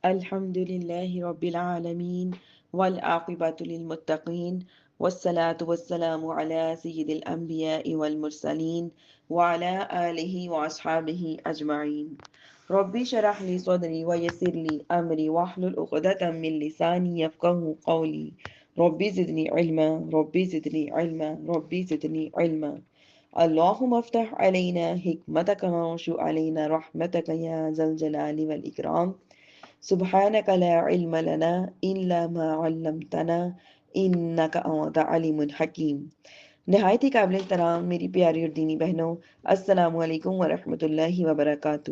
الحمد لله رب العالمين والعاقبة للمتقين والصلاة والسلام على سيد الأنبياء والمرسلين وعلى آله وأصحابه أجمعين. ربي شرح لي صدري ويسر لي أمري واحلل عقدة من لساني يفقه قولي. ربي زدني علما، ربي زدني علما، ربي زدني علما. اللهم افتح علينا حكمتك وانشر علينا رحمتك يا ذا الجلال والإكرام. سبحانك لا علم لنا إلا ما علمتنا إنك أنت علیم حکیم. نہایت ہی قابل احترام میری پیاری اور دینی بہنوں، السلام علیکم ورحمۃ اللہ وبرکاتہ۔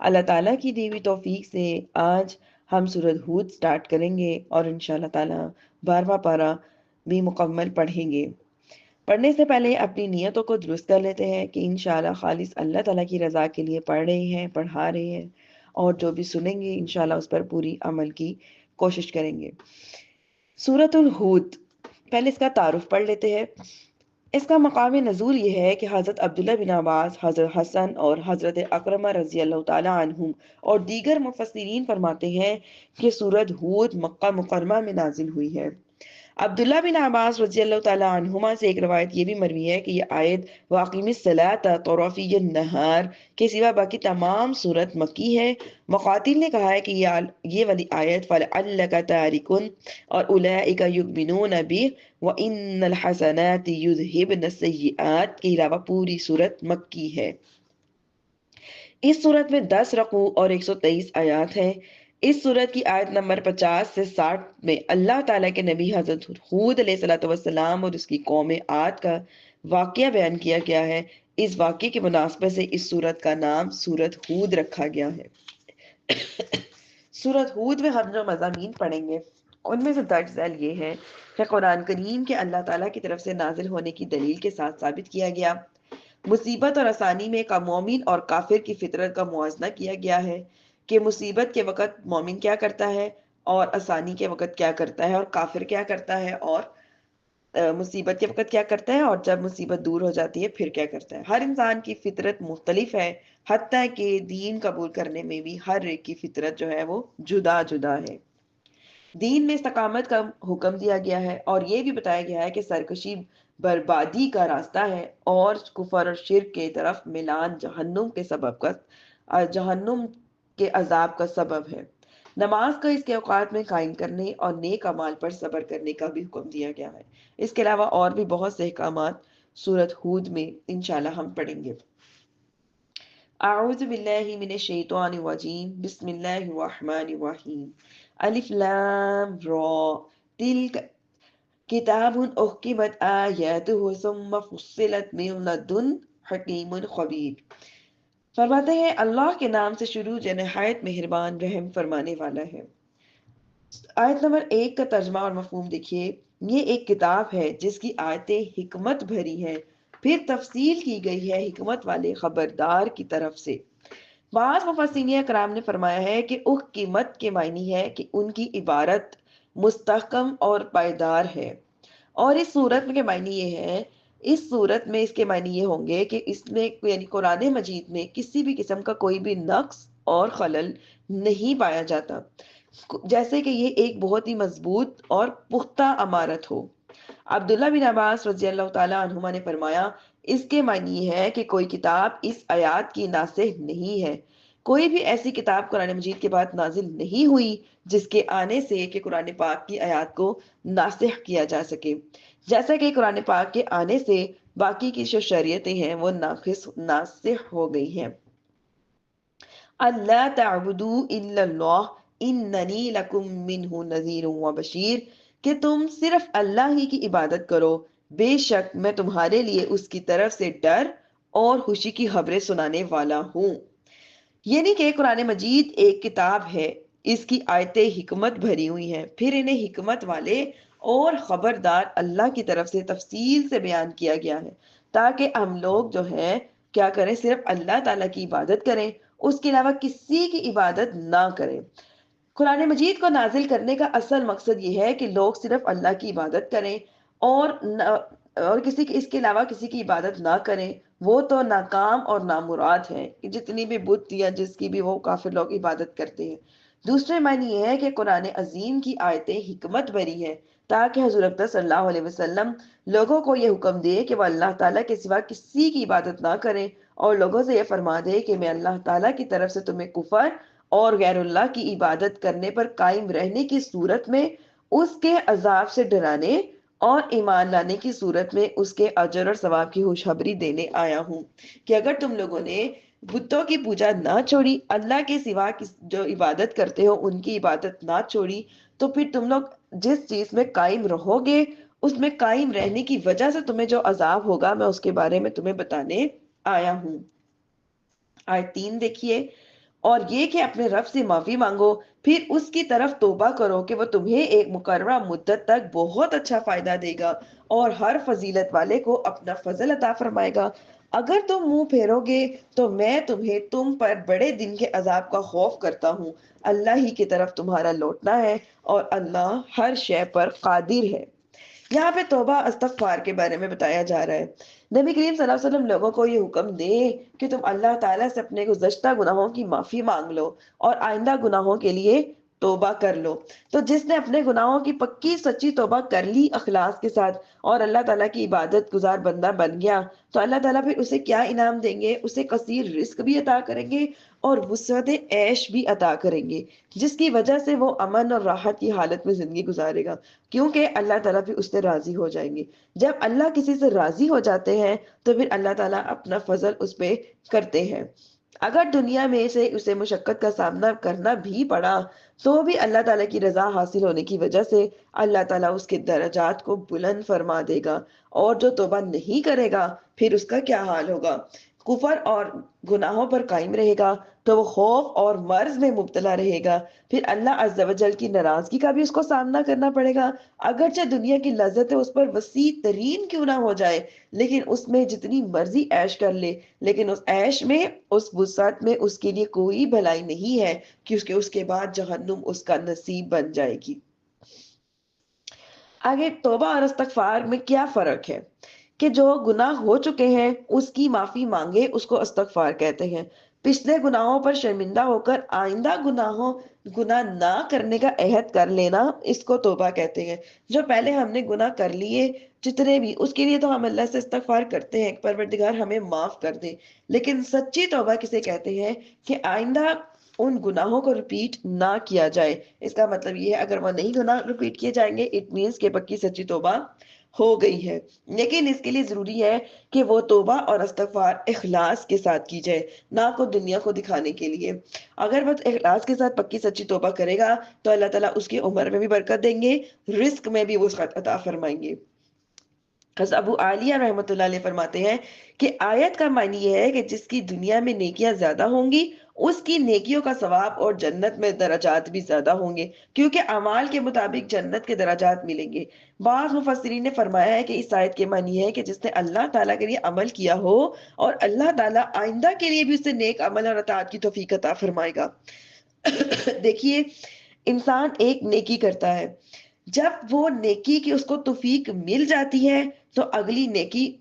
اللہ تعالیٰ کی دیوی توفیق سے آج ہم سورۃ ہود سٹارٹ کریں گے اور انشاءاللہ تعالیٰ 12واں پارہ بھی مکمل پڑھیں گے۔ پڑھنے سے پہلے اپنی نیتوں کو درست کر لیتے ہیں کہ انشاءاللہ خالص اللہ تعالیٰ کی رضا کے لیے پڑھ رہے ہیں، پڑھا رہے ہیں، اور جو بھی سنیں گے انشاءاللہ اس پر پوری عمل کی کوشش کریں گے۔ سورۃ الہود، پہلے اس کا تعارف پڑھ لیتے ہیں۔ اس کا مقام نزول یہ ہے کہ حضرت عبداللہ بن عباس، حضرت حسن اور حضرت اکرمہ رضی اللہ تعالی عنہم اور دیگر مفسرین فرماتے ہیں کہ سورۃ ہود مکہ مکرمہ میں نازل ہوئی ہے۔ عبداللہ بن عباس رضی اللہ تعالی عنہما سے ایک روایت یہ بھی مروی ہے کہ یہ آیت واقیم الصلاۃ طرفی النہار کے سوا باقی تمام سورت مکی ہے۔ مقاتل نے کہا ہے کہ یہ والی آیت فَلَعَلَّكَ تَارِكٌ اور اولئک یؤمنون بہ وَإِنَّ الْحَسَنَاتِ یُذْهِبْنَ السَّیِّئَاتِ کے علاوہ پوری سورت مکی ہے۔ اس سورت میں 10 رکوع اور 123 آیات ہیں۔ اس سورت کی آیت نمبر 50 سے 60 میں اللہ تعالیٰ کے نبی حضرت ہود علیہ السلام اور اس کی قوم عاد کا واقعہ بیان کیا گیا ہے۔ اس واقعے کی مناسبت سے اس سورت کا نام سورت ہود رکھا گیا ہے۔ سورت ہود میں ہم جو مضامین پڑھیں گے ان میں سے درج ذیل یہ ہے کہ قرآن کریم کے اللہ تعالیٰ کی طرف سے نازل ہونے کی دلیل کے ساتھ ثابت کیا گیا، مصیبت اور آسانی میں کا مومن اور کافر کی فطرت کا موازنہ کیا گیا ہے کہ مصیبت کے وقت مومن کیا کرتا ہے اور آسانی کے وقت کیا کرتا ہے، اور کافر کیا کرتا ہے اور مصیبت کے وقت کیا کرتا ہے، اور جب مصیبت دور ہو جاتی ہے پھر کیا کرتا ہے۔ ہر انسان کی فطرت مختلف ہے، حتیٰ کہ دین قبول کرنے میں بھی ہر ایک کی فطرت جو ہے وہ جدا جدا ہے۔ دین میں استقامت کا حکم دیا گیا ہے اور یہ بھی بتایا گیا ہے کہ سرکشی بربادی کا راستہ ہے اور کفر اور شرک کے طرف میلان جہنم کے عذاب کا سبب ہے۔ نماز کا اس کے اوقات میں قائم کرنے اور نیک اعمال پر صبر کرنے کا بھی حکم دیا گیا ہے۔ اس کے علاوہ اور بھی بہت سے احکامات سورۃ ہود میں انشاءاللہ ہم پڑھیں گے۔ اعوذ باللہ من الشیطان الرجیم، بسم اللہ الرحمن الرحیم۔ الف لام را تلک کتاب احکمت آیاتہ ثم فصلت من لدن حکیم خبیر۔ فرماتے ہیں اللہ کے نام سے شروع جو نہایت مہربان رحم فرمانے والا ہے۔ آیت نمبر 1 کا ترجمہ اور مفہوم دیکھیے۔ یہ ایک کتاب ہے جس کی آیتیں حکمت بھری ہیں، پھر تفصیل کی گئی ہے حکمت والے خبردار کی طرف سے۔ بعض مفسرین کرام نے فرمایا ہے کہ احکمت کے معنی ہے کہ ان کی عبارت مستحکم اور پائیدار ہے، اور اس صورت کے معنی یہ ہے، اس صورت میں اس کے معنی یہ ہوں گے کہ اس میں یعنی قرآن مجید میں کسی بھی قسم کا کوئی بھی نقص اور خلل نہیں پایا جاتا، جیسے کہ یہ ایک بہت ہی مضبوط اور پختہ عمارت ہو۔ عبداللہ بن عباس رضی اللہ تعالی عنہما نے فرمایا اس کے معنی ہے کہ کوئی کتاب اس آیات کی ناسخ نہیں ہے، کوئی بھی ایسی کتاب قرآن مجید کے بعد نازل نہیں ہوئی جس کے آنے سے کہ قرآن پاک کی آیات کو ناسخ کیا جا سکے، جیسا کہ قرآن پاک کے آنے سے باقی کی جو شریعتیں ہیں وہ ناسخ ہو گئی ہیں۔ اللہ تعبدوا الا اللہ اننی لکم منہ نذیر و بشیر، کہ تم صرف اللہ ہی کی عبادت کرو، بے شک میں تمہارے لیے اس کی طرف سے ڈر اور خوشی کی خبریں سنانے والا ہوں۔ یعنی کہ قرآن مجید ایک کتاب ہے، اس کی آیتیں حکمت بھری ہوئی ہیں، پھر انہیں حکمت والے اور خبردار اللہ کی طرف سے تفصیل سے بیان کیا گیا ہے تاکہ ہم لوگ جو ہیں کیا کریں، صرف اللہ تعالیٰ کی عبادت کریں، اس کے علاوہ کسی کی عبادت نہ کریں۔ قرآن مجید کو نازل کرنے کا اصل مقصد یہ ہے کہ لوگ صرف اللہ کی عبادت کریں اور اس کے علاوہ کسی کی عبادت نہ کریں، وہ تو ناکام اور نامراد ہیں کہ جتنی بھی بت یا جس کی بھی وہ کافر لوگ عبادت کرتے ہیں۔ دوسرے معنی یہ ہے کہ قرآن عظیم کی آیتیں حکمت بری ہیں تاکہ حضور اکرم صلی اللہ علیہ وسلم لوگوں کو یہ حکم دے کہ وہ اللہ تعالیٰ کے سوا کسی کی عبادت نہ کریں، اور لوگوں سے یہ فرما دے کہ میں اللہ تعالیٰ کی طرف سے تمہیں کفر اور غیر اللہ کی عبادت کرنے پر قائم رہنے کی صورت میں اس کے عذاب سے ڈرانے اور ایمان لانے کی صورت میں اس کے اجر اور ثواب کی خوشخبری دینے آیا ہوں، کہ اگر تم لوگوں نے بتوں کی پوجا نہ چھوڑی، اللہ کے سوا جو عبادت کرتے ہو ان کی عبادت نہ چھوڑی، تو پھر تم لوگ جس چیز میں قائم رہو گے اس میں قائم رہنے کی وجہ سے تمہیں جو عذاب ہوگا میں اس کے بارے میں تمہیں بتانے آیا ہوں۔ آیت 3 دیکھیے، اور یہ کہ اپنے رب سے معافی مانگو، پھر اس کی طرف توبہ کرو کہ وہ تمہیں ایک مقررہ مدت تک بہت اچھا فائدہ دے گا اور ہر فضیلت والے کو اپنا فضل عطا فرمائے گا۔ اگر تم منہ پھیرو گے تو میں تمہیں تم پر بڑے دن کے عذاب کا خوف کرتا ہوں۔ اللہ ہی کی طرف تمہارا لوٹنا ہے اور اللہ ہر شے پر قادر ہے۔ یہاں پہ توبہ استغفار کے بارے میں بتایا جا رہا ہے۔ نبی کریم صلی اللہ علیہ وسلم لوگوں کو یہ حکم دے کہ تم اللہ تعالیٰ سے اپنے گزشتہ گناہوں کی معافی مانگ لو اور آئندہ گناہوں کے لیے توبہ کر لو۔ تو جس نے اپنے گناہوں کی پکی سچی توبہ کر لی اخلاص کے ساتھ اور اللہ تعالیٰ کی عبادت گزار بندہ بن گیا، تو اللہ تعالیٰ پھر اسے کیا انعام دیں گے؟ اسے کثیر رزق بھی عطا کریں گے اور وسعت عیش بھی عطا کریں گے، جس کی وجہ سے وہ امن اور راحت کی حالت میں زندگی گزارے گا، کیونکہ اللہ تعالیٰ پھر اس سے راضی ہو جائیں گے۔ جب اللہ کسی سے راضی ہو جاتے ہیں تو پھر اللہ تعالیٰ اپنا فضل اس پہ کرتے ہیں۔ اگر دنیا میں سے اسے مشقت کا سامنا کرنا بھی پڑا تو بھی اللہ تعالیٰ کی رضا حاصل ہونے کی وجہ سے اللہ تعالیٰ اس کے درجات کو بلند فرما دے گا، اور جو توبہ نہیں کرے گا پھر اس کا کیا حال ہوگا؟ کفر اور گناہوں پر قائم رہے گا تو وہ خوف اور مرض میں مبتلا رہے گا، پھر اللہ عز و جل کی ناراضگی کا بھی اس کو سامنا کرنا پڑے گا۔ اگرچہ دنیا کی لذتیں اس پر وسیع ترین کیوں نہ ہو جائے، لیکن اس میں جتنی مرضی عیش کر لے، لیکن اس عیش میں، اس وسعت میں اس کے لیے کوئی بھلائی نہیں ہے، کیونکہ اس کے بعد جہنم اس کا نصیب بن جائے گی۔ آگے توبہ اور استغفار میں کیا فرق ہے؟ کہ جو گناہ ہو چکے ہیں اس کی معافی مانگے اس کو استغفار کہتے ہیں۔ پچھلے گناہوں پر شرمندہ ہو کر آئندہ گناہ نہ کرنے کا عہد کر لینا اس کو توبہ کہتے ہیں۔ جو پہلے ہم نے گناہ کر لیے جتنے بھی، اس کے لیے تو ہم اللہ سے استغفار کرتے ہیں کہ پروردگار ہمیں معاف کر دے، لیکن سچی توبہ کسے کہتے ہیں؟ کہ آئندہ ان گناہوں کو ریپیٹ نہ کیا جائے۔ اس کا مطلب یہ ہے اگر وہ نہیں گناہ ریپیٹ کیے جائیں گے اٹ مینس کہ پکی سچی توبہ ہو گئی ہے، لیکن اس کے لیے ضروری ہے کہ وہ توبہ اور استغفار اخلاص کے ساتھ کی جائے، نہ کو دنیا کو دکھانے کے لیے۔ اگر وہ اخلاص کے ساتھ پکی سچی توبہ کرے گا تو اللہ تعالیٰ اس کی عمر میں بھی برکت دیں گے، رزق میں بھی وہ عطا فرمائیں گے۔ حضرت ابو عالیہ رحمۃ اللہ علیہ فرماتے ہیں کہ آیت کا معنی یہ ہے کہ جس کی دنیا میں نیکیاں زیادہ ہوں گی اس کی نیکیوں کا ثواب اور جنت میں درجات بھی زیادہ ہوں گے، کیونکہ اعمال کے مطابق جنت کے درجات ملیں گے۔ بعض مفسرین نے فرمایا ہے کہ اس آیت کے معنی ہے کہ جس نے اللہ تعالیٰ کے لیے عمل کیا ہو اور اللہ تعالیٰ آئندہ کے لیے بھی اسے نیک عمل اور اطاعت کی توفیق عطا فرمائے گا۔ دیکھیے، انسان ایک نیکی کرتا ہے، جب وہ نیکی کی اس کو توفیق مل جاتی ہے تو اگلی نیکی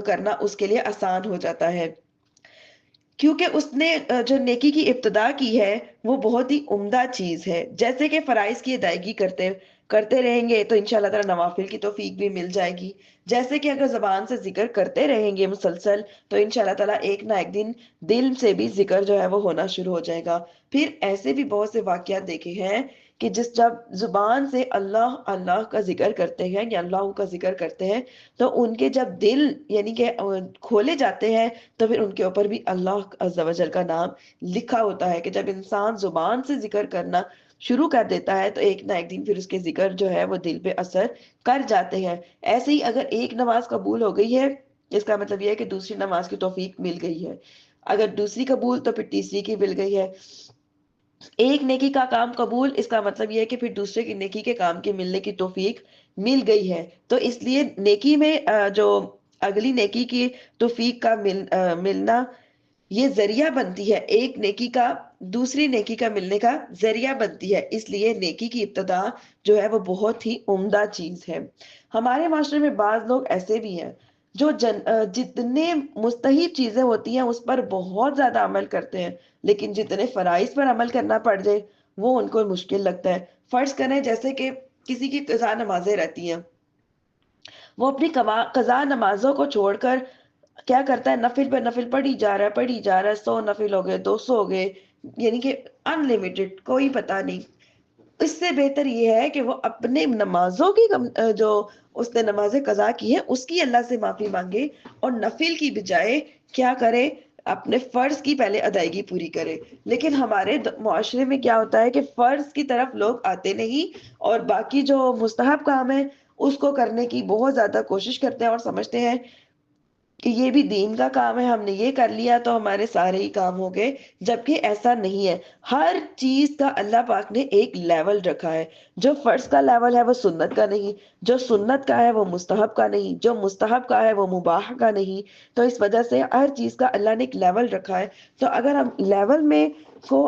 کرنا اس کے لیے آسان ہو جاتا ہے، کیونکہ اس نے جو نیکی کی ابتدا کی ہے وہ بہت ہی عمدہ چیز ہے۔ جیسے کہ فرائض کی ادائیگی کرتے رہیں گے تو انشاءاللہ تعالی نوافل کی توفیق بھی مل جائے گی۔ جیسے کہ اگر زبان سے ذکر کرتے رہیں گے مسلسل تو انشاءاللہ تعالی ایک نہ ایک دن دل سے بھی ذکر جو ہے وہ ہونا شروع ہو جائے گا۔ پھر ایسے بھی بہت سے واقعات دیکھے ہیں کہ جب زبان سے اللہ اللہ کا ذکر کرتے ہیں یا اللہ کا ذکر کرتے ہیں تو ان کے جب دل یعنی کہ کھولے جاتے ہیں تو پھر ان کے اوپر بھی اللہ عز و جل کا نام لکھا ہوتا ہے، کہ جب انسان زبان سے ذکر کرنا شروع کر دیتا ہے تو ایک نہ ایک دن پھر اس کے ذکر جو ہے وہ دل پہ اثر کر جاتے ہیں۔ ایسے ہی اگر ایک نماز قبول ہو گئی ہے اس کا مطلب یہ ہے کہ دوسری نماز کی توفیق مل گئی ہے، اگر دوسری قبول تو پھر تیسری کی مل گئی ہے۔ ایک نیکی کا کام قبول اس کا مطلب یہ ہے کہ پھر دوسرے کی نیکی کے کام کے ملنے کی توفیق مل گئی ہے۔ تو اس لیے نیکی میں جو اگلی نیکی کی توفیق کا ملنا یہ ذریعہ بنتی ہے، ایک نیکی کا دوسری نیکی کا ملنے کا ذریعہ بنتی ہے، اس لیے نیکی کی ابتدا جو ہے وہ بہت ہی عمدہ چیز ہے۔ ہمارے معاشرے میں بعض لوگ ایسے بھی ہیں جو جتنے مستحب چیزیں ہوتی ہیں اس پر بہت زیادہ عمل کرتے ہیں، لیکن جتنے فرائض پر عمل کرنا پڑ جائے وہ ان کو مشکل لگتا ہے۔ فرض کریں جیسے کہ کسی کی قضا نمازیں رہتی ہیں، وہ اپنی قضا نمازوں کو چھوڑ کر کیا کرتا ہے، نفل پر نفل پڑھی جا رہا ہے، پڑھی جا رہا ہے، 100 نفل ہو گئے، 200 ہو گئے، یعنی کہ ان لمیٹڈ، کوئی پتہ نہیں۔ اس سے بہتر یہ ہے کہ وہ اپنے نمازوں کی جو اس نے نمازیں قضا کی ہے اس کی اللہ سے معافی مانگے، اور نفل کی بجائے کیا کرے، اپنے فرض کی پہلے ادائیگی پوری کرے۔ لیکن ہمارے معاشرے میں کیا ہوتا ہے کہ فرض کی طرف لوگ آتے نہیں، اور باقی جو مستحب کام ہے اس کو کرنے کی بہت زیادہ کوشش کرتے ہیں، اور سمجھتے ہیں کہ یہ بھی دین کا کام ہے، ہم نے یہ کر لیا تو ہمارے سارے ہی کام ہو گئے، جبکہ ایسا نہیں ہے۔ ہر چیز کا اللہ پاک نے ایک لیول رکھا ہے۔ جو فرض کا لیول ہے وہ سنت کا نہیں، جو سنت کا ہے وہ مستحب کا نہیں، جو مستحب کا ہے وہ مباح کا نہیں۔ تو اس وجہ سے ہر چیز کا اللہ نے ایک لیول رکھا ہے۔ تو اگر ہم لیول میں کو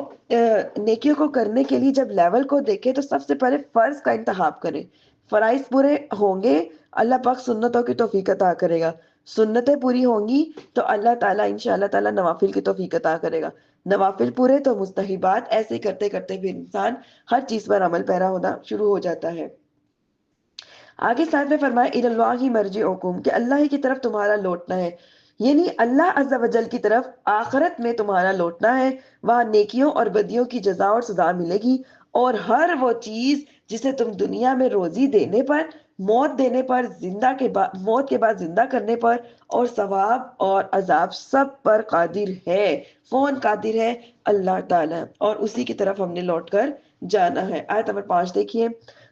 نیکیوں کو کرنے کے لیے جب لیول کو دیکھیں تو سب سے پہلے فرض کا انتخاب کریں۔ فرائض پورے ہوں گے، اللہ پاک سنتوں کی توفیق عطا کرے گا۔ سنتیں پوری ہوں گی تو اللہ تعالیٰ انشاءاللہ تعالیٰ نوافل کی توفیق عطا کرے گا۔ نوافل پورے تو مستحبات، ایسے کرتے کرتے پھر انسان ہر چیز پر عمل پیرا ہونا شروع ہو جاتا ہے۔ آگے ساتھ میں فرمایا اِلَى اللَّهِ مَرْجِعُكُمْ، کہ اللہ ہی کی طرف تمہارا لوٹنا ہے، یعنی اللہ عز و جل کی طرف آخرت میں تمہارا لوٹنا ہے۔ وہاں نیکیوں اور بدیوں کی جزا اور سزا ملے گی، اور ہر وہ چیز جسے تم دنیا میں روزی دینے پر، موت دینے پر، موت کے بعد زندہ کرنے پر، اور ثواب اور عذاب سب پر قادر ہے۔ کون قادر ہے؟ اللہ تعالیٰ، اور اسی کی طرف ہم نے لوٹ کر جانا ہے۔ آیت نمبر 5 دیکھیے،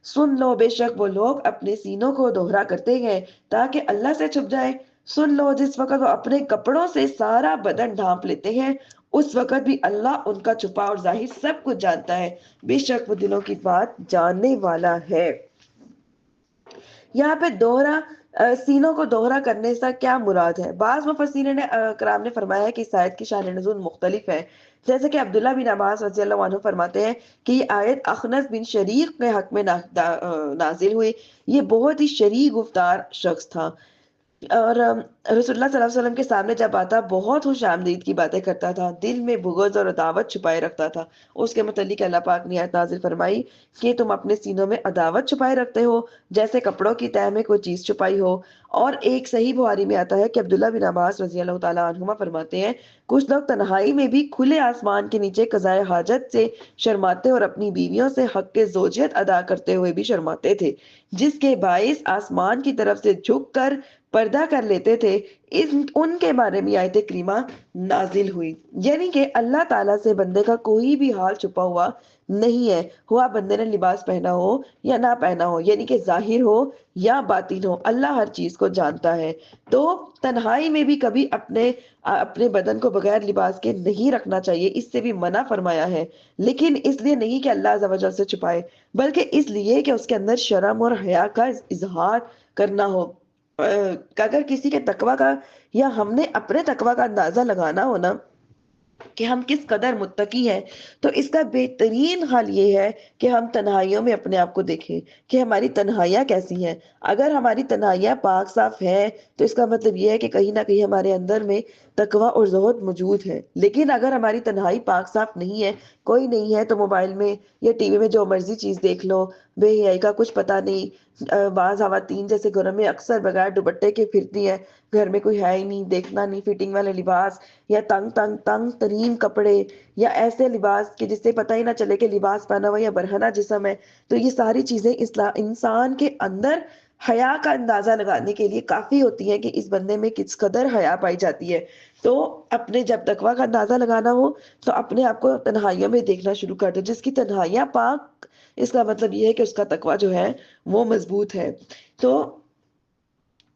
سن لو بے شک وہ لوگ اپنے سینوں کو دوہرا کرتے ہیں تاکہ اللہ سے چھپ جائے۔ سن لو جس وقت وہ اپنے کپڑوں سے سارا بدن ڈھانپ لیتے ہیں، اس وقت بھی اللہ ان کا چھپا اور ظاہر سب کچھ جانتا ہے، بے شک وہ دلوں کی بات جاننے والا ہے۔ یہاں پہ سینوں کو دوہرا کرنے سے کیا مراد ہے؟ بعض مفسرین کرام نے فرمایا ہے کہ اس آیت کی شان نزول مختلف ہے، جیسے کہ عبداللہ بن عباس رضی اللہ عنہ فرماتے ہیں کہ یہ آیت اخنس بن شریق کے حق میں نازل ہوئی۔ یہ بہت ہی شریع گفتار شخص تھا، اور رسول اللہ صلی اللہ علیہ وسلم کے سامنے جب آتا بہت خوش آمدید کی باتیں کرتا تھا، دل میں بغض اور عداوت چھپائے رکھتا تھا۔ اس کے متعلق اللہ پاک نے آیت نازل فرمائی کہ تم اپنے سینوں میں عداوت چھپائے رکھتے ہو جیسے کپڑوں کی تہ میں کوئی چیز چھپائی ہو۔ اور ایک صحیح بخاری میں آتا ہے کہ عبداللہ بن عباس رضی اللہ تعالیٰ عنہما فرماتے ہیں، کچھ لوگ تنہائی میں بھی کھلے آسمان کے نیچے قضائے حاجت سے شرماتے اور اپنی بیویوں سے حق کے زوجیت ادا کرتے ہوئے بھی شرماتے تھے، جس کے باعث آسمان کی طرف سے جھک کر پردہ کر لیتے تھے۔ ان کے بارے میں آیت کریمہ نازل ہوئی، یعنی کہ اللہ تعالیٰ سے بندے کا کوئی بھی حال چھپا ہوا نہیں ہے، ہوا بندے نے لباس پہنا ہو یا نہ پہنا ہو، یعنی کہ ظاہر ہو یا باطن ہو، اللہ ہر چیز کو جانتا ہے۔ تو تنہائی میں بھی کبھی اپنے بدن کو بغیر لباس کے نہیں رکھنا چاہیے، اس سے بھی منع فرمایا ہے، لیکن اس لیے نہیں کہ اللہ عز و جل سے چھپائے، بلکہ اس لیے کہ اس کے اندر شرم اور حیا کا اظہار کرنا ہو۔ اگر کسی کے تقوی کا یا ہم نے اپنے تقوی کا اندازہ لگانا ہو نا کہ ہم کس قدر متقی ہیں، تو اس کا بہترین حل یہ ہے کہ ہم تنہائیوں میں اپنے آپ کو دیکھیں کہ ہماری تنہائیاں کیسی ہیں۔ اگر ہماری تنہائیاں پاک صاف ہیں تو اس کا مطلب یہ ہے کہ کہیں نہ کہیں ہمارے اندر میں تقوی اور زہد موجود ہے۔ لیکن اگر ہماری تنہائی پاک صاف نہیں ہے، کوئی نہیں ہے، تو موبائل میں یا ٹی وی میں جو مرضی چیز دیکھ لو، بے حیائی کا کچھ پتہ نہیں۔ بعض خواتین جیسے گھروں میں اکثر بغیر دوپٹے کے پھرتی ہے، گھر میں کوئی ہے ہی نہیں، دیکھنا نہیں، فٹنگ والے لباس یا تنگ ترین کپڑے یا ایسے لباس کہ جس سے پتہ ہی نہ چلے کہ لباس پہنا ہوا یا برہنہ جسم ہے۔ تو یہ ساری چیزیں انسان کے اندر حیا کا اندازہ لگانے کے لیے کافی ہوتی ہیں کہ اس بندے میں کس قدر حیا پائی جاتی ہے۔ تو اپنے جب تقویٰ کا اندازہ لگانا ہو تو اپنے آپ کو تنہائیوں میں دیکھنا شروع کر دو۔ جس کی تنہائیاں پاک، اس کا مطلب یہ ہے کہ اس کا تقویٰ جو ہے وہ مضبوط ہے۔ تو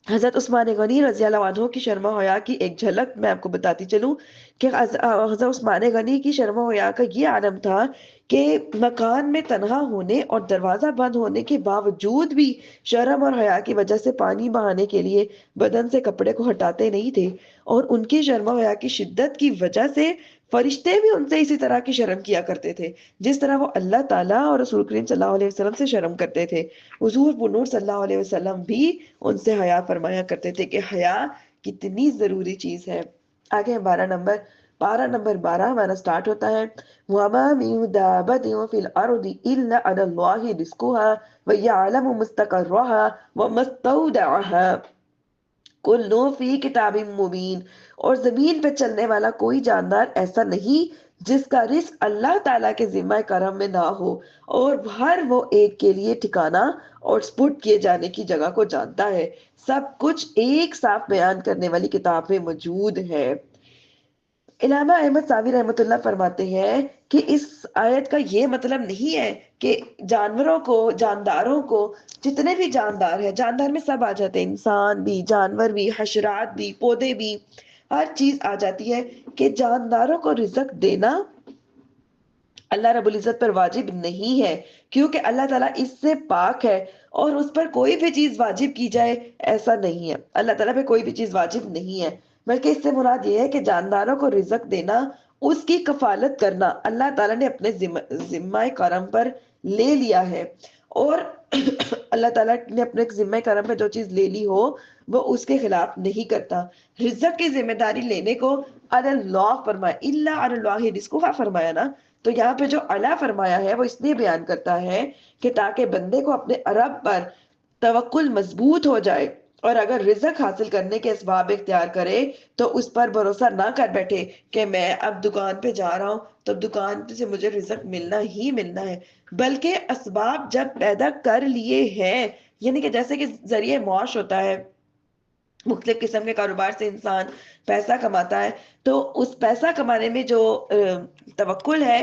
حضرت عثمان غنی رضی اللہ عنہ کی شرم و حیا کی ایک جھلک میں آپ کو بتاتی چلوں کہ حضرت عثمان غنی کی شرم و حیا کا یہ عالم تھا کہ مکان میں تنہا ہونے اور دروازہ بند ہونے کے باوجود بھی شرم اور حیا کی وجہ سے پانی بہانے کے لیے بدن سے کپڑے کو ہٹاتے نہیں تھے، اور ان کی شرم و حیا کی شدت کی وجہ سے فرشتے بھی ان سے اسی طرح کی شرم کیا کرتے تھے جس طرح وہ اللہ تعالیٰ اور رسول کریم صلی اللہ علیہ وسلم سے شرم کرتے تھے۔ حضور بنور صلی اللہ علیہ وسلم بھی ان سے حیا فرمایا کرتے تھے کہ حیا کتنی ضروری چیز ہے۔ آگے 12 نمبر، پارہ نمبر 12 ہمارا سٹارٹ ہوتا ہے وَمَا مِن دَابَّةٍ فِي الْأَرْضِ إِلَّا عَلَى اللَّهِ رِزْقُهَا وَيَعْلَمُ مُسْتَقَرَّهَا وَمُسْتَوْدَعَهَا کُلٌّ فِی کتاب مبین، اور زمین پہ چلنے والا کوئی جاندار ایسا نہیں جس کا رزق اللہ تعالیٰ کے ذمہ کرم میں نہ ہو، اور ہر وہ ایک کے لیے ٹھکانہ اور سپرد کیے جانے کی جگہ کو جانتا ہے، سب کچھ ایک صاف بیان کرنے والی کتاب میں موجود ہے۔ علامہ احمد صاوی رحمۃ اللہ فرماتے ہیں کہ اس آیت کا یہ مطلب نہیں ہے کہ جانوروں کو، جانداروں کو، جتنے بھی جاندار ہیں، جاندار میں سب آ جاتے ہیں، انسان بھی، جانور بھی، حشرات بھی، پودے بھی، ہر چیز آ جاتی ہے کہ جانداروں کو رزق دینا اللہ رب العزت پر واجب نہیں ہے، کیونکہ اللہ تعالیٰ اس سے پاک ہے، اور اس پر کوئی بھی چیز واجب کی جائے ایسا نہیں ہے، اللہ تعالیٰ پہ کوئی بھی چیز واجب نہیں ہے، بلکہ اس سے مراد یہ ہے کہ جانداروں کو رزق دینا، اس کی کفالت کرنا اللہ تعالیٰ نے اپنے ذمہ کرم پر لے لیا ہے، اور اللہ تعالیٰ نے اپنے ذمہ کرم پہ جو چیز لے لی ہو وہ اس کے خلاف نہیں کرتا۔ رزق کی ذمہ داری لینے کو علی اللہ فرمایا، الا علی اللہ رزقها فرمایا نا، تو یہاں پہ جو اللہ فرمایا ہے وہ اس لیے بیان کرتا ہے کہ تاکہ بندے کو اپنے رب پر توکل مضبوط ہو جائے، اور اگر رزق حاصل کرنے کے اسباب اختیار کرے تو اس پر بھروسہ نہ کر بیٹھے کہ میں اب دکان پہ جا رہا ہوں تو دکان سے مجھے رزق ملنا ہی ملنا ہے، بلکہ اسباب جب پیدا کر لیے ہیں، یعنی کہ جیسے کہ ذریعہ معاش ہوتا ہے، مختلف قسم کے کاروبار سے انسان پیسہ کماتا ہے، تو اس پیسہ کمانے میں جو توکل ہے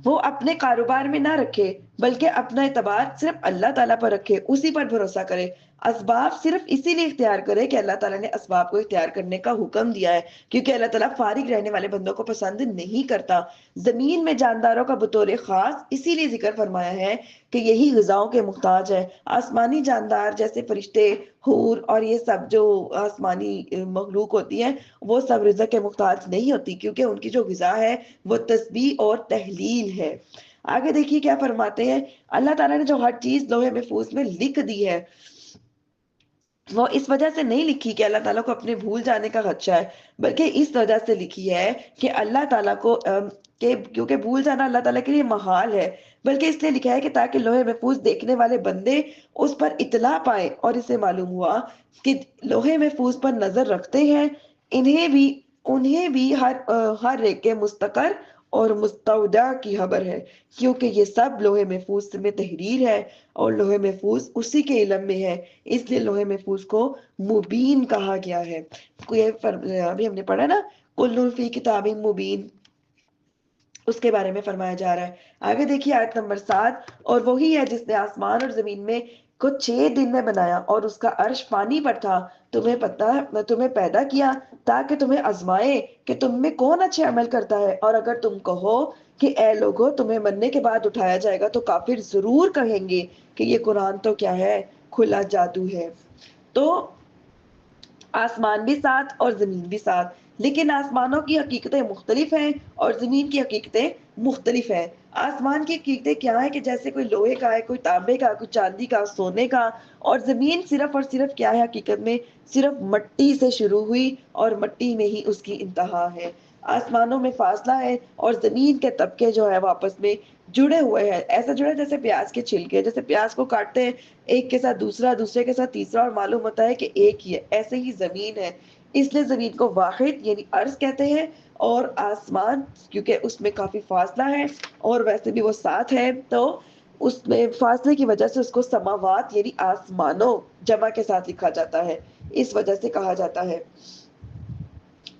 وہ اپنے کاروبار میں نہ رکھے، بلکہ اپنا اعتبار صرف اللہ تعالیٰ پر رکھے، اسی پر بھروسہ کرے، اسباب صرف اسی لیے اختیار کرے کہ اللہ تعالیٰ نے اسباب کو اختیار کرنے کا حکم دیا ہے، کیونکہ اللہ تعالیٰ فارغ رہنے والے بندوں کو پسند نہیں کرتا۔ زمین میں جانداروں کا بطور خاص اسی لیے ذکر فرمایا ہے کہ یہی غذاؤں کے محتاج ہے۔ آسمانی جاندار جیسے فرشتے، حور اور یہ سب جو آسمانی مخلوق ہوتی ہیں، وہ سب رزق کے محتاج نہیں ہوتی، کیونکہ ان کی جو غذا ہے وہ تسبیح اور تحلیل ہے۔ آگے دیکھیے کیا فرماتے ہیں، اللہ تعالیٰ نے جو ہر چیز لوح محفوظ میں لکھ دی ہے، وہ اس وجہ سے نہیں لکھی کہ اللہ تعالیٰ کو اپنے بھول جانے کا خدشہ ہے، بلکہ اس وجہ سے لکھی ہے کہ اللہ تعالیٰ کو کیونکہ بھول جانا اللہ تعالیٰ کے لیے محال ہے، بلکہ اس لیے لکھا ہے کہ تاکہ لوح محفوظ دیکھنے والے بندے اس پر اطلاع پائیں، اور اسے معلوم ہوا کہ لوح محفوظ پر نظر رکھتے ہیں انہیں بھی ہر ایک کے مستقر اور مستودع کی خبر ہے، کیونکہ یہ سب لوح محفوظ میں تحریر ہے، اور لوح محفوظ اسی کے علم میں ہے، اس لیے لوح محفوظ کو مبین کہا گیا ہے۔ ابھی ہم نے پڑھا نا کل فی کتاب مبین، اس کے بارے میں فرمایا جا رہا ہے۔ آگے دیکھیے آیت نمبر 7، اور وہی ہے جس نے آسمان اور زمین میں کو 6 دن میں بنایا، اور اس کا عرش پانی پر تھا، تمہیں پیدا کیا تاکہ تمہیں آزمائے کہ تم میں کون اچھے عمل کرتا ہے، اور اگر تم کہو کہ اے لوگو تمہیں مرنے کے بعد اٹھایا جائے گا، تو کافر ضرور کہیں گے کہ یہ قرآن تو کیا ہے، کھلا جادو ہے۔ تو آسمان بھی ساتھ اور زمین بھی ساتھ، لیکن آسمانوں کی حقیقتیں مختلف ہیں اور زمین کی حقیقتیں مختلف ہیں۔ آسمان کی حقیقتیں کیا ہے کہ جیسے کوئی لوہے کا ہے، کوئی تانبے کا، کوئی چاندی کا، سونے کا، اور زمین صرف اور صرف کیا ہے حقیقت میں، صرف مٹی سے شروع ہوئی اور مٹی میں ہی اس کی انتہا ہے۔ آسمانوں میں فاصلہ ہے، اور زمین کے طبقے جو ہے وہ آپس میں جڑے ہوئے ہیں، ایسا جڑے جیسے پیاز کے چھلکے، جیسے پیاز کو کاٹتے ہیں ایک کے ساتھ دوسرا، دوسرے کے ساتھ تیسرا، اور معلوم ہوتا ہے کہ ایک ہی ہے، ایسے ہی زمین ہے، اس لیے زمین کو واحد یعنی عرض کہتے ہیں، اور آسمان کیونکہ اس میں کافی فاصلہ ہے اور ویسے بھی وہ ساتھ ہے، تو اس میں فاصلے کی وجہ سے اس کو سماوات یعنی آسمانوں جمع کے ساتھ لکھا جاتا ہے، اس وجہ سے کہا جاتا ہے۔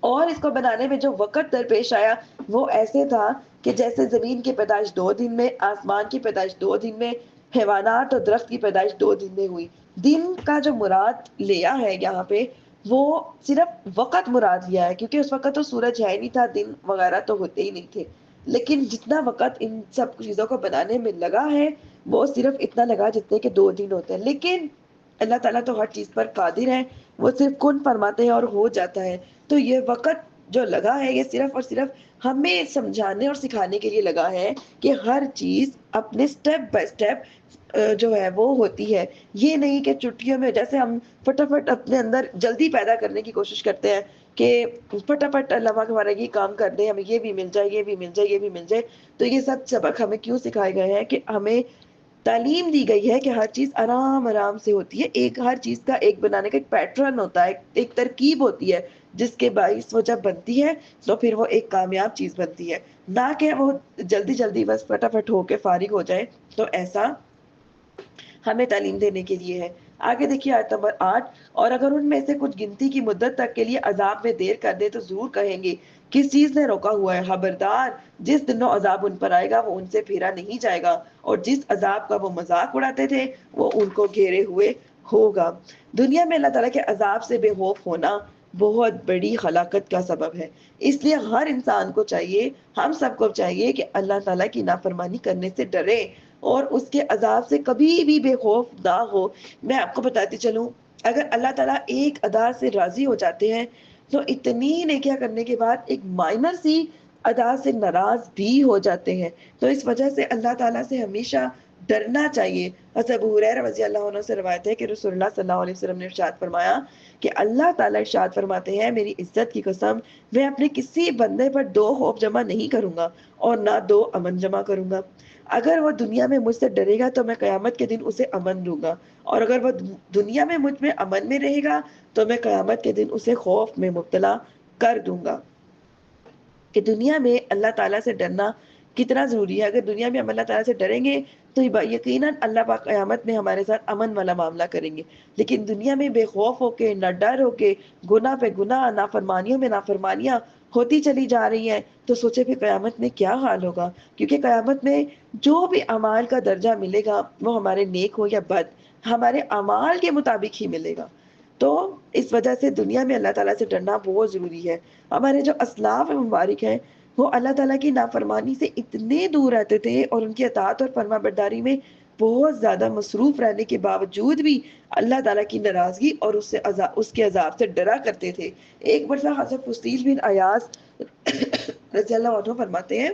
اور اس کو بنانے میں جو وقت درپیش آیا وہ ایسے تھا کہ جیسے زمین کی پیدائش 2 دن میں، آسمان کی پیدائش 2 دن میں، حیوانات اور درخت کی پیدائش 2 دن میں ہوئی۔ دن کا جو مراد لیا ہے یہاں پہ وہ صرف وقت مراد لیا ہے، کیونکہ اس وقت تو سورج ہے ہی نہیں تھا، دن وغیرہ تو ہوتے ہی نہیں تھے، لیکن جتنا وقت ان سب چیزوں کو بنانے میں لگا ہے وہ صرف اتنا لگا جتنے کہ 2 دن ہوتے ہیں، لیکن اللہ تعالیٰ تو ہر چیز پر قادر ہے، وہ صرف کن فرماتے ہیں اور ہو جاتا ہے۔ تو یہ وقت جو لگا ہے یہ صرف اور صرف ہمیں سمجھانے اور سکھانے کے لیے لگا ہے کہ ہر چیز اپنے سٹیپ بائی سٹیپ جو ہے وہ ہوتی ہے، یہ نہیں کہ چٹکیوں میں جیسے ہم فٹافٹ اپنے اندر جلدی پیدا کرنے کی کوشش کرتے ہیں کہ فٹافٹ اللہ پاک ہمارا یہ کام کر دے، ہمیں یہ بھی مل جائے، یہ بھی مل جائے، یہ بھی مل جائے. تو یہ سب سبق ہمیں کیوں سکھائے گئے ہیں کہ ہمیں تعلیم دی گئی ہے کہ ہر چیز آرام آرام سے ہوتی ہے. ہر چیز کا ایک بنانے کا ایک پیٹرن ہوتا ہے، ایک ترکیب ہوتی ہے جس کے باعث وہ جب بنتی ہے تو پھر وہ ایک کامیاب چیز بنتی ہے، نہ کہ وہ جلدی جلدی بس فٹافٹ ہو کے فارغ ہو جائے. تو ایسا ہمیں تعلیم دینے کے لیے ہے. آگے دیکھیے آیت نمبر 8. اور اگر ان میں سے کچھ گنتی کی مدت تک کے لیے عذاب میں دیر کر دے تو ضرور کہیں گے کس چیز نے روکا ہوا ہے. خبردار جس دنوں عذاب ان پر آئے گا وہ ان سے پھیرا نہیں جائے گا، اور جس عذاب کا وہ مذاق اڑاتے تھے وہ ان کو گھیرے ہوئے ہوگا. دنیا میں اللہ تعالیٰ کے عذاب سے بے خوف ہونا بہت بڑی ہلاکت کا سبب ہے. اس لیے ہر انسان کو چاہیے، ہم سب کو چاہیے کہ اللہ تعالیٰ کی نافرمانی کرنے سے ڈرے اور اس کے عذاب سے کبھی بھی بے خوف نہ ہو. میں آپ کو بتاتی چلوں، اگر اللہ تعالیٰ ایک ادا سے راضی ہو جاتے ہیں تو اتنی نیکیاں کرنے کے بعد ایک مائنر سی ادا سے ناراض بھی ہو جاتے ہیں. تو اس وجہ سے اللہ تعالیٰ سے ہمیشہ ڈرنا چاہیے. حضرت ابو ہریرہ رضی اللہ عنہ سے روایت ہے کہ رسول اللہ صلی اللہ علیہ وسلم نے ارشاد فرمایا کہ اللہ تعالیٰ ارشاد فرماتے ہیں میری عزت کی قسم میں اپنے کسی بندے پر 2 خوف جمع نہیں کروں گا اور نہ 2 امن جمع کروں گا. اگر وہ دنیا میں مجھ سے ڈرے گا تو میں قیامت کے دن اسے امن دوں گا، اور اگر وہ دنیا میں مجھ میں امن میں رہے گا تو میں قیامت کے دن اسے خوف میں مبتلا کر دوں گا. کہ دنیا میں اللہ تعالیٰ سے ڈرنا کتنا ضروری ہے. اگر دنیا میں ہم اللہ تعالیٰ سے ڈریں گے تو یقیناً اللہ پاک قیامت میں ہمارے ساتھ امن والا معاملہ کریں گے. لیکن دنیا میں بے خوف ہو کے، نہ ڈر ہو کے، گناہ پہ گناہ، نافرمانیوں میں نافرمانیاں ہوتی چلی جا رہی ہیں، تو سوچے پھر قیامت میں کیا حال ہوگا. کیونکہ قیامت میں جو بھی اعمال کا درجہ ملے گا وہ ہمارے نیک ہو یا بد ہمارے اعمال کے مطابق ہی ملے گا. تو اس وجہ سے دنیا میں اللہ تعالیٰ سے ڈرنا بہت ضروری ہے. ہمارے جو اسلاف مبارک ہیں وہ اللہ تعالیٰ کی نافرمانی سے اتنے دور رہتے تھے اور ان کی اطاعت اور فرما برداری میں بہت زیادہ مصروف رہنے کے باوجود بھی اللہ تعالیٰ کی ناراضگی اور اس کے عذاب سے ڈرا کرتے تھے. ایک مرتبہ حضرت فصیل بن ایاز رضی اللہ عنہ فرماتے ہیں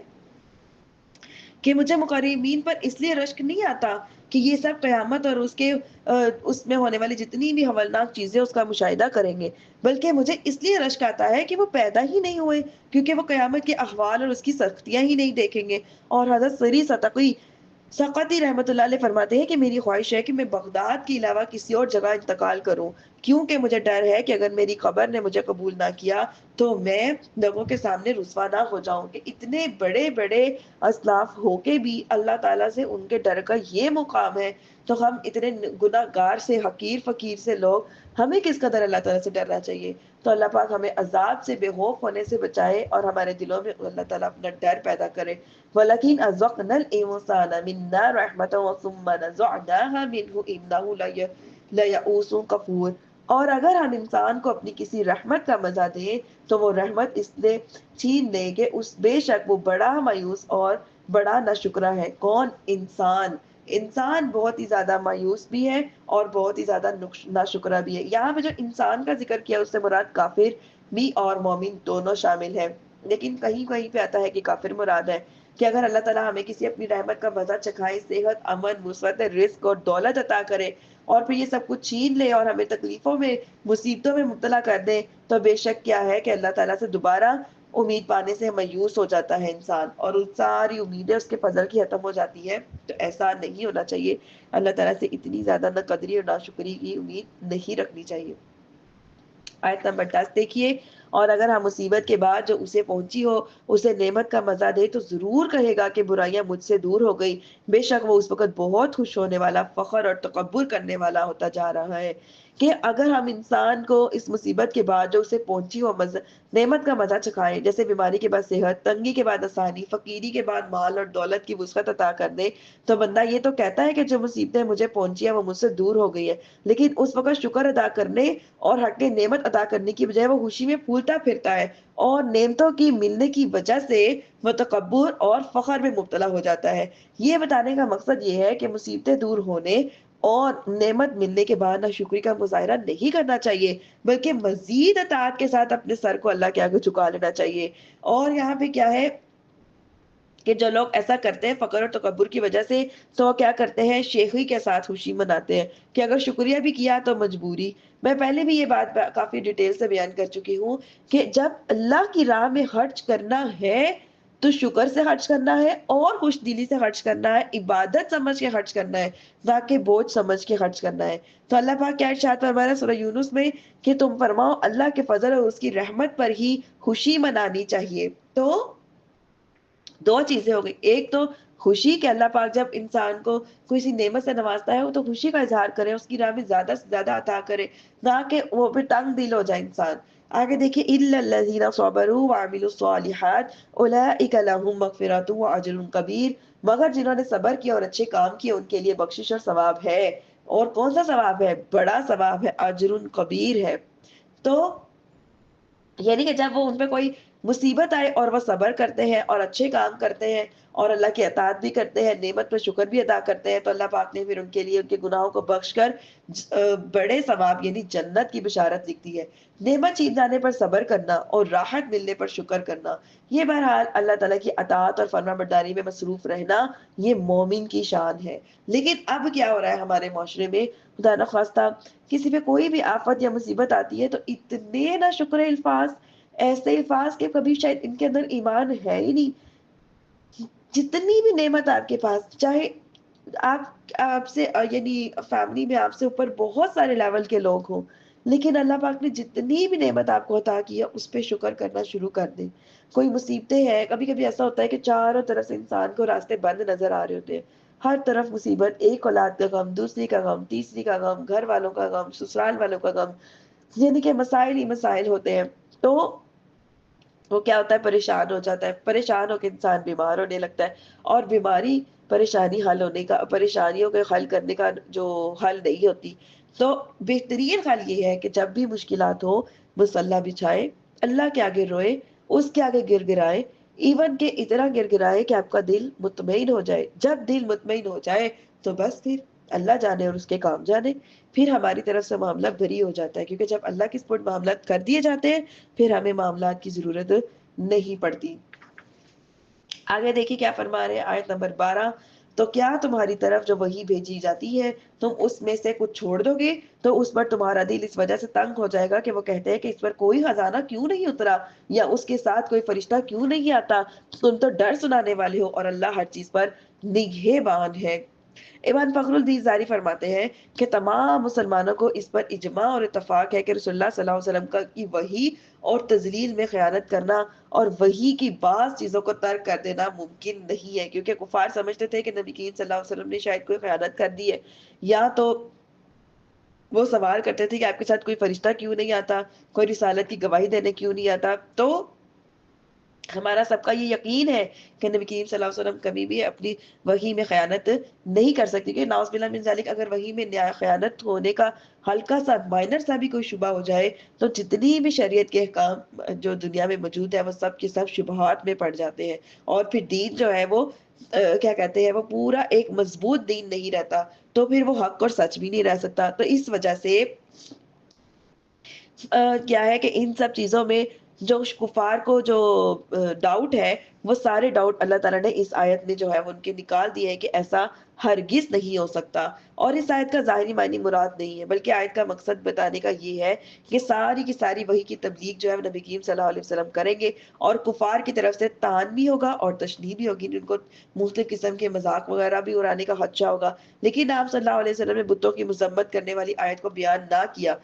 کہ مجھے مقربین پر اس لیے رشک نہیں آتا کہ یہ سب قیامت اور اس میں ہونے والی جتنی بھی ہولناک چیزیں اس کا مشاہدہ کریں گے، بلکہ مجھے اس لیے رشک آتا ہے کہ وہ پیدا ہی نہیں ہوئے، کیونکہ وہ قیامت کے احوال اور اس کی سختیاں ہی نہیں دیکھیں گے. اور حضرت سری سقطی رحمت اللہ علیہ فرماتے ہیں کہ میری خواہش ہے کہ میں بغداد کے علاوہ کسی اور جگہ انتقال کروں، کیونکہ مجھے ڈر ہے کہ اگر میری قبر نے مجھے قبول نہ کیا تو میں لوگوں کے سامنے رسوا نہ ہو جاؤں. کہ اتنے بڑے بڑے اسلاف ہو کے بھی اللہ تعالیٰ سے ان کے ڈر کا یہ مقام ہے، تو ہم اتنے گناہ گار سے، حقیر فقیر سے لوگ، ہمیں کس قدر اللہ تعالیٰ سے ڈرنا چاہیے. تو اللہ پاک ہمیں عذاب سے بے خوف ہونے سے بچائے اور ہمارے دلوں میں اللہ تعالیٰ اپنا ڈر پیدا کرے. وَلَكِنْ أَذَقْنَا الْإِنسَانَ مِنَّا رَحْمَةً ثُمَّ نَزَعْنَاهَا مِنْهُ إِنَّهُ لَيَئُوسٌ كَفُورٌ. اور اگر ہم انسان کو اپنی کسی رحمت کا مزہ دیں تو وہ رحمت اس نے چھین لے کہ اس بے شک وہ بڑا مایوس اور بڑا ناشکرا ہے. کون؟ انسان بہت ہی زیادہ مایوس بھی ہے اور بہت ہی زیادہ ناشکرا بھی ہے. یہاں پہ جو انسان کا ذکر کیا اس سے مراد کافر بھی اور مومن دونوں شامل ہیں، لیکن کہیں کہیں پہ آتا ہے کہ کافر مراد ہے. کہ اگر اللہ تعالیٰ ہمیں کسی اپنی رحمت کا مزہ چکھائے، صحت، امن، وسعت رزق اور دولت عطا کرے اور پھر یہ سب کچھ چھین لے اور ہمیں تکلیفوں میں، مصیبتوں میں مبتلا کر دے، تو بے شک کیا ہے کہ اللہ تعالیٰ سے دوبارہ امید پانے سے مایوس ہو جاتا ہے انسان، اور ان ساری امیدیں اس کے فضل کی ختم ہو جاتی ہے. تو ایسا نہیں ہونا چاہیے. اللہ تعالیٰ سے اتنی زیادہ نہ قدری اور نہ شکری کی امید نہیں رکھنی چاہیے. آیت نمبر 10 دیکھیے. اور اگر ہم مصیبت کے بعد جو اسے پہنچی ہو اسے نعمت کا مزہ دے تو ضرور کہے گا کہ برائیاں مجھ سے دور ہو گئی. بے شک وہ اس وقت بہت خوش ہونے والا، فخر اور تکبر کرنے والا ہوتا جا رہا ہے. کہ اگر ہم انسان کو اس مصیبت کے بعد جو اسے پہنچی ہو نعمت کا مزہ چکھائیں، جیسے بیماری کے بعد صحت، تنگی کے بعد آسانی، فقیری کے بعد مال اور دولت کی وسعت عطا کر دے، تو بندہ یہ تو کہتا ہے کہ جو مصیبتیں مجھے پہنچی ہیں وہ مجھ سے دور ہو گئی ہے، لیکن اس وقت شکر ادا کرنے اور حق کے نعمت ادا کرنے کی بجائے وہ خوشی میں پھولتا پھرتا ہے اور نعمتوں کی ملنے کی وجہ سے وہ تکبر اور فخر میں مبتلا ہو جاتا ہے. یہ بتانے کا مقصد یہ ہے کہ مصیبتیں دور ہونے اور نعمت ملنے کے بعد ناشکری کا مظاہرہ نہیں کرنا چاہیے، بلکہ مزید اطاعت کے ساتھ اپنے سر کو اللہ کے آگے جھکا لینا چاہیے. اور یہاں پہ کیا ہے کہ جو لوگ ایسا کرتے ہیں فقر اور تکبر کی وجہ سے، تو وہ کیا کرتے ہیں، شیخی کے ساتھ خوشی مناتے ہیں کہ اگر شکریہ بھی کیا تو مجبوری۔ میں پہلے بھی یہ بات کافی ڈیٹیل سے بیان کر چکی ہوں کہ جب اللہ کی راہ میں خرچ کرنا ہے تو شکر سے خرچ کرنا ہے اور خوش دلی سے خرچ کرنا ہے، عبادت سمجھ کے خرچ کرنا ہے، نہ کہ بوجھ سمجھ کے خرچ کرنا ہے۔ تو اللہ پاک کیا ارشاد فرما رہا ہے سورہ یونس میں کہ تم فرماؤ اللہ کے فضل اور اس کی رحمت پر ہی خوشی منانی چاہیے۔ تو دو چیزیں ہو گئی، ایک تو خوشی کہ اللہ پاک جب انسان کو کوئی سی نعمت سے نوازتا ہے وہ تو خوشی کا اظہار کرے، اس کی راہ میں زیادہ سے زیادہ عطا کرے، نہ کہ وہ پھر تنگ دل ہو جائے انسان۔ آگے دیکھیے اِلَّا الَّذِينَ صَبَرُوا وَعَمِلُوا الصَّالِحَاتِ أُولَٰئِكَ لَهُم مَغْفِرَةٌ وَأَجْرٌ كَبِيرٌ، مگر جنہوں نے صبر کیا اور اچھے کام کیے ان کے لیے بخشش اور ثواب ہے، اور کون سا ثواب ہے، بڑا ثواب ہے، اجر کبیر ہے۔ تو یعنی کہ جب وہ ان پہ کوئی مصیبت آئے اور وہ صبر کرتے ہیں اور اچھے کام کرتے ہیں اور اللہ کی اطاعت بھی کرتے ہیں، نعمت پر شکر بھی ادا کرتے ہیں، تو اللہ پاک نے پھر ان کے لیے ان کے گناہوں کو بخش کر بڑے ثواب یعنی جنت کی بشارت لکھی ہے۔ نعمت چھین جانے پر صبر کرنا اور راحت ملنے پر شکر کرنا، یہ بہرحال اللہ تعالیٰ کی اطاعت اور فرما برداری میں مصروف رہنا، یہ مومن کی شان ہے۔ لیکن اب کیا ہو رہا ہے ہمارے معاشرے میں، خدا نخواستہ کسی پہ کوئی بھی آفت یا مصیبت آتی ہے تو اتنے نہ شکر الفاظ، ایسے الفاظ کہ کبھی شاید ان کے اندر ایمان ہے ہی نہیں۔ جتنی بھی نعمت آپ کے پاس، چاہے آپ سے یعنی فیملی میں آپ سے اوپر بہت سارے لیول کے لوگ ہوں، لیکن اللہ پاک نے جتنی بھی نعمت آپ کو عطا کی ہے اس پہ شکر کرنا شروع کر دیں۔ کوئی مصیبتیں ہیں، کبھی کبھی ایسا ہوتا ہے کہ چاروں طرف سے انسان کو راستے بند نظر آ رہے ہوتے ہیں، ہر طرف مصیبت، ایک اولاد کا غم، دوسری کا غم، تیسری کا غم، گھر والوں کا غم، سسرال والوں کا غم، یعنی کہ مسائل ہی مسائل ہوتے ہیں۔ تو وہ کیا ہوتا ہے، پریشان ہو جاتا ہے، پریشان ہو کے انسان بیمار ہونے لگتا ہے، اور بیماری پریشانی حل ہونے کا، پریشانیوں کے حل کرنے کا جو حل نہیں ہوتی۔ تو بہترین حل یہ ہے کہ جب بھی مشکلات ہو مصلی بچھائے، اللہ کے آگے روئے، اس کے آگے گر گرائے، ایون کہ اتنا گر گرائے کہ آپ کا دل مطمئن ہو جائے۔ جب دل مطمئن ہو جائے تو بس پھر اللہ جانے اور اس کے کام جانے، پھر ہماری طرف سے معاملہ بری ہو جاتا ہے، کیونکہ جب اللہ کے سپرد معاملات کر دیے جاتے ہیں پھر ہمیں معاملات کی ضرورت نہیں پڑتی۔ آگے دیکھیے کیا فرما رہے ہیں آیت نمبر 12، تو کیا تمہاری طرف جو وحی بھیجی جاتی ہے تم اس میں سے کچھ چھوڑ دو گے تو اس پر تمہارا دل اس وجہ سے تنگ ہو جائے گا کہ وہ کہتے ہیں کہ اس پر کوئی خزانہ کیوں نہیں اترا، یا اس کے ساتھ کوئی فرشتہ کیوں نہیں آتا، تم تو ڈر سنانے والے ہو اور اللہ ہر چیز پر نگہبان ہے۔ امام فخر الدین زاری فرماتے ہیں کہ تمام مسلمانوں کو اس پر اجماع اور اتفاق ہے کہ رسول اللہ صلی اللہ علیہ وسلم کی وحی اور تذلیل میں خیانت کرنا اور وحی کی بعض چیزوں کو ترک کر دینا ممکن نہیں ہے، کیونکہ کفار سمجھتے تھے کہ نبی کریم صلی اللہ علیہ وسلم نے شاید کوئی خیانت کر دی ہے، یا تو وہ سوال کرتے تھے کہ آپ کے ساتھ کوئی فرشتہ کیوں نہیں آتا، کوئی رسالت کی گواہی دینے کیوں نہیں آتا۔ تو ہمارا سب کا یہ یقین ہے کہ نبی کریم صلی اللہ علیہ وسلم کبھی بھی اپنی وحی میں خیانت نہیں کر سکتی، کہ ناؤز باللہ من ذالک اگر وحی میں خیانت ہونے کا ہلکا سا مائنر سا بھی کوئی شبہ ہو جائے تو جتنی بھی شریعت کے احکام جو دنیا میں موجود ہے وہ سب کے سب شبہات میں پڑ جاتے ہیں، اور پھر دین جو ہے وہ کیا کہتے ہیں، وہ پورا ایک مضبوط دین نہیں رہتا، تو پھر وہ حق اور سچ بھی نہیں رہ سکتا۔ تو اس وجہ سے کیا ہے کہ ان سب چیزوں میں جو کفار کو جو ڈاؤٹ ہے وہ سارے ڈاؤٹ اللہ تعالیٰ نے اس آیت میں جو ہے وہ ان کے نکال دیے ہیں کہ ایسا ہرگز نہیں ہو سکتا۔ اور اس آیت کا ظاہری معنی مراد نہیں ہے، بلکہ آیت کا مقصد بتانے کا یہ ہے کہ ساری کی ساری وحی کی تبلیغ جو ہے وہ نبی کریم صلی اللہ علیہ وسلم کریں گے، اور کفار کی طرف سے تان بھی ہوگا اور تشنیع بھی ہوگی، ان کو مختلف قسم کے مذاق وغیرہ بھی اڑانے کا خدشہ ہوگا، لیکن آپ صلی اللہ علیہ وسلم نے بتوں کی مذمت کرنے والی آیت کو بیان نہ کیا۔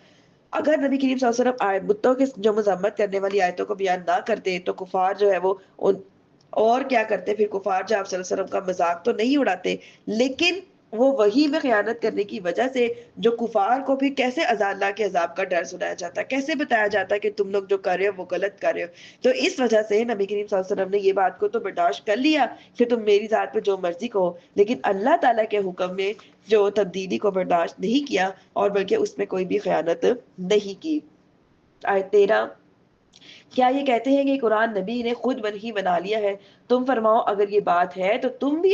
اگر نبی کریم صلی اللہ علیہ وسلم بتوں کے جو مذمت کرنے والی آیتوں کو بیان نہ کرتے تو کفار جو ہے وہ اور کیا کرتے، پھر کفار جو آپ صلی اللہ علیہ وسلم کا مذاق تو نہیں اڑاتے، لیکن وہ وحی میں خیانت کرنے کی وجہ سے جو کفار کو بھی کیسے اللہ کے عذاب کا ڈر سنایا جاتا ہے، کیسے بتایا جاتا ہے کہ تم لوگ جو کر رہے ہو وہ غلط کر رہے ہو، تو اس وجہ سے نبی کریم صلی اللہ علیہ وسلم نے یہ بات کو تو برداشت کر لیا کہ تم میری ذات پہ جو مرضی کہو، لیکن اللہ تعالیٰ کے حکم میں جو تبدیلی کو برداشت نہیں کیا، اور بلکہ اس میں کوئی بھی خیانت نہیں کی۔ آیت 13، کیا یہ کہتے ہیں کہ قرآن نبی نے خود وحی بنا لیا ہے؟ تم فرماؤ اگر یہ بات ہے تو تم بھی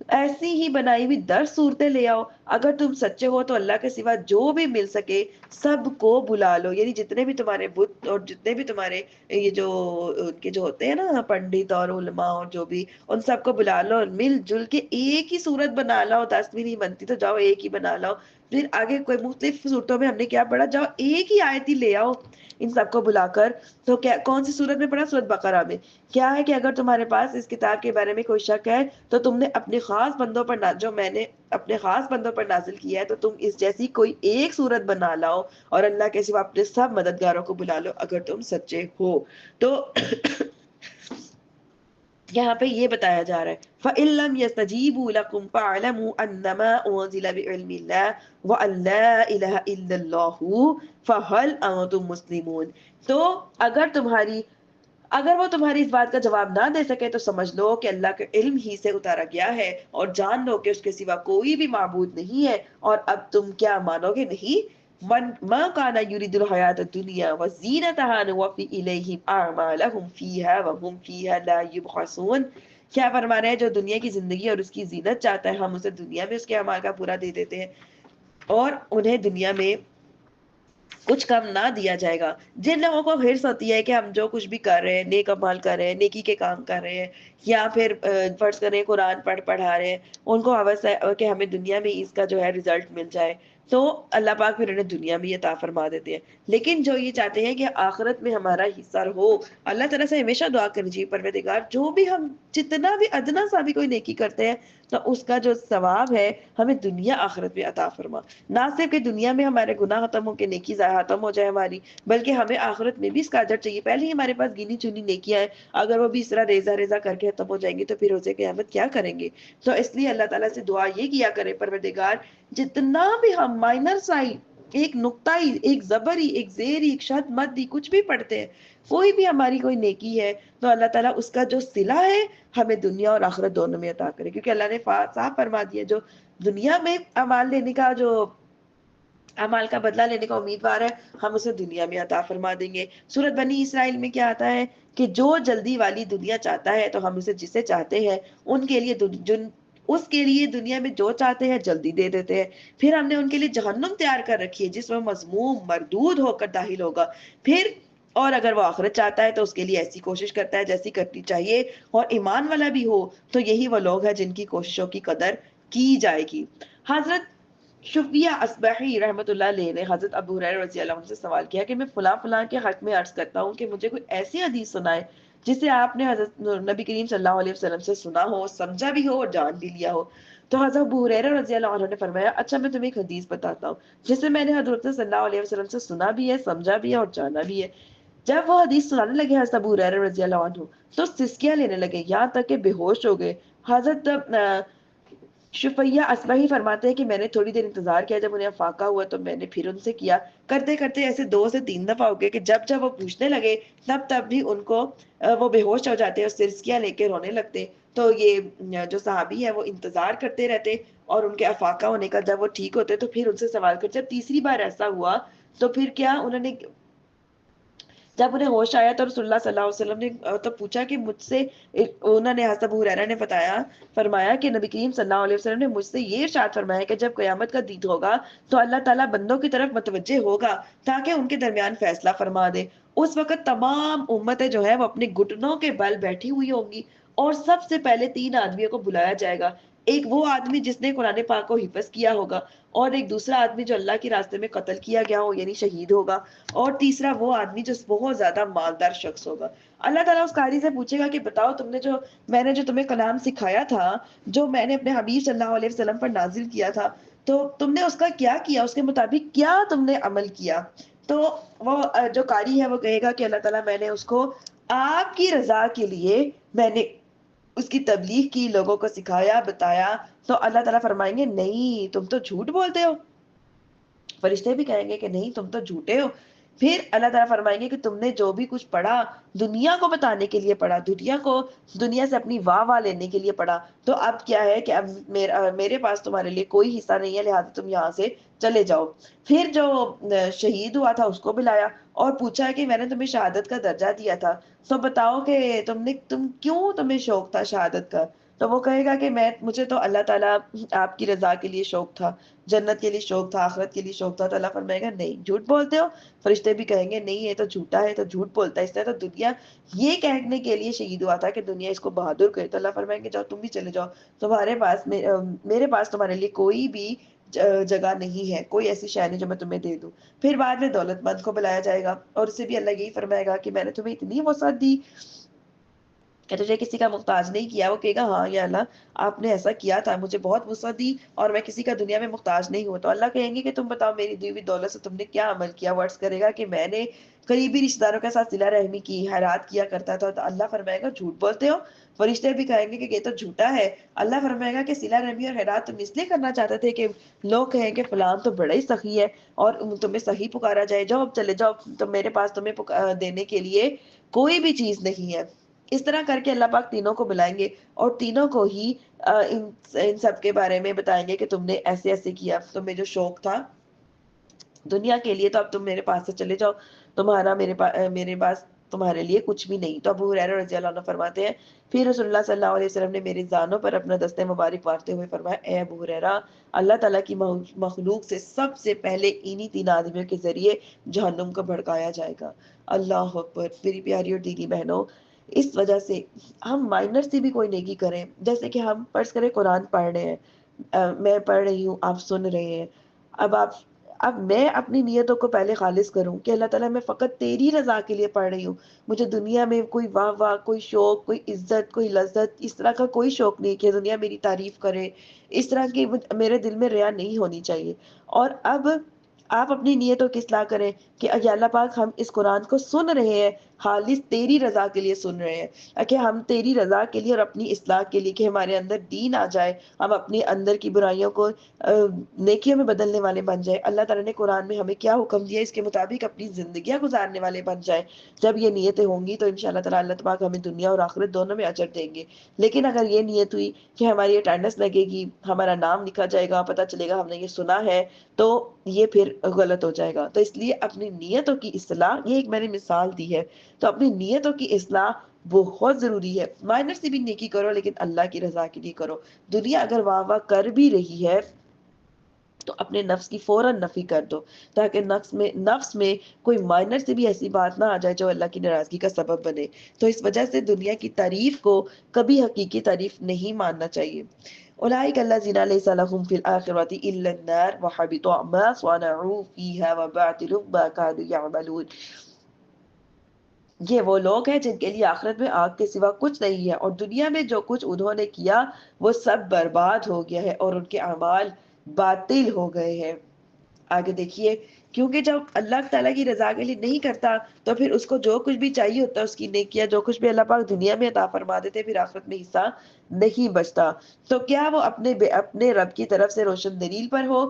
ایسی ہی بنائی ہوئی 10 صورتیں لے آؤ، اگر تم سچے ہو تو اللہ کے سوا جو بھی مل سکے سب کو بلا لو، یعنی جتنے بھی تمہارے بت اور جتنے بھی تمہارے یہ جو ان کے جو ہوتے ہیں نا پنڈت اور علماء اور جو بھی، ان سب کو بلا لو اور مل جل کے ایک ہی صورت بنا لاؤ، 10 بھی نہیں بنتی تو جاؤ ایک ہی بنا لاؤ۔ پھر آگے کوئی مختلف صورتوں میں ہم نے کیا پڑھا، جاؤ ایک ہی آیت ہی لے آؤ ان سب کو بلا کر۔ تو کیا کون سی صورت میں پڑھا؟ سورۃ بقرہ میں۔ کیا ہے کہ اگر تمہارے پاس اس کتاب کے بارے میں کوئی شک ہے تو تم نے اپنے خاص بندوں پر جو میں نے اپنے خاص بندوں پر نازل کیا ہے تو تم اس جیسی کوئی ایک صورت بنا لاؤ اور اللہ کے سوا اپنے سب مددگاروں کو بلا لو اگر تم سچے ہو۔ تو یہاں پہ یہ بتایا جا رہا ہے فَإِن لَّمْ يَسْتَجِيبُوا لَكُمْ فَاعْلَمُوا أَنَّمَا أُنزِلَ بِعِلْمِ اللَّهِ وَأَن لَّا إِلَٰهَ إِلَّا اللَّهُ فَهَلْ أَنتُم مُّسْلِمُونَ۔ تو اگر وہ تمہاری اس بات کا جواب نہ دے سکے تو سمجھ لو کہ اللہ کے علم ہی سے اتارا گیا ہے، اور جان لو کہ اس کے سوا کوئی بھی معبود نہیں ہے، اور اب تم کیا مانو گے نہیں؟ من ما كان يريد الحياة الدنيا وزينتها نوفي إليهم أعمالهم فيها وهم فيها لا يبخسون۔ کیا فرما رہے ہیں؟ جو دنیا کی زندگی اور اس کی زینت چاہتا ہے ہم اسے دنیا میں اس کے اعمال کا پورا دے دیتے ہیں، اور انہیں دنیا میں کچھ کم نہ دیا جائے گا۔ جن لوگوں کو حرص ہوتی ہے کہ ہم جو کچھ بھی کر رہے ہیں، نیک اعمال کر رہے ہیں، نیکی کے کام کر رہے ہیں، یا پھر فرض کریں قرآن پڑھا رہے ہیں، ان کو ہوس ہے کہ ہمیں دنیا میں اس کا جو ہے رزلٹ مل جائے، تو اللہ پاک پھر انہیں دنیا میں عطا فرما دیتے ہیں۔ لیکن جو یہ چاہتے ہیں کہ آخرت میں ہمارا حصہ ہو، اللہ تعالیٰ سے ہمیشہ دعا کرنی چاہیے، پروردگار جو بھی ہم جتنا بھی ادنا سا بھی کوئی نیکی کرتے ہیں تو اس کا جو ثواب ہے ہمیں دنیا آخرت میں عطا فرما۔ نہ صرف کہ دنیا میں ہمارے گناہ ختم ہو کے نیکی ختم ہو جائے ہماری، بلکہ ہمیں آخرت میں بھی اس کا اجر چاہیے۔ پہلے ہی ہمارے پاس گنی چنی نیکیاں ہیں، اگر وہ بھی اس طرح ریزہ ریزہ کر کے ختم ہو جائیں گی تو پھر روزے قیامت کیا کریں گے؟ تو اس لیے اللہ تعالیٰ سے دعا یہ کیا کرے، پروردگار جتنا بھی ہم مائنر سائی ایک نقطۂ، ایک زبری، ایک زیری، ایک شد مدی کچھ بھی پڑھتے ہیں، کوئی بھی ہماری کوئی نیکی ہے تو اللہ تعالیٰ اس کا جو صلہ ہے ہمیں دنیا اور آخرت دونوں میں عطا کرے، کیونکہ اللہ نے صاف فرما دیا جو دنیا میں اعمال لینے کا جو اعمال کا بدلہ لینے کا امیدوار ہے ہم اسے دنیا میں عطا فرما دیں گے۔ سورۃ بنی اسرائیل میں کیا آتا ہے کہ جو جلدی والی دنیا چاہتا ہے تو ہم اسے جسے چاہتے ہیں ان کے لیے اس کے لیے دنیا میں جو چاہتے ہیں جلدی دے دیتے ہیں، پھر ہم نے ان کے لیے جہنم تیار کر رکھی ہے جس میں مذموم مردود ہو کر داخل ہوگا، پھر اور اگر وہ آخرت چاہتا ہے تو اس کے لیے ایسی کوشش کرتا ہے جیسی کرنی چاہیے، اور ایمان والا بھی ہو تو یہی وہ لوگ ہیں جن کی کوششوں کی قدر کی جائے گی۔ حضرت شفیہ اصبحی رحمۃ اللہ علیہ نے حضرت ابو ہریرہ رضی اللہ عنہ سے سوال کیا کہ میں فلاں فلاں کے حق میں عرض کرتا ہوں کہ مجھے کوئی ایسی حدیث سنائے جسے آپ نے حضرت نبی کریم صلی اللہ علیہ وسلم سے سنا ہو، سمجھا بھی ہو اور جان بھی لیا ہو۔ تو حضرت ابو ہریرہ رضی اللہ عنہ نے فرمایا اچھا میں تمہیں ایک حدیث بتاتا ہوں جسے میں نے حضرت صلی اللہ علیہ وسلم سے سنا بھی ہے، سمجھا بھی ہے اور جانا بھی ہے۔ جب وہ حدیث سنانے لگے حضرت ابو ہریرہ رضی اللہ عنہ تو سسکیاں لینے لگے، یہاں تک کہ بے ہوش ہو گئے۔ حضرت شفیہ اصبحی فرماتے ہیں کہ میں نے تھوڑی دیر انتظار کیا، جب انہیں افاقہ ہوا تو میں نے پھر ان سے کیا، کرتے کرتے ایسے 2 سے 3 دفعہ ہو گئے کہ جب وہ پوچھنے لگے تب بھی ان کو وہ بے ہوش ہو جاتے اور سرسکیاں لے کے رونے لگتے۔ تو یہ جو صحابی ہے وہ انتظار کرتے رہتے اور ان کے افاقہ ہونے کا جب وہ ٹھیک ہوتے تو پھر ان سے سوال کرتے۔ جب تیسری بار ایسا ہوا تو پھر کیا انہوں نے، جب انہیں ہوش آیا تو رسول اللہ صلی اللہ علیہ وسلم نے تو پوچھا کہ مجھ سے، انہوں نے حضرت ابو ہریرہ نے فرمایا کہ نبی کریم صلی اللہ علیہ وسلم نے مجھ سے یہ ارشاد فرمایا کہ جب قیامت کا دن ہوگا تو اللہ تعالیٰ بندوں کی طرف متوجہ ہوگا تاکہ ان کے درمیان فیصلہ فرما دے۔ اس وقت تمام امتیں جو ہے وہ اپنے گھٹنوں کے بل بیٹھی ہوئی ہوں گی، اور سب سے پہلے 3 آدمیوں کو بلایا جائے گا۔ ایک وہ آدمی جس نے قرآن پاک کو حفظ کیا ہوگا، اور ایک دوسرا آدمی جو اللہ کے راستے میں قتل کیا گیا ہو یعنی شہید ہوگا، اور تیسرا وہ آدمی جو بہت زیادہ مالدار شخص ہوگا۔ اللہ تعالیٰ اس قاری سے پوچھے گا کہ بتاؤ میں نے جو تمہیں کلام سکھایا تھا، جو میں نے اپنے حبیب صلی اللہ علیہ وسلم پر نازل کیا تھا، تو تم نے اس کا کیا کیا، اس کے مطابق کیا تم نے عمل کیا؟ تو وہ جو قاری ہے وہ کہے گا کہ اللہ تعالیٰ میں نے اس کو آپ کی رضا کے لیے میں نے اس کی تبلیغ کی، لوگوں کو سکھایا، بتایا۔ تو اللہ تعالیٰ فرمائیں گے نہیں تم تو جھوٹ بولتے ہو۔ فرشتے بھی کہیں گے کہ نہیں تم تو جھوٹے ہو۔ پھر اللہ تعالیٰ فرمائیں گے کہ تم نے جو بھی کچھ پڑھا دنیا کو بتانے کے لیے پڑھا، دنیا سے اپنی واہ لینے کے لیے پڑھا، تو اب کیا ہے کہ اب میرے پاس تمہارے لیے کوئی حصہ نہیں ہے، لہٰذا تم یہاں سے چلے جاؤ۔ پھر جو شہید ہوا تھا اس کو بلایا اور پوچھا کہ میں نے تمہیں شہادت کا درجہ دیا تھا، تو بتاؤ کہ تمہیں شوق تھا شہادت کا؟ تو وہ کہے گا کہ مجھے تو اللہ تعالیٰ آپ کی رضا کے لیے شوق تھا، جنت کے لیے شوق تھا، آخرت کے لیے شوق تھا. تو اللہ فرمائے گا نہیں، جھوٹ بولتے ہو. فرشتے بھی کہیں گے نہیں، یہ تو جھوٹا ہے، تو جھوٹ بولتا ہے، اس طرح تو دنیا یہ کہنے کے لیے شہید ہوا تھا کہ دنیا اس کو بہادر کرے. تو اللہ فرمائیں گے جاؤ تم بھی چلے جاؤ، تمہارے پاس میرے پاس تمہارے لیے کوئی بھی جگہ نہیں ہے، کوئی ایسی شے نہیں جو میں تمہیں دے دوں. پھر بعد میں دولت مند کو بلایا جائے گا اور اسے بھی اللہ یہی فرمائے گا کہ میں نے تمہیں اتنی وسعت دی کہ تجھے کسی کا محتاج نہیں کیا. وہ کہے گا ہاں یا اللہ آپ نے ایسا کیا تھا، مجھے بہت وسعت دی اور میں کسی کا دنیا میں محتاج نہیں ہوں. تو اللہ کہیں گے کہ تم بتاؤ میری دی ہوئی دولت سے تم نے کیا عمل کیا. ورڈز کرے گا کہ میں نے قریبی رشتہ داروں کے ساتھ صلہ رحمی کی، خیرات کیا کرتا تھا. تو اللہ فرمائے گا جھوٹ بولتے ہو. فرشتے بھی کہیں گے کہ یہ تو جھوٹا ہے. اللہ فرمائے گا کہ صلہ رحمی اور خیرات تم اس لیے کرنا چاہتے تھے کہ لوگ کہیں کہ فلان تو بڑا ہی سخی ہے اور تمہیں صحیح پکارا جائے، جاؤ اب چلے جاؤ، تو میرے پاس تمہیں دینے کے لیے کوئی بھی چیز نہیں ہے. اس طرح کر کے اللہ پاک تینوں کو بلائیں گے اور تینوں کو ہی ان سب کے بارے میں بتائیں گے کہ تم نے ایسے ایسے کیا، تمہیں جو شوق تھا دنیا کے لیے تو اب تم میرے پاس سے چلے جاؤ، تمہارا میرے پاس تمہارے لیے کچھ بھی نہیں. تو ابو ہریرہ رضی اللہ عنہ فرماتے ہیں پھر رسول اللہ صلی اللہ علیہ وسلم نے میری زانوں پر اپنا دستے مبارک مارتے ہوئے فرمایا اے ابو ہریرہ، اللہ تعالیٰ کی مخلوق سے سب سے پہلے انہی تین آدمیوں کے ذریعے جہنم کو بھڑکایا جائے گا. اللہ اکبر. میری پیاری اور دیدی بہنوں، اس وجہ سے ہم مائنر سے بھی کوئی نیکی کریں، جیسے کہ ہم فرض کریں قرآن پڑھ رہے ہیں، میں پڑھ رہی ہوں، آپ سن رہے ہیں. اب اب میں اپنی نیتوں کو پہلے خالص کروں کہ اللہ تعالیٰ میں فقط تیری رضا کے لیے پڑھ رہی ہوں، مجھے دنیا میں کوئی واہ واہ، کوئی شوق، کوئی عزت، کوئی لذت، اس طرح کا کوئی شوق نہیں کہ دنیا میری تعریف کرے. اس طرح کی میرے دل میں ریا نہیں ہونی چاہیے. اور اب آپ اپنی نیتوں کی اصلاح کریں کہ یا اللہ پاک ہم اس قرآن کو سن رہے ہیں خالص تیری رضا کے لیے سن رہے ہیں، کہ ہم تیری رضا کے لیے اور اپنی اصلاح کے لیے، کہ ہمارے اندر دین آ جائے، ہم اپنی اندر کی برائیوں کو نیکیوں میں بدلنے والے بن جائے. اللہ تعالیٰ نے قرآن میں ہمیں کیا حکم دیا اس کے مطابق اپنی زندگیاں گزارنے والے بن جائے. جب یہ نیتیں ہوں گی تو انشاءاللہ تعالیٰ اللہ تبارک ہمیں دنیا اور آخرت دونوں میں اجر دیں گے. لیکن اگر یہ نیت ہوئی کہ ہماری اٹینڈنس لگے گی، ہمارا نام لکھا جائے گا، پتہ چلے گا ہم نے یہ سنا ہے، تو یہ پھر غلط ہو جائے گا. تو اس لیے اپنی نیتوں کی اصلاح، یہ ایک میں نے مثال دی ہے، تو اپنی نیتوں کی اصلاح بہت ضروری ہے. مائنر سے بھی نیکی کرو لیکن اللہ کی رضا کے لیے کرو. دنیا اگر واہ واہ کر بھی رہی ہے تو اپنے نفس کی فوراً نفی کر دو، تاکہ نفس میں کوئی مائنر سے بھی ایسی بات نہ آ جائے جو اللہ کی ناراضگی کا سبب بنے. تو اس وجہ سے دنیا کی تعریف کو کبھی حقیقی تعریف نہیں ماننا چاہیے. اولئک الذین لیس لهم فی الآخرۃ الا النار وحبط ما صنعوا فیها وباطل ما كانوا یعملون. یہ وہ لوگ ہیں جن کے لیے آخرت میں آگ کے سوا کچھ نہیں ہے، اور دنیا میں جو کچھ انہوں نے کیا وہ سب برباد ہو گیا ہے اور ان کے اعمال باطل ہو گئے ہیں. آگے دیکھیے، کیونکہ جب اللہ تعالیٰ کی رضا کے لیے نہیں کرتا تو پھر اس کو جو کچھ بھی چاہیے ہوتا ہے، اس کی نیکیاں جو کچھ بھی اللہ پاک دنیا میں عطا فرما دیتے، پھر آخرت میں حصہ نہیں بچتا. تو کیا وہ اپنے رب کی طرف سے روشن دلیل پر ہو،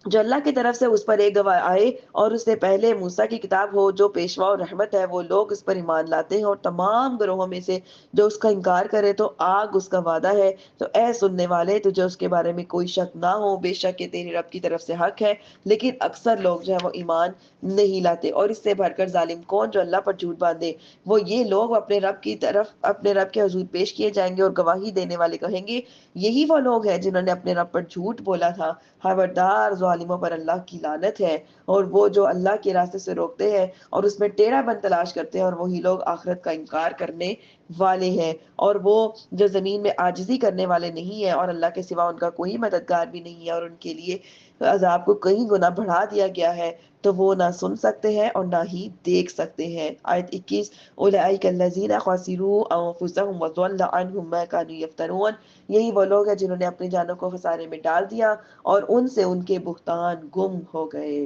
جو اللہ کی طرف سے اس پر ایک گواہ آئے اور اس سے پہلے موسیٰ کی کتاب ہو جو پیشوا اور رحمت ہے، وہ لوگ اس پر ایمان لاتے ہیں، اور تمام گروہوں میں سے جو اس کا انکار کرے تو آگ اس کا وعدہ ہے. تو اے سننے والے، تجھے اس کے بارے میں کوئی شک نہ ہو، بے شک یہ تیرے رب کی طرف سے حق ہے، لیکن اکثر لوگ جو ہے وہ ایمان نہیں لاتے. اور اس سے بڑھ کر ظالم کون جو اللہ پر جھوٹ باندھے، وہ یہ لوگ اپنے رب کی طرف، اپنے رب کے حضور پیش کیے جائیں گے اور گواہی دینے والے کہیں گے یہی وہ لوگ ہیں جنہوں نے اپنے رب پر جھوٹ بولا تھا. خبردار، ظالموں پر اللہ کی لعنت ہے. اور وہ جو اللہ کے راستے سے روکتے ہیں اور اس میں ٹیڑھا بن تلاش کرتے ہیں، اور وہی لوگ آخرت کا انکار کرنے والے ہیں، اور وہ جو زمین میں عاجزی کرنے والے نہیں ہیں، اور اللہ کے سوا ان کا کوئی مددگار بھی نہیں ہے، اور ان کے لیے عذاب کو کئی گنا بڑھا دیا گیا ہے. تو وہ نہ سن سکتے ہیں اور نہ ہی دیکھ سکتے ہیں. آیت 21، اولئک الذین خسروا انفسهم وضل عنهم ما كانوا یفترون. یہی وہ لوگ ہیں جنہوں نے اپنی جانوں کو خسارے میں ڈال دیا اور ان سے ان کے بہتان گم ہو گئے.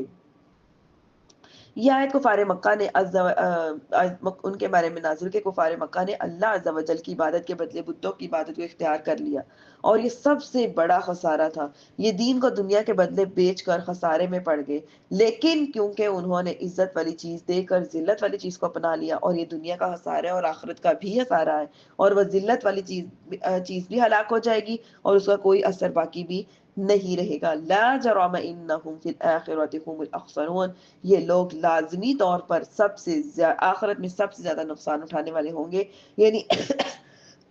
یہ آیت کفار مکہ نے ان کے بارے میں نازل کہ کفار مکہ نے اللہ عز و جل کی عبادت کے بدلے بتوں کی عبادت کو اختیار کر لیا، اور یہ سب سے بڑا خسارہ تھا. یہ دین کو دنیا کے بدلے بیچ کر خسارے میں پڑ گئے، لیکن کیونکہ انہوں نے عزت والی چیز دے کر ذلت والی چیز کو اپنا لیا، اور یہ دنیا کا خسارہ ہے اور آخرت کا بھی خسارہ ہے، اور وہ ذلت والی چیز بھی ہلاک ہو جائے گی اور اس کا کوئی اثر باقی بھی نہیں رہے گا. لا جرم انہم فی الآخرۃ هم الاخسرون. یہ لوگ لازمی طور پر آخرت میں سب سے زیادہ نقصان اٹھانے والے ہوں گے. یعنی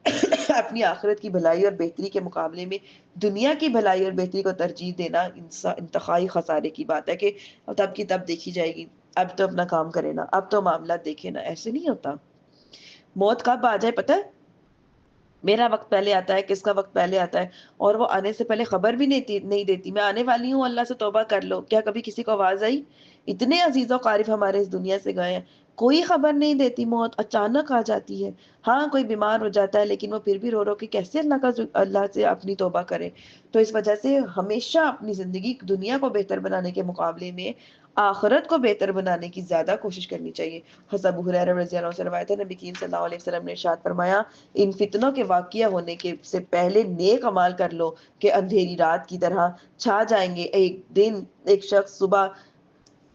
اپنی آخرت کی بھلائی اور بہتری کے مقابلے میں دنیا کی بھلائی اور بہتری کو ترجیح دینا انتہائی خسارے کی بات ہے کہ تب کی تب دیکھی جائے گی، اب تو اپنا کام کرے نا، اب تو معاملات دیکھے نا. ایسے نہیں ہوتا. موت کب آ جائے پتہ ہے؟ میرا وقت پہلے آتا ہے، کس کا وقت پہلے آتا ہے، اور وہ آنے سے پہلے خبر بھی نہیں دیتی. میں آنے والی ہوں، اللہ سے توبہ کر لو. کیا کبھی کسی کو آواز آئی؟ اتنے عزیز و قارب ہمارے اس دنیا سے گئے ہیں، کوئی خبر نہیں دیتی. موت اچانک آ جاتی ہے. ہاں کوئی بیمار ہو جاتا ہے، لیکن وہ پھر بھی رو رو کے کیسے اللہ سے اپنی توبہ کرے. تو اس وجہ سے ہمیشہ اپنی زندگی دنیا کو بہتر بنانے کے مقابلے میں آخرت کو بہتر بنانے کی زیادہ کوشش کرنی چاہیے. حضرت ابو ہریرہ رضی اللہ عنہ سے روایت ہے، نبی کریم صلی اللہ علیہ وسلم نے ارشاد فرمایا، ان فتنوں کے واقعہ ہونے کے سے پہلے نیک عمال کر لو کہ اندھیری رات کی طرح چھا جائیں گے.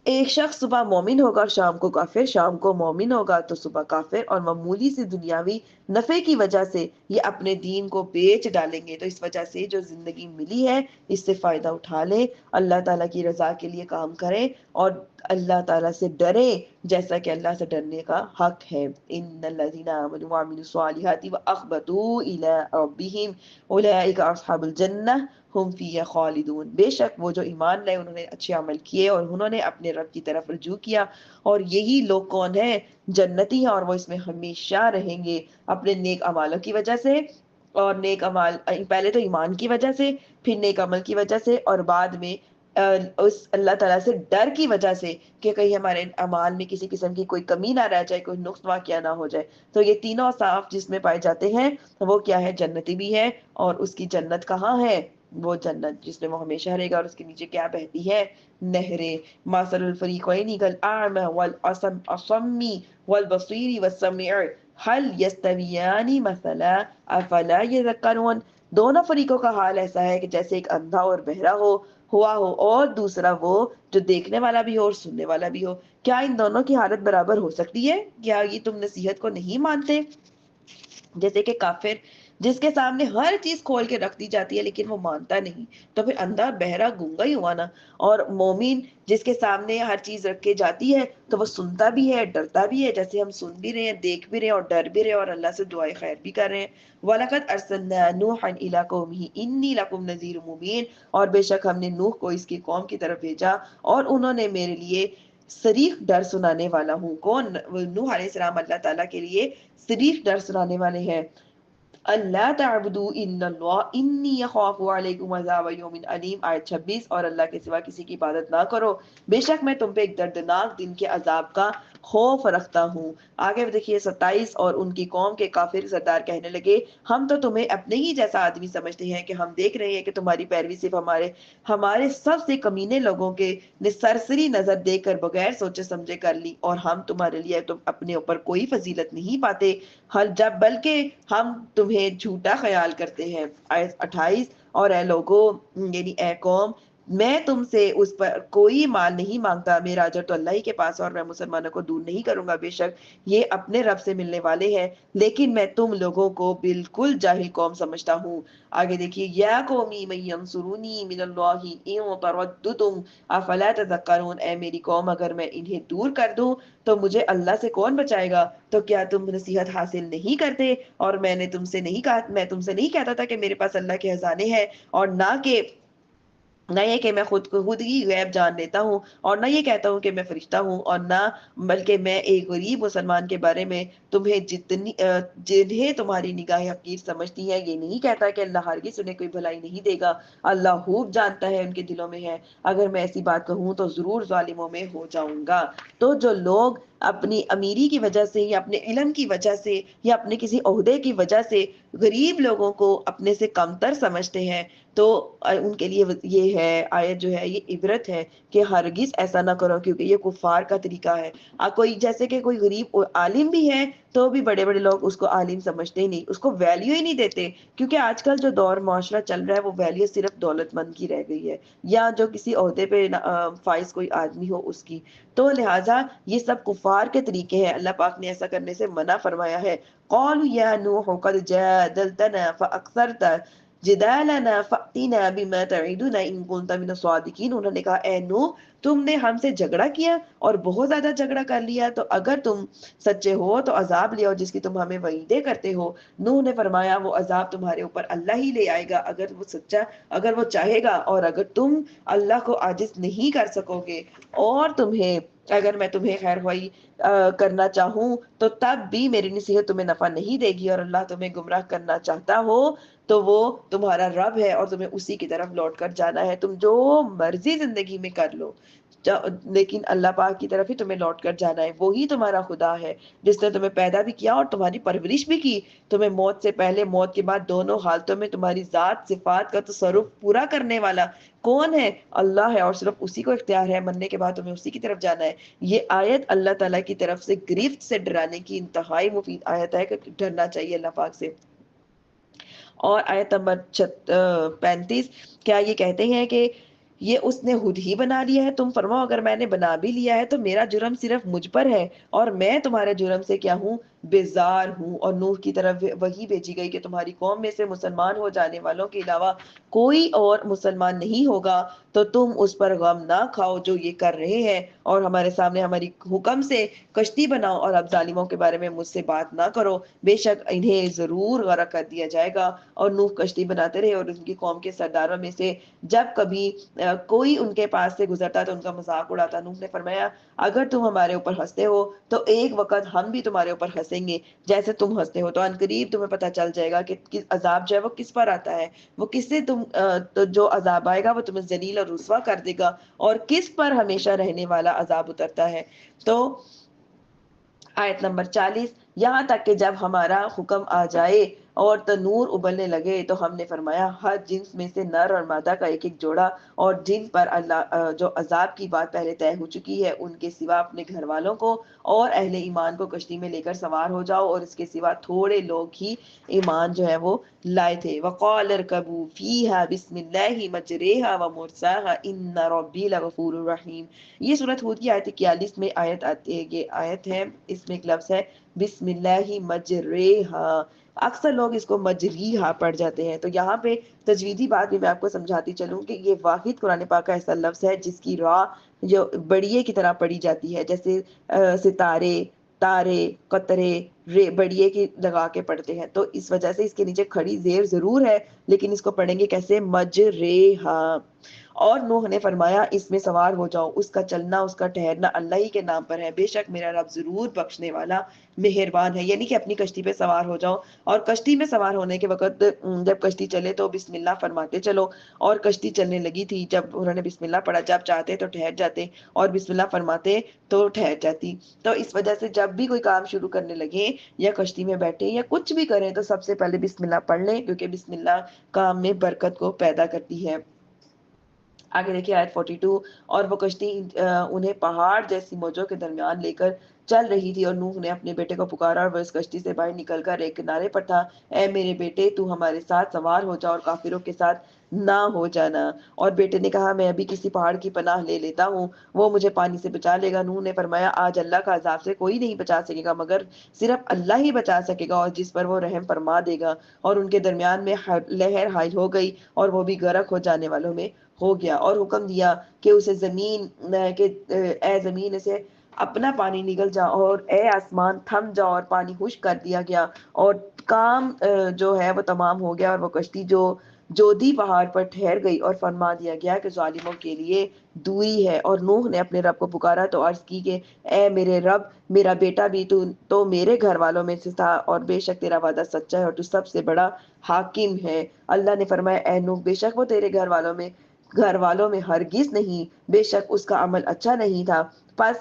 ایک شخص صبح مومن ہوگا اور شام کو کافر، شام کو مومن ہوگا تو صبح کافر، اور معمولی سی دنیاوی نفع کی وجہ سے یہ اپنے دین کو بیچ ڈالیں گے. تو اس وجہ سے جو زندگی ملی ہے اس سے فائدہ اٹھا لیں، اللہ تعالیٰ کی رضا کے لیے کام کریں اور اللہ تعالیٰ سے ڈرے جیسا کہ اللہ سے ڈرنے کا حق ہے. ان الذین آمنوا وعملوا الصالحات واخبتوا الی ربہم اولئک اصحاب الجنہ ہم فیہا خالدون. بے شک وہ جو ایمان لائے، انہوں نے اچھے عمل کیے اور انہوں نے اپنے رب کی طرف رجوع کیا، اور یہی لوگ کون ہیں؟ جنتی ہیں، اور وہ اس میں ہمیشہ رہیں گے اپنے نیک اعمالوں کی وجہ سے. اور نیک عمل پہلے تو ایمان کی وجہ سے، پھر نیک عمل کی وجہ سے، اور بعد میں اس اللہ تعالیٰ سے ڈر کی وجہ سے کہ کہیں ہمارے اعمال میں کسی قسم کی کوئی کمی نہ رہ جائے، کوئی نقص واقعہ نہ ہو جائے. تو یہ تینوں صاف جس میں پائے جاتے ہیں وہ کیا ہے؟ جنتی بھی ہے. اور اس کی جنت کہاں ہے؟ وہ جنت جس میں وہ ہمیشہ رہے گا، اور اس کے نیچے کیا بہتی ہے؟ نہریں. مثل الفریقین کالاعمی والاصم والبصیر والسمیع هل یستویان مثلا افلا یذکرون. دونوں فریقوں کا حال ایسا ہے کہ جیسے ایک اندھا اور بہرا ہوا ہو اور دوسرا وہ جو دیکھنے والا بھی ہو اور سننے والا بھی ہو. کیا ان دونوں کی حالت برابر ہو سکتی ہے؟ کیا یہ تم نصیحت کو نہیں مانتے؟ جیسے کہ کافر جس کے سامنے ہر چیز کھول کے رکھ دی جاتی ہے لیکن وہ مانتا نہیں، تو پھر اندھا بہرا گونگا ہی ہوا نا. اور مومن جس کے سامنے ہر چیز رکھ کے جاتی ہے تو وہ سنتا بھی ہے، ڈرتا بھی ہے، جیسے ہم سن بھی رہے ہیں، دیکھ بھی رہے ہیں اور ڈر بھی رہے ہیں اور اللہ سے دعائے خیر بھی کر رہے ہیں. وَلَقَدْ أَرْسَلْنَا نُوحًا إِلَىٰ قَوْمِهِ إِنِّي لَكُمْ نَذِيرٌ مُّبِينٌ. اور بے شک ہم نے نوح کو اس کی قوم کی طرف بھیجا اور انہوں نے میرے لیے صریح ڈر سنانے والا ہوں. کون؟ نوح علیہ السلام اللہ تعالیٰ کے لیے صریح ڈر سنانے والے ہیں. اللہ تعبدوا الا اللہ انی اخاف علیکم عذاب یوم علیم. آیت 26. اور اللہ کے سوا کسی کی عبادت نہ کرو، بے شک میں تم پہ ایک دردناک دن کے عذاب کا خوف رکھتا ہوں. آگے دیکھیے 27. اور ان کی قوم کے کافر سردار کہنے لگے، ہم تو تمہیں اپنے ہی جیسا آدمی سمجھتے ہیں کہ ہم دیکھ رہے ہیں کہ تمہاری پیروی صرف ہمارے سب سے کمینے لوگوں کے نے سرسری نظر دے کر بغیر سوچے سمجھے کر لی، اور ہم تمہارے لیے تم اپنے اوپر کوئی فضیلت نہیں پاتے، جب بلکہ ہم تمہیں جھوٹا خیال کرتے ہیں. آیت 28. اور اے لوگو یعنی اے قوم، میں تم سے اس پر کوئی مال نہیں مانگتا، میرا اجر تو اللہ ہی کے پاس، اور میں مسلمانوں کو دور نہیں کروں گا. بے شک یہ اپنے رب سے ملنے والے ہیں، لیکن میں تم لوگوں کو بالکل جاہل قوم سمجھتا ہوں. آگے دیکھیے، یا قومی من ینصرونی من اللہ ان ترددتم افلا تذکرون. اے میری قوم، اگر میں انہیں دور کر دوں تو مجھے اللہ سے کون بچائے گا؟ تو کیا تم نصیحت حاصل نہیں کرتے؟ اور میں تم سے نہیں کہتا تھا کہ میرے پاس اللہ کے خزانے ہیں، اور نہ یہ کہ میں خود ہی غیب جان لیتا ہوں، اور نہ یہ کہتا ہوں کہ میں فرشتہ ہوں، اور نہ بلکہ میں ایک غریب مسلمان کے بارے میں جنہیں تمہاری نگاہ حقیر سمجھتی ہے یہ نہیں کہتا کہ اللہ ہرگز انہیں کوئی بھلائی نہیں دے گا. اللہ خوب جانتا ہے ان کے دلوں میں ہے. اگر میں ایسی بات کہوں تو ضرور ظالموں میں ہو جاؤں گا. تو جو لوگ اپنی امیری کی وجہ سے یا اپنے علم کی وجہ سے یا اپنے کسی عہدے کی وجہ سے غریب لوگوں کو اپنے سے کمتر سمجھتے ہیں، تو ان کے لیے یہ ہے آیت جو ہے یہ عبرت ہے کہ ہرگز ایسا نہ کرو، کیونکہ یہ کفار کا طریقہ ہے. کوئی جیسے کہ کوئی غریب عالم بھی ہے تو بھی بڑے بڑے لوگ اس کو عالم سمجھتے ہی نہیں، اس کو ویلیو ہی نہیں دیتے، کیونکہ آج کل جو دور معاشرہ چل رہا ہے وہ ویلیو صرف دولت مند کی رہ گئی ہے، یا جو کسی عہدے پہ فائز کوئی آدمی ہو اس کی. تو لہٰذا یہ سب کفار کے طریقے ہیں، اللہ پاک نے ایسا کرنے سے منع فرمایا ہے. قالوا یا نوح قد جادلتنا فاکثرت جدالنا فأتنا بما تعدنا ان كنت من الصادقین. انہوں نے کہا اے نوح تم نے ہم سے جھگڑا کیا اور بہت زیادہ جھگڑا کر لیا، تو اگر تم سچے ہو تو عذاب لے آؤ جس کی تم ہمیں وعیدیں کرتے ہو. نوح نے فرمایا وہ عذاب تمہارے اوپر اللہ ہی لے آئے گا اگر وہ سچا، اگر وہ چاہے گا، اور اگر تم اللہ کو عاجز نہیں کر سکو گے، اور تمہیں اگر میں تمہیں خیر خواہی کرنا چاہوں تو تب بھی میری نصیحت تمہیں نفع نہیں دے گی، اور اللہ تمہیں گمراہ کرنا چاہتا ہو تو وہ تمہارا رب ہے اور تمہیں اسی کی طرف لوٹ کر جانا ہے. تم جو مرضی زندگی میں کر لو لیکن اللہ پاک کی طرف ہی تمہیں لوٹ کر جانا ہے. وہی تمہارا خدا ہے جس نے تمہیں پیدا بھی کیا اور تمہاری پرورش بھی کی، تمہیں موت سے پہلے موت کے بعد دونوں حالتوں میں تمہاری ذات صفات کا تصرف پورا کرنے والا کون ہے؟ اللہ ہے، اور صرف اسی کو اختیار ہے، مرنے کے بعد تمہیں اسی کی طرف جانا ہے. یہ آیت اللہ تعالیٰ کی طرف سے گرفت سے ڈرانے کی انتہائی مفید آیت ہے کہ ڈرنا چاہیے اللہ پاک سے. اور آیت نمبر 35، کیا یہ کہتے ہیں کہ یہ اس نے خود ہی بنا لیا ہے؟ تم فرماؤ اگر میں نے بنا بھی لیا ہے تو میرا جرم صرف مجھ پر ہے اور میں تمہارے جرم سے کیا ہوں؟ بیزار ہوں. اور نوح کی طرف وہی بھیجی گئی کہ تمہاری قوم میں سے مسلمان ہو جانے والوں کے علاوہ کوئی اور مسلمان نہیں ہوگا، تو تم اس پر غم نہ کھاؤ جو یہ کر رہے ہیں، اور ہمارے سامنے ہماری حکم سے کشتی بناؤ اور اب ظالموں کے بارے میں مجھ سے بات نہ کرو، بے شک انہیں ضرور غرق کر دیا جائے گا. اور نوح کشتی بناتے رہے اور ان کی قوم کے سرداروں میں سے جب کبھی کوئی ان کے پاس سے گزرتا تو ان کا مذاق اڑاتا. نوح نے فرمایا اگر تم ہمارے اوپر ہنستے ہو تو ایک وقت ہم بھی تمہارے اوپر ہنسیں گے جیسے تم ہنستے ہو، تو ان قریب تمہیں پتہ چل جائے گا کہ عذاب جو ہے وہ کس پر آتا ہے، وہ کس سے تم تو جو عذاب آئے گا وہ تمہیں ذلیل اور رسوا کر دے گا، اور کس پر ہمیشہ رہنے والا عذاب اترتا ہے. تو آیت نمبر 40، یہاں تک کہ جب ہمارا حکم آ جائے اور تنور ابلنے لگے تو ہم نے فرمایا ہر جنس میں سے نر اور مادہ کا ایک ایک جوڑا، اور جن پر اللہ جو عذاب کی بات پہلے طے ہو چکی ہے ان کے سوا اپنے گھر والوں کو اور اہل ایمان کو کشتی میں لے کر سوار ہو جاؤ، اور اس کے سوا تھوڑے لوگ ہی ایمان جو ہے وہ لائے تھے. وقال اركبوا فيها بسم الله مجريها ومرساها ان ربي لغفور رحيم. یہ سورۃ ہود کی آیت 41 میں آیت آتی ہے، یہ آیت ہے، اس میں ایک لفظ ہے بسم اللہ مجریہا. اکثر لوگ اس کو مجریہا پڑھ جاتے ہیں، تو یہاں پہ تجویدی بات بھی میں آپ کو سمجھاتی چلوں کہ یہ واحد قرآن پاک کا ایسا لفظ ہے جس کی راء جو بڑیے کی طرح پڑھی جاتی ہے، جیسے ستارے، تارے، قطرے، بڑیے کی لگا کے پڑھتے ہیں، تو اس وجہ سے اس کے نیچے کھڑی زیر ضرور ہے لیکن اس کو پڑھیں گے کیسے؟ مجریہا. اور نوح نے فرمایا اس میں سوار ہو جاؤ، اس کا چلنا اس کا ٹھہرنا اللہ ہی کے نام پر ہے، بے شک میرا رب ضرور بخشنے والا مہربان ہے. یعنی کہ اپنی کشتی پہ سوار ہو جاؤ، اور کشتی میں سوار ہونے کے وقت جب کشتی چلے تو بسم اللہ فرماتے چلو. اور کشتی چلنے لگی تھی، جب انہوں نے بسم اللہ پڑھا، جب چاہتے تو ٹھہر جاتے اور بسم اللہ فرماتے تو ٹھہر جاتی. تو اس وجہ سے جب بھی کوئی کام شروع کرنے لگے یا کشتی میں بیٹھے یا کچھ بھی کریں تو سب سے پہلے بسم اللہ پڑھ لیں، کیونکہ بسم اللہ کام میں برکت کو پیدا کرتی ہے. آگے دیکھیے آیت 42، اور وہ کشتی انہیں پہاڑ جیسی موجوں کے درمیان لے کر چل رہی تھی، اور نوح نے اپنے بیٹے کو پکارا اور وہ اس کشتی سے باہر نکل کر ایک کنارے پر تھا. اے میرے بیٹے تو ہمارے ساتھ سوار ہو جا اور کافروں کے ساتھ نہ ہو جانا. اور بیٹے نے کہا میں ابھی کسی پہاڑ کی پناہ لے لیتا ہوں، وہ مجھے پانی سے بچا لے گا. نوح نے فرمایا آج اللہ کا عذاب سے کوئی نہیں بچا سکے گا مگر صرف اللہ ہی بچا سکے گا، اور جس پر وہ رحم فرما دے گا. اور ان کے درمیان میں لہر حائل ہو گئی اور وہ بھی غرق ہو جانے والوں میں ہو گیا. اور حکم دیا کہ اسے زمین کہ اے زمین اسے اپنا پانی نگل جا، اور اے آسمان تھم جا، اور پانی خشک کر دیا گیا اور کام جو ہے وہ تمام ہو گیا. اور وہ کشتی جو جودی پہاڑ پر ٹھہر گئی اور فرما دیا گیا کہ ظالموں کے لیے دوئی ہے. اور نوح نے اپنے رب کو پکارا تو عرض کی کہ اے میرے رب میرا بیٹا بھی تو میرے گھر والوں میں سے تھا، اور بے شک تیرا وعدہ سچا ہے اور تو سب سے بڑا حاکم ہے. اللہ نے فرمایا اے نوح بے شک وہ تیرے گھر والوں میں ہرگز نہیں، بے شک اس کا عمل اچھا نہیں تھا، پس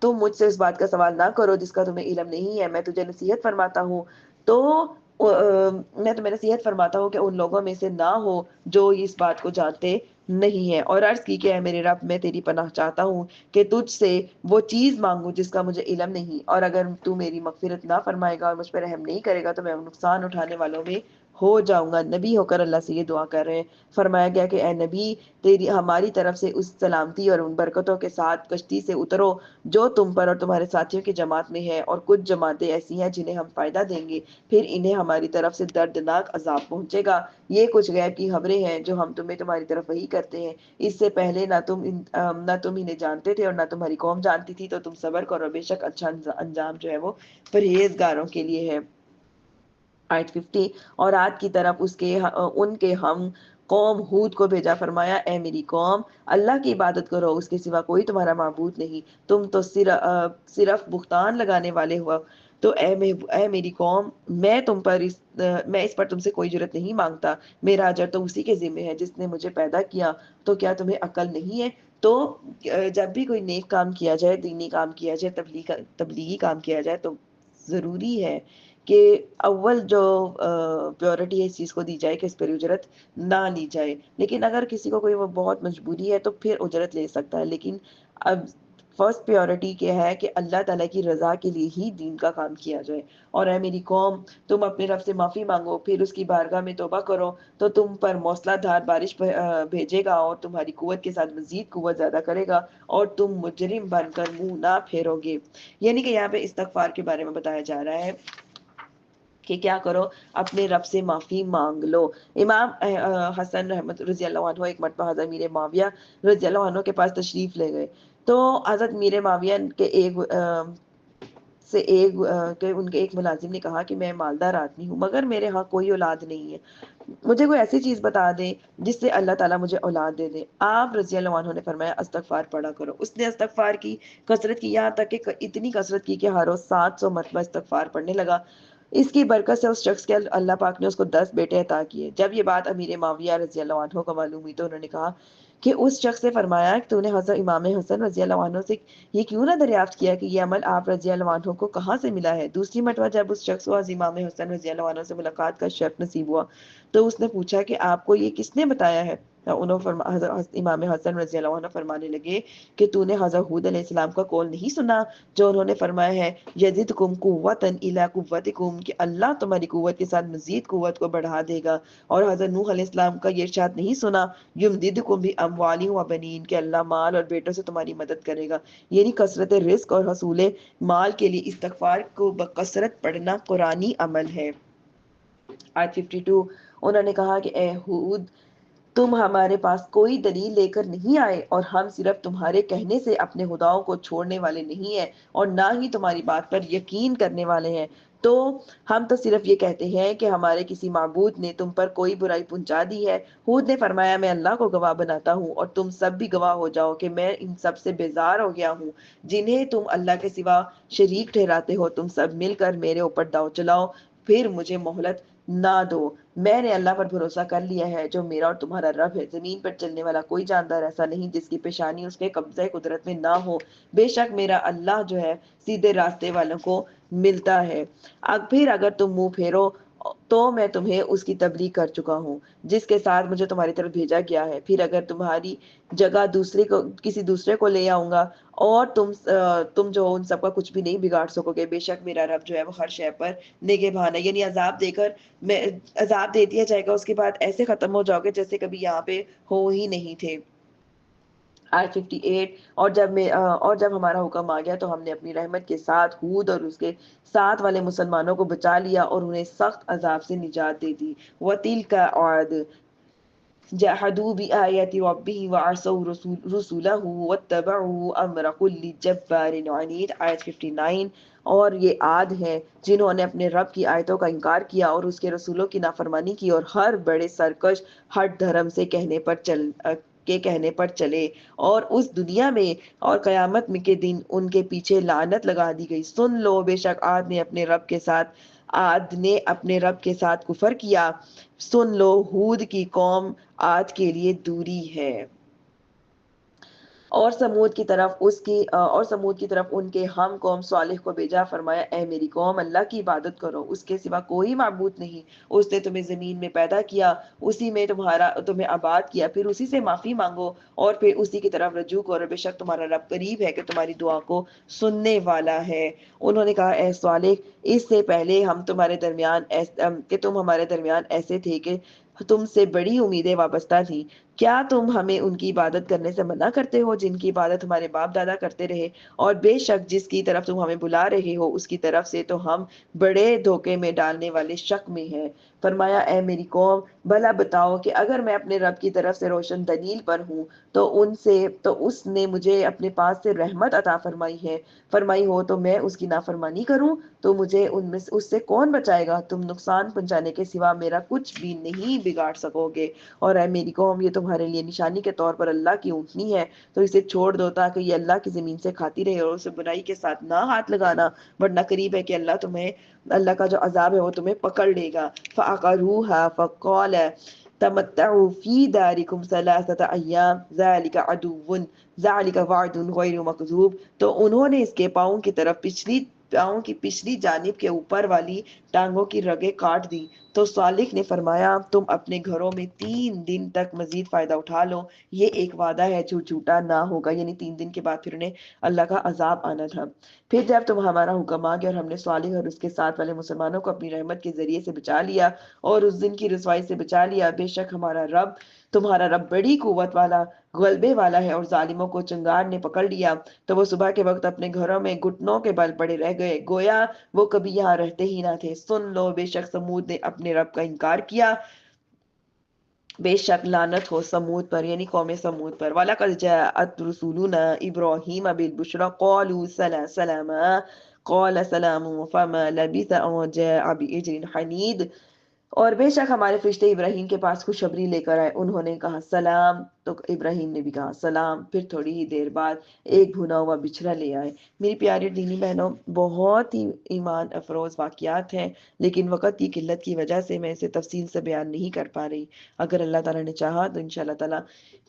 تم مجھ سے اس بات کا سوال نہ کرو جس کا تمہیں علم نہیں ہے. میں تجھے نصیحت فرماتا ہوں میں تمہیں نصیحت فرماتا ہوں کہ ان لوگوں میں سے نہ ہو جو اس بات کو جانتے نہیں ہے. اور عرض کی کہ اے میرے رب میں تیری پناہ چاہتا ہوں کہ تجھ سے وہ چیز مانگوں جس کا مجھے علم نہیں، اور اگر تو میری مغفرت نہ فرمائے گا اور مجھ پر رحم نہیں کرے گا تو میں نقصان اٹھانے والوں میں ہو جاؤں گا۔ نبی ہو کر اللہ سے یہ دعا کر رہے ہیں۔ فرمایا گیا کہ اے نبی، تیری ہماری طرف سے اس سلامتی اور ان برکتوں کے ساتھ کشتی سے اترو جو تم پر اور تمہارے ساتھیوں کی جماعت میں ہے، اور کچھ جماعتیں ایسی ہیں جنہیں ہم فائدہ دیں گے، پھر انہیں ہماری طرف سے دردناک عذاب پہنچے گا۔ یہ کچھ غیب کی خبریں ہیں جو ہم تمہیں تمہاری طرف وحی کرتے ہیں، اس سے پہلے نہ تم انہیں جانتے تھے اور نہ تمہاری قوم جانتی تھی، تو تم صبر کرو، بے شک اچھا انجام جو ہے وہ پرہیزگاروں کے لیے ہے۔ آیت 50، اور عاد کی طرف ان کے ہم قوم ہود کو بھیجا، فرمایا اے میری قوم، اللہ کی عبادت کرو، اس کے سوا کوئی تمہارا معبود نہیں، تم تو صرف بہتان لگانے والے ہوا۔ تو اے میری قوم، میں اس پر تم سے کوئی جرت نہیں مانگتا، میرا اجر تو اسی کے ذمہ ہے جس نے مجھے پیدا کیا، تو کیا تمہیں عقل نہیں ہے؟ تو جب بھی کوئی نیک کام کیا جائے، دینی کام کیا جائے، تبلیغی کام کیا جائے، تو ضروری ہے کہ اول جو پیورٹی ہے اس چیز کو دی جائے کہ اس پر اجرت نہ لی جائے۔ لیکن اگر کسی کو کوئی وہ بہت مجبوری ہے تو پھر اجرت لے سکتا ہے، لیکن اب فرسٹ پیورٹی کیا ہے کہ اللہ تعالیٰ کی رضا کے لیے ہی دین کا کام کیا جائے۔ اور اے میری قوم، تم اپنے رب سے معافی مانگو، پھر اس کی بارگاہ میں توبہ کرو، تو تم پر موسلا دھار بارش بھیجے گا اور تمہاری قوت کے ساتھ مزید قوت زیادہ کرے گا، اور تم مجرم بن کر منہ نہ پھیرو گے۔ یعنی کہ یہاں پہ استغفار کے بارے میں بتایا جا رہا ہے کہ کیا کرو، اپنے رب سے معافی مانگ لو۔ امام حسن رحمت رضی اللہ عنہ ایک مرتبہ حضرت میر معاویہ رضی اللہ عنہ کے پاس تشریف لے گئے، تو حضرت میر معاویہ کے ان کے ایک ملازم نے کہا کہ میں مالدار آدمی ہوں مگر میرے ہاں کوئی اولاد نہیں ہے، مجھے کوئی ایسی چیز بتا دے جس سے اللہ تعالیٰ مجھے اولاد دے دے۔ آپ رضی اللہ عنہ نے فرمایا استغفار پڑھا کرو۔ اس نے استغفار کی کثرت کی، یہاں تک کہ اتنی کثرت کی کہ ہر روز 700 مرتبہ استغفار پڑھنے لگا۔ اس کی برکت سے اس شخص کے اللہ پاک نے اس کو 10 بیٹے عطا کیے۔ جب یہ بات امیر معاویہ رضی اللہ عنہ کو معلوم ہوئی تو انہوں نے کہا کہ اس شخص سے فرمایا کہ تو نے حضرت امام حسن رضی اللہ عنہ سے یہ کیوں نہ دریافت کیا کہ یہ عمل آپ رضی اللہ عنہ کو کہاں سے ملا ہے؟ دوسری مرتبہ جب اس شخص کو حضرت امام حسن رضی اللہ عنہ سے ملاقات کا شرف نصیب ہوا تو اس نے پوچھا کہ آپ کو یہ کس نے بتایا ہے؟ حضرت امام حسن رضی اللہ عنہ فرمانے لگے کہ تو نے حضرت ہود علیہ السلام کا قول نہیں سنا جو انہوں نے فرمایا ہے یزدکم قوتا الی قوتکم، کہ اللہ تمہاری قوت کے ساتھ مزید قوت کو بڑھا دے گا، اور حضرت نوح علیہ السلام کا یہ ارشاد نہیں سنا یمددکم باموال و بنین، کہ اللہ مال اور بیٹوں سے تمہاری مدد کرے گا۔ یعنی کثرت رزق اور حصول مال کے لیے استغفار کو بکثرت پڑھنا قرآنی عمل ہے۔ آیت 52، انہوں نے کہا کہ اے ہود، تم ہمارے پاس کوئی دلیل لے کر نہیں آئے، اور ہم صرف تمہارے کہنے سے اپنے خداؤں کو چھوڑنے والے نہیں ہیں، اور نہ ہی تمہاری بات پر یقین کرنے والے ہیں، تو ہم تو صرف یہ کہتے ہیں کہ ہمارے کسی معبود نے تم پر کوئی برائی پہنچا دی ہے۔ ہود نے فرمایا میں اللہ کو گواہ بناتا ہوں اور تم سب بھی گواہ ہو جاؤ کہ میں ان سب سے بیزار ہو گیا ہوں جنہیں تم اللہ کے سوا شریک ٹھہراتے ہو۔ تم سب مل کر میرے اوپر داؤ چلاؤ، پھر مجھے مہلت نہ دو۔ میں نے اللہ پر بھروسہ کر لیا ہے جو میرا اور تمہارا رب ہے۔ زمین پر چلنے والا کوئی جاندار ایسا نہیں جس کی پیشانی اس کے قبضہ قدرت میں نہ ہو، بے شک میرا اللہ جو ہے سیدھے راستے والوں کو ملتا ہے۔ اب پھر اگر تم منہ پھیرو تو میں تمہیں اس کی تبلیغ کر چکا ہوں جس کے ساتھ مجھے تمہاری طرف بھیجا گیا ہے، پھر اگر تمہاری جگہ کسی دوسرے کو لے آؤں گا اور تم جو ان سب کا کچھ بھی نہیں بگاڑ سکو گے، بے شک میرا رب جو ہے وہ ہر شے پر نگہبان ہے۔ یعنی عذاب دے کر عذاب دے دیا جائے گا، اس کے بعد ایسے ختم ہو جاؤ گے جیسے کبھی یہاں پہ ہو ہی نہیں تھے۔ آیت 58، اور جب ہمارا حکم آ گیا تو ہم نے اپنی رحمت کے ساتھ ہود اور اس کے ساتھ والے مسلمانوں کو بچا لیا اور انہیں سخت عذاب سے نجات دے دی۔ وَتِلْكَ عَادٌ جَحَدُوا بِآيَاتِ رَبِّهِمْ وَعَصَوْا رُسُلَهُ وَاتَّبَعُوا أَمْرَ كُلِّ جَبَّارٍ عَنِيدٍ۔ آیت 59، اور یہ عاد ہیں جنہوں نے اپنے رب کی آیتوں کا انکار کیا اور اس کے رسولوں کی نافرمانی کی، اور ہر بڑے سرکش ہٹ دھرم سے کہنے پر چلے، اور اس دنیا میں اور قیامت میں کے دن ان کے پیچھے لعنت لگا دی گئی۔ سن لو، بے شک عاد نے اپنے رب کے ساتھ کفر کیا۔ سن لو، ہود کی قوم عاد کے لیے دوری ہے۔ اور سمود کی طرف ان کے ہم قوم صالح کو بھیجا، فرمایا اے میری قوم اللہ کی عبادت کرو، اس کے سوا کوئی معبود نہیں، اس نے تمہیں زمین میں پیدا کیا، اسی میں تمہیں آباد کیا، پھر اسی سے معافی مانگو اور پھر اسی کی طرف رجوع کرو، بے شک تمہارا رب قریب ہے کہ تمہاری دعا کو سننے والا ہے۔ انہوں نے کہا اے صالح، اس سے پہلے کہ تم ہمارے درمیان ایسے تھے کہ تم سے بڑی امیدیں وابستہ تھیں، کیا تم ہمیں ان کی عبادت کرنے سے منع کرتے ہو جن کی عبادت ہمارے باپ دادا کرتے رہے؟ اور بے شک جس کی طرف تم ہمیں بلا رہے ہو اس کی طرف سے تو ہم بڑے دھوکے میں ڈالنے والے شک میں ہیں۔ فرمایا اے میری قوم، بھلا بتاؤ کہ اگر میں اپنے رب کی طرف سے روشن دلیل پر ہوں تو اس نے مجھے اپنے پاس سے رحمت عطا فرمائی ہو تو میں اس کی نافرمانی کروں تو مجھے اس سے کون بچائے گا؟ تم نقصان پہنچانے کے سوا میرا کچھ بھی نہیں بگاڑ سکو گے۔ اور اے میری قوم، یہ تمہارے لیے نشانی کے طور پر اللہ کی اونٹنی ہے، تو اسے چھوڑ دو تاکہ یہ اللہ کی زمین سے کھاتی رہے، اور اسے برائی کے ساتھ نہ ہاتھ لگانا، ورنہ قریب ہے کہ اللہ کا جو عذاب ہے وہ تمہیں پکڑ لے گا۔ فَعَقَرُوهَا فَقَالَ تَمَتَّعُوا فِي دَارِكُمْ ثَلَاثَةَ أَيَّامٍ ذَلِكَ وَعْدٌ غَيْرُ مَكْذُوبٍ، تو انہوں نے اس کے پاؤں کی پچھلی جانب کے اوپر والی ٹانگوں کی رگیں کاٹ دی۔ تو صالح نے فرمایا تم اپنے گھروں میں 3 دن تک مزید فائدہ اٹھا لو، یہ ایک وعدہ ہے جو جھوٹا نہ ہوگا، یعنی 3 دن کے بعد پھر انہیں اللہ کا عذاب آنا تھا۔ پھر جب تم ہمارا حکم آ گیا اور ہم نے صالح اور اس کے ساتھ والے مسلمانوں کو اپنی رحمت کے ذریعے سے بچا لیا اور اس دن کی رسوائی سے بچا لیا، بے شک تمہارا رب بڑی قوت والا غلبے والا ہے، اور ظالموں کو چنگار نے پکڑ لیا تو وہ صبح کے وقت اپنے گھروں میں گھٹنوں کے بل پڑے رہ گئے، گویا وہ کبھی یہاں رہتے ہی نہ تھے۔ سن لو، بے شک سمود نے اپنے رب کا انکار کیا، بے شک لعنت ہو سمود پر، یعنی قوم سمود پر۔ وَلَقَدْ جَاءَتْ رُسُلُنَا إِبْرَاهِيمَ بِالْبُشْرَىٰ قَالُوا سَلَامًا قَالَ سَلَامٌ فَمَا لَبِثَ أَن جَاءَ بِعِجْلٍ حَنِيذٍ، اور بے شک ہمارے فرشتے ابراہیم کے پاس خوشخبری لے کر آئے، انہوں نے کہا سلام، تو ابراہیم نے بھی کہا سلام، پھر تھوڑی ہی دیر بعد ایک بھنا ہوا بچھڑا لے آئے۔ میری پیاری دینی بہنوں، بہت ہی ایمان افروز واقعات ہیں، لیکن وقت کی قلت کی وجہ سے میں اسے تفصیل سے بیان نہیں کر پا رہی۔ اگر اللہ تعالیٰ نے چاہا تو انشاءاللہ تعالیٰ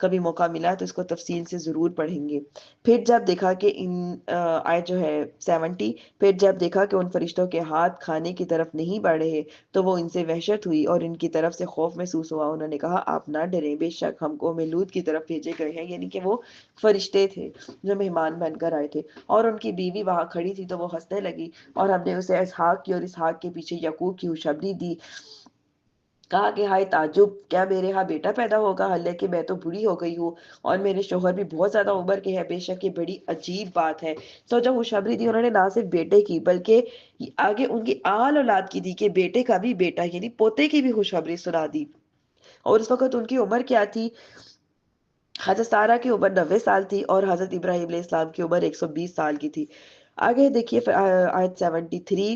کبھی موقع ملا تو اس کو تفصیل سے ضرور پڑھیں گے۔ پھر جب دیکھا کہ آیت جو ہے 70، پھر جب دیکھا کہ ان فرشتوں کے ہاتھ کھانے کی طرف نہیں بڑھ رہے تو وہ ان سے وحشت ہوئی اور ان کی طرف سے خوف محسوس ہوا۔ انہوں نے کہا آپ نہ ڈریں، بے شک ہم قوم لوط کی طرف بھیجے گئے ہیں، یعنی کہ وہ فرشتے تھے جو مہمان بن کر آئے تھے، اور ان کی بیوی وہاں کھڑی تھی تو وہ ہنسنے لگی، اور ہم نے اسے اسحاق کی اور اسحاق کے پیچھے یعقوب کی خوشخبری دی۔ کہا کہ ہائے تعجب، کیا میرے ہاں بیٹا پیدا ہوگا؟ حالانکہ میں تو بوڑھی ہو گئی ہوں اور میرے شوہر بھی بہت زیادہ عمر کے ہیں، بے شک یہ بڑی عجیب بات ہے۔ تو جب خوشخبری دی انہوں نے نہ صرف بیٹے کی بلکہ آگے ان کی آل اولاد کی دی کہ بیٹے کا بھی بیٹا، یعنی پوتے کی بھی خوشخبری سنا دی۔ اور اس وقت ان کی عمر کیا تھی؟ حضرت سارہ کی عمر 90 سال تھی اور حضرت ابراہیم علیہ السلام کی عمر 120 سال کی تھی۔ آگے دیکھیے آیت 73،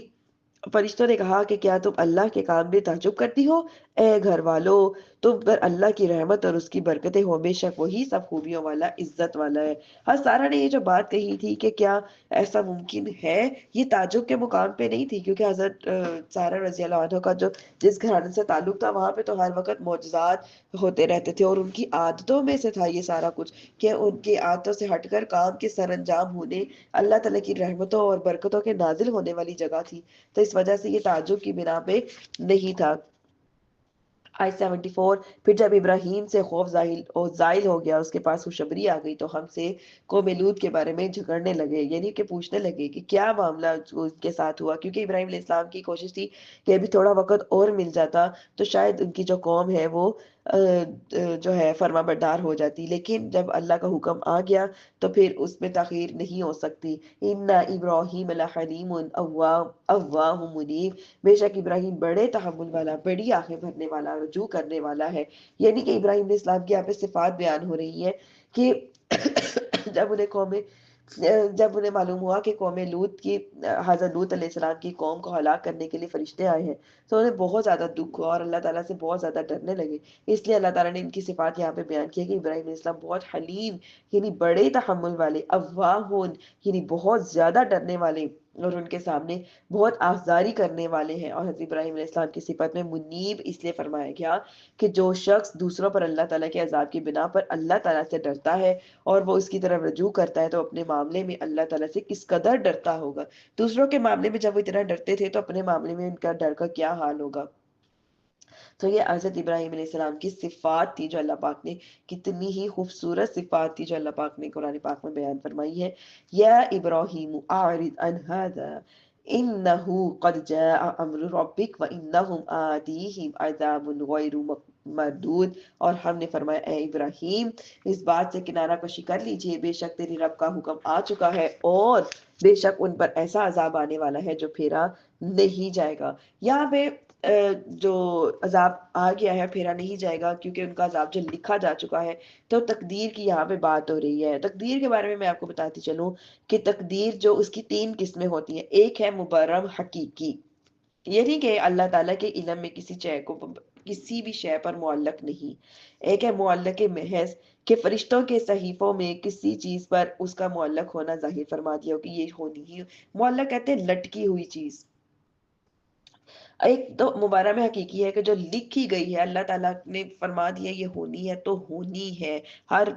فرشتوں نے کہا کہ کیا تم اللہ کے کام میں تعجب کرتی ہو؟ اے گھر والو، تم پر اللہ کی رحمت اور اس کی برکتیں ہوں، بے شک وہی سب خوبیوں والا، عزت والا ہے۔ حضرت سارہ نے یہ جو بات کہی تھی کہ کیا ایسا ممکن ہے، یہ تعجب کے مقام پہ نہیں تھی، کیونکہ حضرت سارہ رضی اللہ عنہ کا جس گھرانے سے تعلق تھا وہاں پہ تو ہر وقت معجزات ہوتے رہتے تھے، اور ان کی عادتوں میں سے تھا یہ سارا کچھ، کہ ان کی عادتوں سے ہٹ کر کام کے سر انجام ہونے اللہ تعالیٰ کی رحمتوں اور برکتوں کے نازل ہونے والی جگہ تھی، تو اس وجہ سے یہ تعجب کی بنا پہ نہیں تھا۔ آیت 74، پھر جب ابراہیم سے خوف زائل ہو گیا، اس کے پاس خوشخبری آ گئی تو ہم سے قوم لوط کے بارے میں جھگڑنے لگے، یعنی کہ پوچھنے لگے کہ کیا معاملہ ان کے ساتھ ہوا، کیونکہ ابراہیم علیہ السلام کی کوشش تھی کہ ابھی تھوڑا وقت اور مل جاتا تو شاید ان کی جو قوم ہے وہ جو ہے فرما بردار ہو جاتی، لیکن جب اللہ کا حکم آ گیا تو پھر اس میں تاخیر نہیں ہو سکتی۔ ان ابراہیم لحلیم اوواہ منیب، بے شک ابراہیم بڑے تحمل والا، بڑی آنکھیں بھرنے والا، رجوع کرنے والا ہے۔ یعنی کہ ابراہیم علیہ السلام کی یہاں پہ صفات بیان ہو رہی ہیں کہ جب انہیں معلوم ہوا کہ قوم لوط کی حضرت لوط علیہ السلام کی قوم کو ہلاک کرنے کے لیے فرشتے آئے ہیں تو انہیں بہت زیادہ دکھ ہوا اور اللہ تعالیٰ سے بہت زیادہ ڈرنے لگے۔ اس لیے اللہ تعالیٰ نے ان کی صفات یہاں پہ بیان کی ہے کہ ابراہیم علیہ السلام بہت حلیم، یعنی بڑے تحمل والے، اواہون یعنی بہت زیادہ ڈرنے والے، اور ان کے سامنے بہت آزاری کرنے والے ہیں. اور حضرت ابراہیم علیہ السلام کی صفت میں منیب اس لیے فرمایا گیا کہ جو شخص دوسروں پر اللہ تعالیٰ کے عذاب کی بنا پر اللہ تعالیٰ سے ڈرتا ہے اور وہ اس کی طرف رجوع کرتا ہے تو اپنے معاملے میں اللہ تعالیٰ سے کس قدر ڈرتا ہوگا. دوسروں کے معاملے میں جب وہ اتنا ڈرتے تھے تو اپنے معاملے میں ان کا ڈر کا کیا حال ہوگا. تو یہ حضرت ابراہیم علیہ السلام کی صفات تھی جو اللہ پاک نے، کتنی ہی خوبصورت صفات تھی جو اللہ پاک نے قرآن پاک میں بیان فرمائی ہے. یا ابراہیم اعرض عن هذا انه قد جاء امر ربک وانهم آتیہم عذاب غیر مردود. اور ہم نے فرمایا اے ابراہیم اس بات سے کنارہ کشی کر لیجئے، بے شک تیری رب کا حکم آ چکا ہے اور بے شک ان پر ایسا عذاب آنے والا ہے جو پھیرا نہیں جائے گا. یہاں پہ جو عذاب آ گیا ہے پھیرا نہیں جائے گا کیونکہ ان کا عذاب جو لکھا جا چکا ہے. تو تقدیر کی یہاں پہ بات ہو رہی ہے. تقدیر کے بارے میں آپ کو بتاتی چلوں کہ تقدیر جو اس کی 3 قسمیں ہوتی ہیں. ایک ہے مبرم حقیقی، یعنی کہ اللہ تعالیٰ کے علم میں کسی شے کو کسی بھی شے پر معلق نہیں. ایک ہے معلق محض کہ فرشتوں کے صحیفوں میں کسی چیز پر اس کا معلق ہونا ظاہر فرما دیا ہو کہ یہ ہونی ہی. معلق کہتے ہیں لٹکی ہوئی چیز. ایک تو مبارہ میں حقیقی ہے کہ جو لکھی گئی ہے، اللہ تعالیٰ نے فرما دیا یہ ہونی ہے تو ہونی ہے، ہر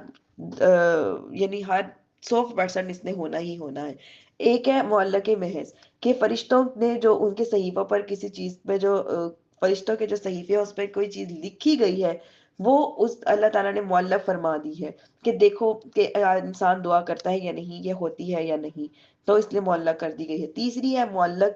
یعنی ہر 100% اس نے ہونا ہی ہونا ہے. ایک ہے معلق محض کہ فرشتوں نے جو ان کے صحیفوں پر کسی چیز پہ جو فرشتوں کے جو صحیفے ہیں اس پہ کوئی چیز لکھی گئی ہے وہ اس اللہ تعالیٰ نے معلق فرما دی ہے کہ دیکھو کہ انسان دعا کرتا ہے یا نہیں، یہ ہوتی ہے یا نہیں، تو اس لیے معلق کر دی گئی ہے. تیسری ہے معلق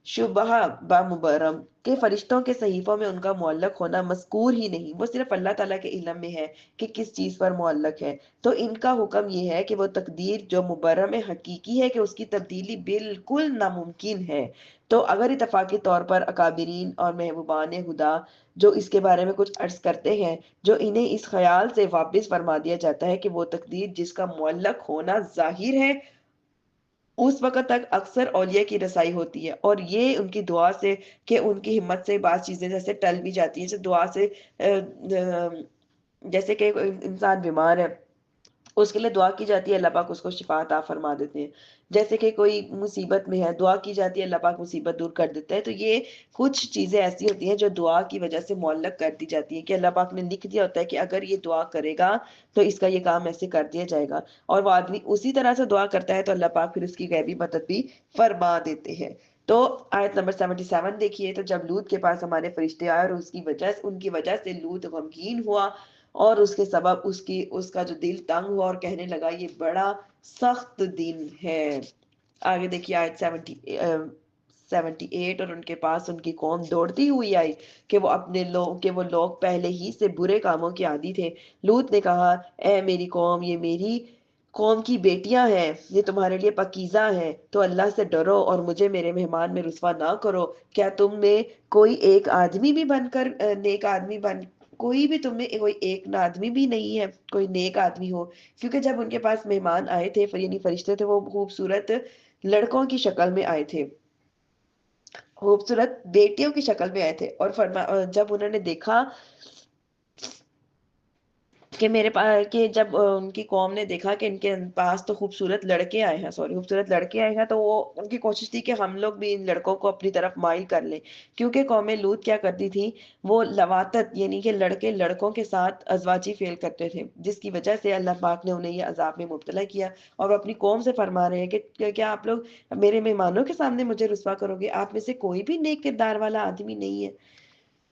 شبہ بمبرم کہ فرشتوں کے صحیفوں میں ان کا معلق ہونا مذکور ہی نہیں، وہ صرف اللہ تعالیٰ کے علم میں ہے کہ کس چیز پر معلق ہے. تو ان کا حکم یہ ہے کہ وہ تقدیر جو مبرم حقیقی ہے کہ اس کی تبدیلی بالکل ناممکن ہے. تو اگر اتفاقی طور پر اکابرین اور محبوبان خدا جو اس کے بارے میں کچھ عرض کرتے ہیں، جو انہیں اس خیال سے واپس فرما دیا جاتا ہے کہ وہ تقدیر جس کا معلق ہونا ظاہر ہے اس وقت تک اکثر اولیاء کی رسائی ہوتی ہے، اور یہ ان کی دعا سے کہ ان کی ہمت سے بعض چیزیں جیسے ٹل بھی جاتی ہیں. جیسے دعا سے جیسے کہ کوئی انسان بیمار ہے اس کے لیے دعا کی جاتی ہے، اللہ پاک اس کو شفا عطا فرما دیتے ہیں. جیسے کہ کوئی مصیبت میں ہے دعا کی جاتی ہے، اللہ پاک مصیبت دور کر دیتا ہے. تو یہ کچھ چیزیں ایسی ہوتی ہیں جو دعا کی وجہ سے معلق کر دی جاتی ہیں کہ اللہ پاک نے لکھ دیا ہوتا ہے کہ اگر یہ دعا کرے گا تو اس کا یہ کام ایسے کر دیا جائے گا، اور وہ آدمی اسی طرح سے دعا کرتا ہے تو اللہ پاک پھر اس کی غیبی مدد بھی فرما دیتے ہیں. تو آیت نمبر 77 دیکھیے. تو جب لوط کے پاس ہمارے فرشتے آئے اور ان کی وجہ سے لوط غمگین ہوا اور اس کے سبب اس کا جو دل تنگ ہوا اور کہنے لگا یہ بڑا سخت دن ہے. آگے دیکھیے آیت 78. اور ان کے پاس ان کی قوم دوڑتی ہوئی آئی کہ وہ لوگ پہلے ہی سے برے کاموں کے عادی تھے. لوط نے کہا اے میری قوم، یہ میری قوم کی بیٹیاں ہیں، یہ تمہارے لیے پاکیزہ ہیں، تو اللہ سے ڈرو اور مجھے میرے مہمان میں رسوا نہ کرو. کیا تم میں کوئی ایک آدمی بھی بن کر نیک آدمی بن کوئی بھی تم میں کوئی ایک آدمی بھی نہیں ہے کوئی نیک آدمی ہو. کیونکہ جب ان کے پاس مہمان آئے تھے یعنی فرشتے تھے، وہ خوبصورت لڑکوں کی شکل میں آئے تھے، خوبصورت بیٹیوں کی شکل میں آئے تھے. اور جب انہوں نے دیکھا کہ میرے پاس کہ جب ان کی قوم نے دیکھا کہ ان کے پاس تو خوبصورت لڑکے آئے ہیں تو وہ ان کی کوشش تھی کہ ہم لوگ بھی ان لڑکوں کو اپنی طرف مائل کر لیں. کیونکہ قوم لوط کیا کرتی تھی، وہ لواطت یعنی کہ لڑکے لڑکوں کے ساتھ ازواجی فعل کرتے تھے، جس کی وجہ سے اللہ پاک نے انہیں یہ عذاب میں مبتلا کیا. اور وہ اپنی قوم سے فرما رہے ہیں کہ کیا آپ لوگ میرے مہمانوں کے سامنے مجھے رسوا کرو گے؟ آپ میں سے کوئی بھی نیک کردار والا آدمی نہیں ہے.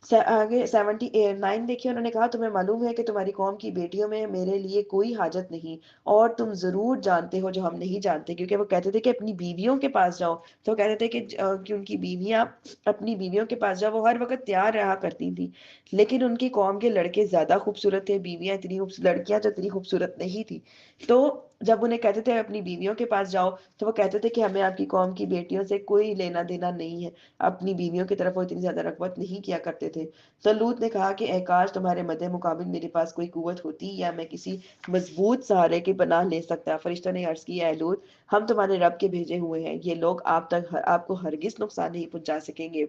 آگے 79 دیکھیے. انہوں نے کہا تمہیں معلوم ہے کہ تمہاری قوم کی بیٹیوں میں میرے لیے کوئی حاجت نہیں، اور تم ضرور جانتے ہو جو ہم نہیں جانتے. کیونکہ وہ کہتے تھے کہ اپنی بیویوں کے پاس جاؤ، تو کہتے تھے کہ ان کی بیویاں اپنی بیویوں کے پاس جاؤ، وہ ہر وقت تیار رہا کرتی تھی. لیکن ان کی قوم کے لڑکے زیادہ خوبصورت تھے، لڑکیاں جو اتنی خوبصورت نہیں تھی. تو جب انہیں کہتے تھے اپنی بیویوں کے پاس جاؤ تو وہ کہتے تھے کہ ہمیں آپ کی قوم کی بیٹیوں سے کوئی لینا دینا نہیں ہے. اپنی بیویوں کی طرف وہ اتنی زیادہ رغبت نہیں کیا کرتے تھے. تو لوط نے کہا کہ اے کاش تمہارے مد مقابل میرے پاس کوئی قوت ہوتی یا میں کسی مضبوط سہارے کی پناہ لے سکتا. فرشتوں نے عرض کیا اے لوط، ہم تمہارے رب کے بھیجے ہوئے ہیں، یہ لوگ آپ کو ہرگز نقصان نہیں پہنچا سکیں گے.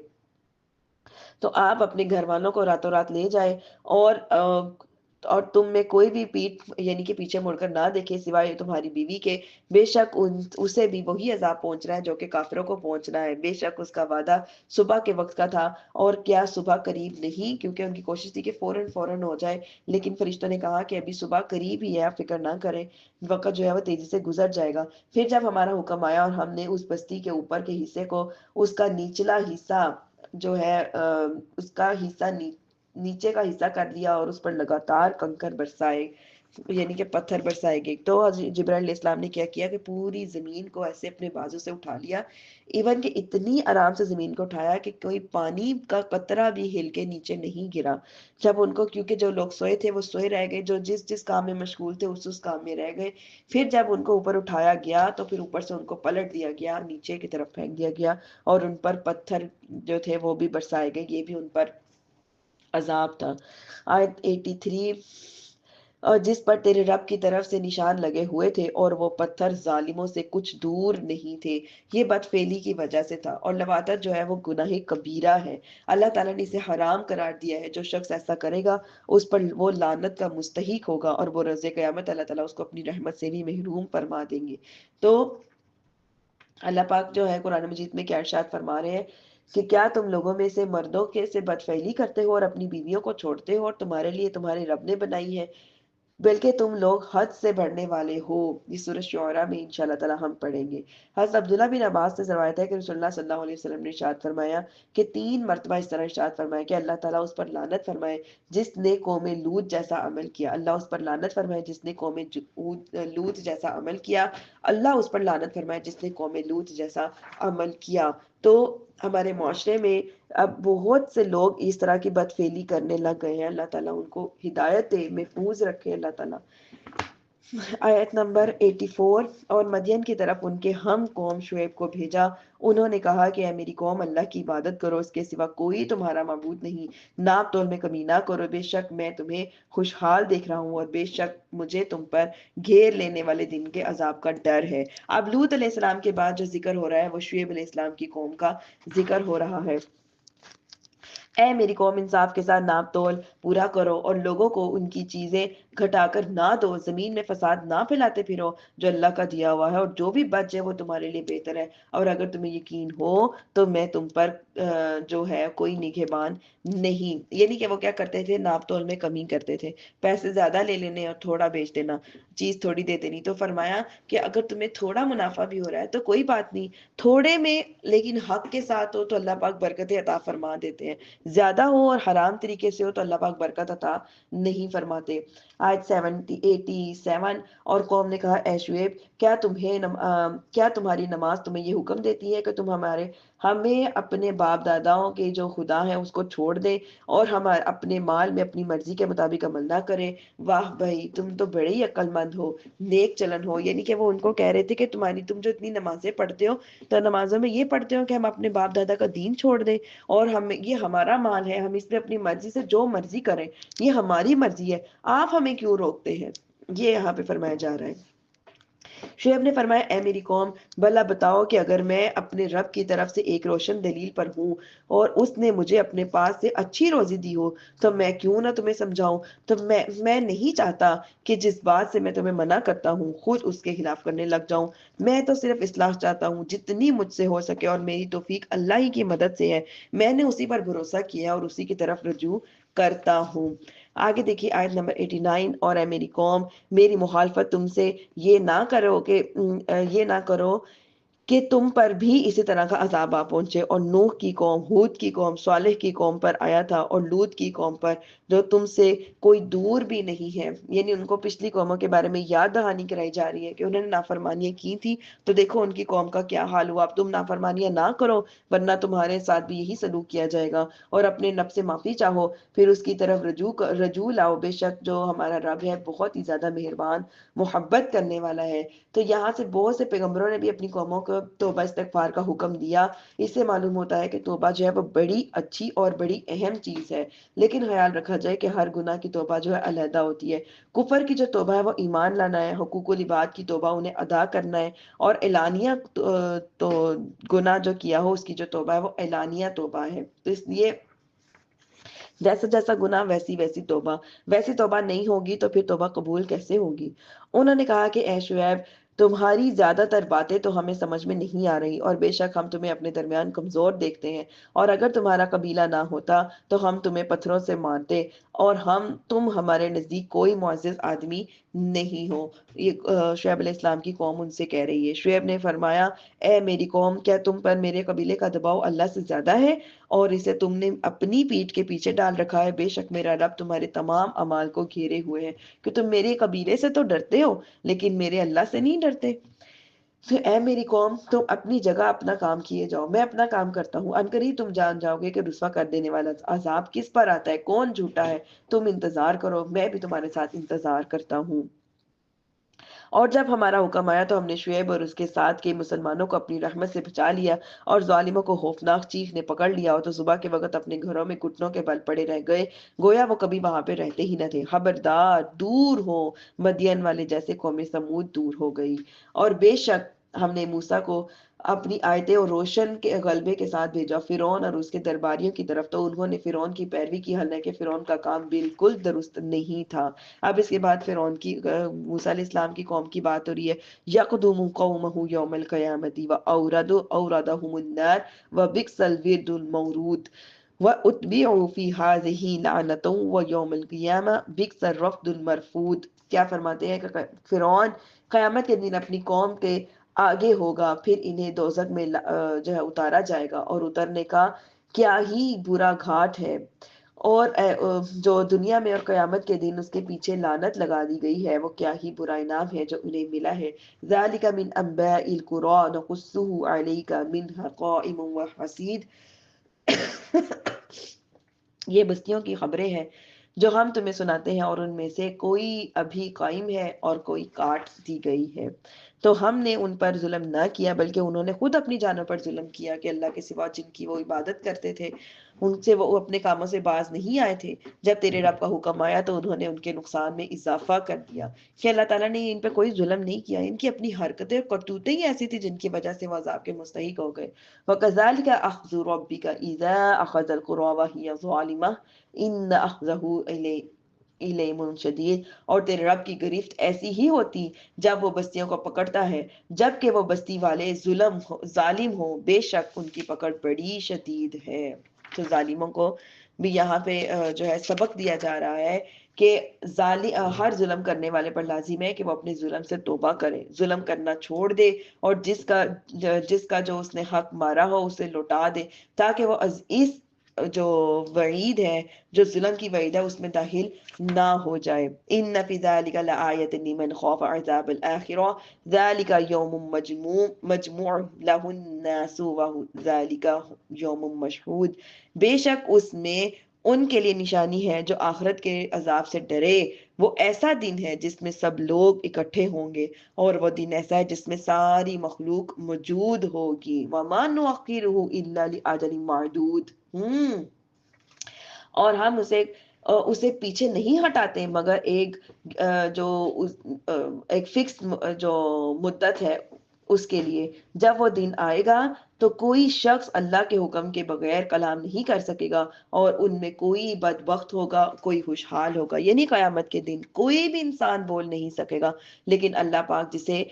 تو آپ اپنے گھر والوں کو راتوں رات لے جائیں اور اور تم میں کوئی بھی پیٹھ یعنی کہ پیچھے مڑ کر نہ دیکھے سوائے تمہاری بیوی کے، بے شک اسے بھی وہی عذاب پہنچ رہا ہے جو کہ کافروں کو پہنچ رہا ہے، بے شک اس کا وعدہ صبح کے وقت کا تھا، اور کیا صبح قریب نہیں، کیونکہ ان کی کوشش تھی کہ فوراً فوراً ہو جائے، لیکن فرشتوں نے کہا کہ ابھی صبح قریب ہی ہے، آپ فکر نہ کریں، وقت جو ہے وہ تیزی سے گزر جائے گا۔ پھر جب ہمارا حکم آیا اور ہم نے اس بستی کے اوپر کے حصے کو، اس کا نچلا حصہ جو ہے اس کا حصہ نیچے کا حصہ کر دیا اور اس پر لگاتار کنکر برسائے، یعنی کہ پتھر برسائے گئے، تو حضرت جبرائیل علیہ السلام نے کیا کیا کہ پوری زمین کو ایسے اپنے بازو سے اٹھا لیا، ایون کہ اتنی آرام سے زمین کو اٹھایا کہ کوئی پانی کا قطرہ بھی ہل کے نیچے نہیں گرا۔ جب ان کو، کیونکہ جو لوگ سوئے تھے وہ سوئے رہ گئے، جو جس جس کام میں مشغول تھے اس کام میں رہ گئے، پھر جب ان کو اوپر اٹھایا گیا تو پھر اوپر سے ان کو پلٹ دیا گیا، نیچے کی طرف پھینک دیا گیا، اور ان پر پتھر جو تھے وہ بھی برسائے گئے، یہ بھی ان پر عذاب تھا۔ آیت 83، اور جس پر تیرے رب کی طرف سے نشان لگے ہوئے تھے اور وہ پتھر ظالموں سے کچھ دور نہیں تھے، یہ بدفعلی کی وجہ سے تھا، اور لواطت جو ہے وہ گناہ کبیرہ ہے، اللہ تعالیٰ نے اسے حرام قرار دیا ہے، جو شخص ایسا کرے گا اس پر وہ لعنت کا مستحق ہوگا، اور وہ روز قیامت اللہ تعالیٰ اس کو اپنی رحمت سے بھی محروم فرما دیں گے۔ تو اللہ پاک جو ہے قرآن مجید میں کیا ارشاد فرما رہے ہیں کہ کیا تم لوگوں میں سے مردوں کے سے بدفعلی کرتے ہو اور اپنی بیویوں کو چھوڑتے ہو، اور تمہارے لیے تمہارے رب نے بنائی ہے، بلکہ تم لوگ حد سے بڑھنے والے ہو۔ یہ سورہ شعراء میں انشاءاللہ تعالی ہم پڑھیں گے۔ حضرت عبداللہ بن عباس سے روایت ہے کہ رسول اللہ صلی اللہ علیہ وسلم نے ارشاد فرمایا کہ 3 مرتبہ اس طرح ارشاد فرمایا کہ اللہ تعالیٰ اس پر لعنت فرمائے جس نے قوم لوط جیسا عمل کیا، اللہ اس پر لعنت فرمائے جس نے قوم لوط جیسا عمل کیا، اللہ اس پر لعنت فرمائے جس نے قوم لوط جیسا عمل کیا۔ تو ہمارے معاشرے میں اب بہت سے لوگ اس طرح کی بدفعلی کرنے لگ گئے ہیں، اللہ تعالیٰ ان کو ہدایت دے، محفوظ رکھے اللہ تعالیٰ۔ آیت نمبر 84، اور مدین کی طرف ان کے ہم قوم شعیب کو بھیجا، انہوں نے کہا کہ اے میری قوم، اللہ کی عبادت کرو، اس کے سوا کوئی تمہارا معبود نہیں، ناپ تول میں کمی نہ کرو، بے شک میں تمہیں خوشحال دیکھ رہا ہوں، اور بے شک مجھے تم پر گھیر لینے والے دن کے عذاب کا ڈر ہے۔ اب لوط علیہ السلام کے بعد جو ذکر ہو رہا ہے وہ شعیب علیہ السلام کی قوم کا ذکر ہو رہا ہے۔ اے میری قوم، انصاف کے ساتھ ناپ تول پورا کرو اور لوگوں کو ان کی چیزیں گھٹا کر نہ دو، زمین میں فساد نہ پھیلاتے پھرو، جو اللہ کا دیا ہوا ہے، اور جو بھی بچ جائے وہ تمہارے لیے بہتر ہے، اور اگر تمہیں یقین ہو تو میں تم پر جو ہے کوئی نگہبان نہیں۔ یعنی کہ وہ کیا کرتے تھے، ناپ تول میں کمی کرتے تھے، پیسے زیادہ لے لینے اور تھوڑا بیچ دینا، چیز تھوڑی دے دینی۔ تو فرمایا کہ اگر تمہیں تھوڑا منافع بھی ہو رہا ہے تو کوئی بات نہیں، تھوڑے میں لیکن حق کے ساتھ ہو تو اللہ پاک برکتیں عطا فرما دیتے ہیں، زیادہ ہو اور حرام طریقے سے ہو تو اللہ پاک برکت عطا نہیں فرماتے۔ آیت 87، اور قوم نے کہا اے شعیب، کیا تمہاری نماز تمہیں یہ حکم دیتی ہے کہ تم ہمیں اپنے باپ داداؤں کے جو خدا ہے اس کو چھوڑ دے اور ہم اپنے مال میں اپنی مرضی کے مطابق عمل نہ کریں؟ واہ بھائی، تم تو بڑے ہی عقل مند ہو، نیک چلن ہو۔ یعنی کہ وہ ان کو کہہ رہے تھے کہ تم جو اتنی نمازیں پڑھتے ہو تو نمازوں میں یہ پڑھتے ہو کہ ہم اپنے باپ دادا کا دین چھوڑ دیں، اور یہ ہمارا مال ہے، ہم اس میں اپنی مرضی سے جو مرضی کریں، یہ ہماری مرضی ہے، آپ ہمیں کیوں روکتے ہیں؟ یہ یہاں پہ فرمایا جا رہا ہے۔ شعیب نے فرمایا اے میری قوم، بھلا بتاؤ کہ اگر میں اپنے رب کی طرف سے ایک روشن دلیل پر ہوں اور اس نے مجھے اپنے پاس سے اچھی روزی دی ہو تو میں کیوں نہ تمہیں سمجھاؤں؟ تو میں نہیں چاہتا کہ جس بات سے میں تمہیں منع کرتا ہوں خود اس کے خلاف کرنے لگ جاؤں، میں تو صرف اصلاح چاہتا ہوں جتنی مجھ سے ہو سکے، اور میری توفیق اللہ ہی کی مدد سے ہے، میں نے اسی پر بھروسہ کیا اور اسی کی طرف رجوع کرتا ہوں۔ آگے دیکھیے آیت نمبر 89، اور اے میری قوم، میری مخالفت تم سے یہ نہ کرو کہ تم پر بھی اسی طرح کا عذاب آ پہنچے، اور نوح کی قوم، ہود کی قوم، صالح کی قوم پر آیا تھا، اور لوط کی قوم پر جو تم سے کوئی دور بھی نہیں ہے۔ یعنی ان کو پچھلی قوموں کے بارے میں یاد دہانی کرائی جا رہی ہے کہ انہوں نے نافرمانیاں کی تھی، تو دیکھو ان کی قوم کا کیا حال ہوا، اب تم نافرمانیاں نہ کرو ورنہ تمہارے ساتھ بھی یہی سلوک کیا جائے گا، اور اپنے نفس سے معافی چاہو، پھر اس کی طرف رجوع لاؤ، بے شک جو ہمارا رب ہے بہت ہی زیادہ مہربان، محبت کرنے والا ہے۔ تو یہاں سے بہت سے پیغمبروں نے بھی اپنی قوموں کو توبہ استغفار کا حکم دیا۔ اس سے معلوم ہوتا ہے کہ توبہ جو ہے وہ بڑی اچھی اور بڑی اہم چیز ہے، لیکن خیال رکھا جائے کہ ہر گناہ کی توبہ جو ہے علیحدہ ہوتی ہے۔ کفر کی جو توبہ ہے وہ ایمان لانا ہے، حقوق العباد کی توبہ انہیں ادا کرنا ہے، اور اعلانیہ تو گناہ جو کیا ہو اس کی جو توبہ ہے وہ اعلانیہ توبہ ہے۔ تو اس لیے جیسا جیسا گناہ ویسی ویسی توبہ، ویسی توبہ نہیں ہوگی تو پھر توبہ قبول کیسے ہوگی؟ انہوں نے کہا کہ اے شعیب، تمہاری زیادہ تر باتیں تو ہمیں سمجھ میں نہیں آ رہی، اور بے شک ہم تمہیں اپنے درمیان کمزور دیکھتے ہیں، اور اگر تمہارا قبیلہ نہ ہوتا تو ہم تمہیں پتھروں سے مارتے، اور تم ہمارے نزدیک کوئی معزز آدمی نہیں ہو۔ یہ شعیب علیہ السلام کی قوم ان سے کہہ رہی ہے۔ شعیب نے فرمایا، اے میری قوم، کیا تم پر میرے قبیلے کا دباؤ اللہ سے زیادہ ہے، اور اسے تم نے اپنی پیٹھ کے پیچھے ڈال رکھا ہے؟ بے شک میرا رب تمہارے تمام اعمال کو گھیرے ہوئے ہے، کہ تم میرے قبیلے سے تو ڈرتے ہو لیکن میرے اللہ سے نہیں ڈرتے۔ تو اے میری قوم، تم اپنی جگہ اپنا کام کیے جاؤ، میں اپنا کام کرتا ہوں، عنقریب تم جان جاؤ گے کہ رسوا کر دینے والا عذاب کس پر آتا ہے، کون جھوٹا ہے۔ تم انتظار کرو، میں بھی تمہارے ساتھ انتظار کرتا ہوں۔ اور جب ہمارا حکم آیا تو ہم نے شعیب اور اس کے ساتھ کے مسلمانوں کو اپنی رحمت سے بچا لیا، اور ظالموں کو خوفناک چیخ نے پکڑ لیا، اور تو صبح کے وقت اپنے گھروں میں گھٹنوں کے بل پڑے رہ گئے، گویا وہ کبھی وہاں پہ رہتے ہی نہ تھے۔ خبردار، دور ہو مدین والے جیسے قوم سمود دور ہو گئی۔ اور بے شک ہم نے موسیٰ کو اپنی آیتیں اور روشن کے غلبے کے ساتھ بھیجا فرعون اور اس کے درباریوں کی طرف، تو انہوں نے فرعون کی پیروی کی، حالانکہ فرعون کا کام بالکل درست نہیں تھا۔ اب اس کے بعد فرعون کی موسیٰ علیہ السلام کی قوم کی بات ہو رہی ہے۔ یقدم قومہ یوم القیامت اوردہم النار وبئس الورد المورود واتبعوا فی ہذہ لعنۃ ویوم القیامہ بئس الرفد المرفود۔ کیا فرماتے ہیں کہ فرعون قیامت کے دن اپنی قوم کے آگے ہوگا، پھر انہیں دوزخ میں جو ہے اتارا جائے گا، اور اترنے کا کیا ہی برا گھاٹ ہے، اور جو دنیا میں اور قیامت کے دن اس کے پیچھے لعنت لگا دی گئی ہے، وہ کیا ہی برا انعام ہے جو انہیں ملا ہے۔ ذالک من انباء القری نقصہ علیک منھا قائم وحصید۔ یہ بستیوں کی خبریں ہیں جو ہم تمہیں سناتے ہیں، اور ان میں سے کوئی ابھی قائم ہے اور کوئی کاٹ دی گئی ہے۔ تو ہم نے ان پر ظلم نہ کیا، بلکہ انہوں نے خود اپنی جانوں پر ظلم کیا، کہ اللہ کے سوا جن کی وہ عبادت کرتے تھے ان سے وہ اپنے کاموں سے باز نہیں آئے تھے۔ جب تیرے رب کا حکم آیا تو انہوں نے ان کے نقصان میں اضافہ کر دیا، کہ اللہ تعالیٰ نے ان پہ کوئی ظلم نہیں کیا، ان کی اپنی حرکتیں اور کرتوتیں ہی ایسی تھی جن کی وجہ سے وہ عذاب کے مستحق ہو گئے۔ وَكَذَلِكَ أَخْذُ رَبِّكَ إِذَا أَخَذَ الْقُرَىٰ وَهِيَ ظَالِمَةٌ إِنَّ أَخْذَهُ إِلَيْهِمٌ شَدِيدٌ۔ اور تیرے رب کی گرفت ایسی ہی ہوتی جب وہ بستیوں کو پکڑتا ہے جب کہ وہ بستی والے ظالم ہو، بے شک ان کی پکڑ بڑی شدید ہے۔ تو ظالموں کو بھی یہاں پہ جو ہے سبق دیا جا رہا ہے کہ ہر ظلم کرنے والے پر لازم ہے کہ وہ اپنے ظلم سے توبہ کرے، ظلم کرنا چھوڑ دے، اور جس کا جو اس نے حق مارا ہو اسے لوٹا دے، تاکہ وہ اس جو وعید ہے، جو ظلم کی وعید ہے، اس میں داخل نہ ہو جائے۔ ان فی ذلک لآیۃ لمن خاف عذاب الآخرہ ذلک یوم مجموع لہ الناس وذلک یوم مشہود۔ بے شک اس میں ان کے لیے نشانی ہے جو آخرت کے عذاب سے ڈرے، وہ ایسا دن ہے جس میں سب لوگ اکٹھے ہوں گے، اور وہ دن ایسا ہے جس میں ساری مخلوق موجود ہوگی۔ وَمَا نُؤَخِّرُهُ إِلَّا لِأَجَلٍ مَّعْدُودٍ۔ اور ہم اسے پیچھے نہیں ہٹاتے مگر ایک فکس جو مدت ہے اس کے لیے۔ جب وہ دن آئے گا تو کوئی شخص اللہ کے حکم کے بغیر کلام نہیں کر سکے گا، اور ان میں کوئی بدبخت ہوگا، کوئی خوشحال ہوگا، یعنی قیامت کے دن کوئی بھی انسان بول نہیں سکے گا، لیکن اللہ پاک جسے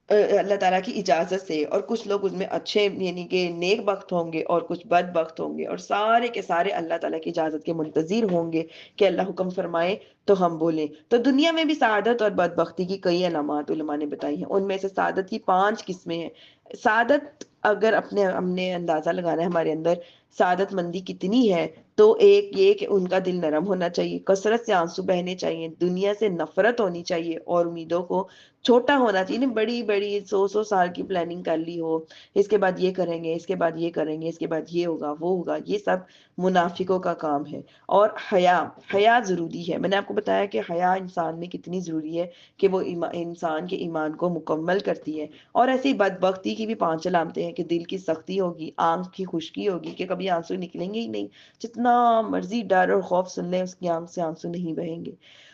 اللہ تعالیٰ کی اجازت سے، اور کچھ لوگ اس میں اچھے یعنی کہ نیک بخت ہوں گے اور کچھ بد بخت ہوں گے، اور سارے کے سارے اللہ تعالیٰ کی اجازت کے منتظر ہوں گے کہ اللہ حکم فرمائے تو ہم بولیں۔ تو دنیا میں بھی سعادت اور بدبختی کی کئی علامات علماء نے بتائی ہیں، ان میں سے سعادت کی 5 قسمیں ہیں۔ سعادت اگر ہم نے اندازہ لگانا ہے ہمارے اندر سعادت مندی کتنی ہے، تو ایک یہ کہ ان کا دل نرم ہونا چاہیے، کثرت سے آنسو بہنے چاہیے، دنیا سے نفرت ہونی چاہیے، اور امیدوں کو چھوٹا ہونا چاہیے، بڑی بڑی 100 سال کی پلاننگ کر لی ہو، اس کے بعد یہ کریں گے، اس کے بعد یہ کریں گے، اس کے بعد یہ ہوگا وہ ہوگا، یہ سب منافقوں کا کام ہے۔ اور حیا ضروری ہے، میں نے آپ کو بتایا کہ حیا انسان میں کتنی ضروری ہے کہ وہ انسان کے ایمان کو مکمل کرتی ہے۔ اور ایسی بدبختی کی بھی 5 علامتیں ہیں کہ دل کی سختی ہوگی، آنکھ کی خشکی ہوگی کہ کبھی آنسو نکلیں گے ہی نہیں، جتنا مرضی ڈر اور خوف سن لیں اس کی آنکھ سے آنسو نہیں بہیں گے۔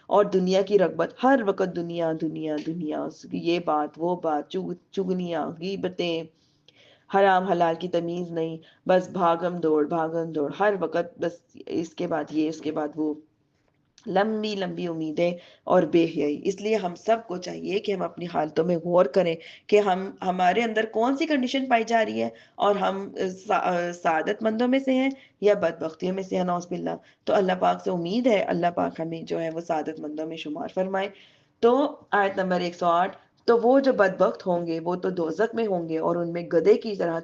اور دنیا کی رغبت، ہر وقت دنیا دنیا دنیا، یہ بات وہ بات، چگلیاں، غیبتیں، حرام حلال کی تمیز نہیں، بس بھاگم دوڑ ہر وقت، بس اس کے بعد یہ، اس کے بعد وہ، لمبی لمبی امیدیں اور بے حیائی۔ اس لیے ہم سب کو چاہیے کہ ہم اپنی حالتوں میں غور کریں کہ ہمارے اندر کون سی کنڈیشن پائی جا رہی ہے، اور ہم سعادت مندوں میں سے ہیں یا بدبختیوں میں سے ہیں، نعوذ باللہ۔ تو اللہ پاک سے امید ہے اللہ پاک ہمیں جو ہے وہ سعادت مندوں میں شمار فرمائے۔ تو آیت نمبر 108، تو وہ جو بدبخت ہوں گے وہ تو دوزخ میں ہوں گے، اور ان میں گدھے کی طرح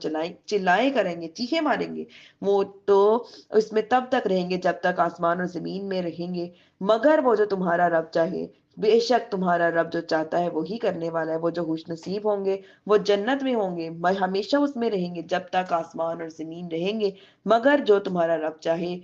چلائے کریں گے، چیخے ماریں گے، وہ تو اس میں تب تک رہیں گے جب تک آسمان اور زمین میں رہیں گے، مگر وہ جو تمہارا رب چاہے، بے شک تمہارا رب جو چاہتا ہے وہی کرنے والا ہے۔ وہ جو خوش نصیب ہوں گے وہ جنت میں ہوں گے، ہمیشہ اس میں رہیں گے جب تک آسمان اور زمین رہیں گے، مگر جو تمہارا رب چاہے۔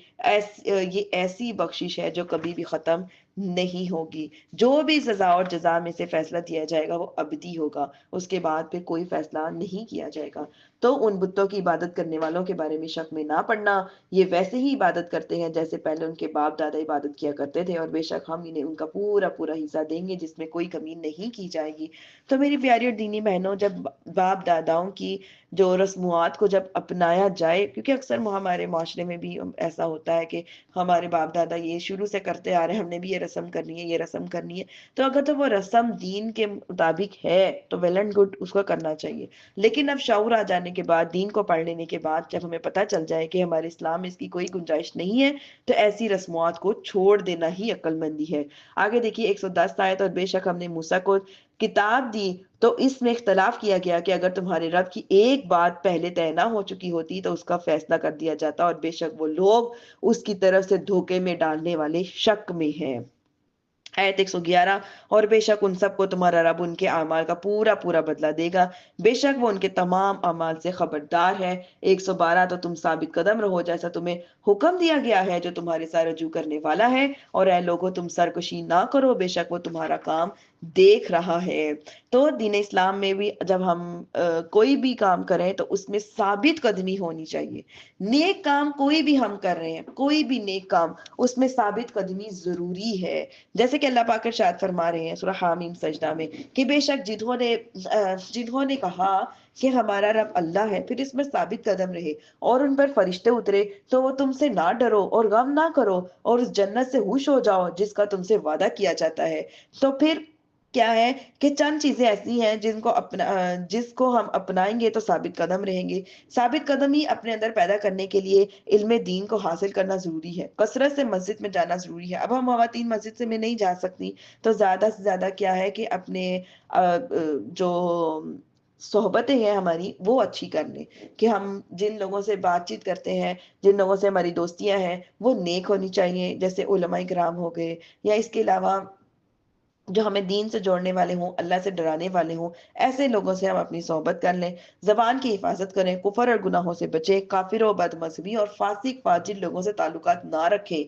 یہ ایسی بخشش ہے جو کبھی بھی ختم نہیں ہوگی۔ جو بھی سزا اور جزا میں سے فیصلہ دیا جائے گا وہ ابدی ہوگا، اس کے بعد پھر کوئی فیصلہ نہیں کیا جائے گا۔ تو ان بتوں کی عبادت کرنے والوں کے بارے میں شک میں نہ پڑنا، یہ ویسے ہی عبادت کرتے ہیں جیسے پہلے ان کے باپ دادا عبادت کیا کرتے تھے، اور بے شک ہم انہیں ان کا پورا پورا حصہ دیں گے جس میں کوئی کمی نہیں کی جائے گی۔ تو میری پیاری اور دینی بہنوں، جب باپ داداؤں کی جو رسومات کو جب اپنایا جائے، کیونکہ اکثر ہمارے معاشرے میں بھی ایسا ہوتا ہے کہ ہمارے باپ دادا یہ شروع سے کرتے آ رہے ہیں، ہم نے بھی یہ رسم کرنی ہے، یہ رسم کرنی ہے، تو اگر تو وہ رسم دین کے مطابق ہے تو ویل اینڈ گڈ، اس کو کرنا چاہیے۔ لیکن اب شعور آ جانے کے بعد، دین کو پڑھ لینے کے بعد، جب ہمیں پتہ چل جائے کہ ہمارے اسلام میں اس کی کوئی گنجائش نہیں ہے، تو ایسی رسمات کو چھوڑ دینا ہی عقل مندی ہے۔ آگے دیکھیے 110 آیت، اور بے شک ہم نے موسیٰ کو کتاب دی تو اس میں اختلاف کیا گیا کہ اگر تمہارے رب کی ایک بات پہلے طے نہ ہو چکی ہوتی تو اس کا فیصلہ کر دیا جاتا، اور بے شک وہ لوگ اس کی طرف سے دھوکے میں ڈالنے والے شک میں ہیں۔ آیت 111، اور بے شک ان سب کو تمہارا رب ان کے اعمال کا پورا پورا بدلہ دے گا، بے شک وہ ان کے تمام اعمال سے خبردار ہے۔ 112، تو تم ثابت قدم رہو جیسا تمہیں حکم دیا گیا ہے جو تمہارے ساتھ رجوع کرنے والا ہے، اور اے لوگوں تم سرکشی نہ کرو، بے شک وہ تمہارا کام دیکھ رہا ہے۔ تو دین اسلام میں بھی جب ہم کوئی بھی کام کریں تو اس میں ثابت قدمی ہونی چاہیے۔ نیک کام کوئی بھی ہم کر رہے ہیں، کوئی بھی نیک کام، اس میں ثابت قدمی ضروری ہے۔ جیسے کہ اللہ پاک ارشاد فرما رہے ہیں سورہ حامیم سجدہ میں کہ بے شک جنہوں نے کہا کہ ہمارا رب اللہ ہے، پھر اس میں ثابت قدم رہے اور ان پر فرشتے اترے، تو وہ تم سے نہ ڈرو اور غم نہ کرو اور اس جنت سے ہوش ہو جاؤ جس کا تم سے وعدہ کیا جاتا ہے۔ تو پھر کیا ہے کہ چند چیزیں ایسی ہیں جس کو ہم اپنائیں گے تو ثابت قدم رہیں گے۔ ثابت قدمی اپنے اندر پیدا کرنے کے لیے علم دین کو حاصل کرنا ضروری ہے، کثرت سے مسجد میں جانا ضروری ہے۔ اب ہم خواتین مسجد سے میں نہیں جا سکتی تو زیادہ سے زیادہ کیا ہے کہ اپنے جو صحبتیں ہیں ہماری وہ اچھی کر لیں، کہ ہم جن لوگوں سے بات چیت کرتے ہیں، جن لوگوں سے ہماری دوستیاں ہیں وہ نیک ہونی چاہیے، جیسے علماء کرام ہو گئے، یا اس کے علاوہ جو ہمیں دین سے جوڑنے والے ہوں، اللہ سے ڈرانے والے ہوں، ایسے لوگوں سے ہم اپنی صحبت کر لیں۔ زبان کی حفاظت کریں، کفر اور گناہوں سے بچیں، کافروں، بد مذہبی اور فاسق فاجر لوگوں سے تعلقات نہ رکھیں،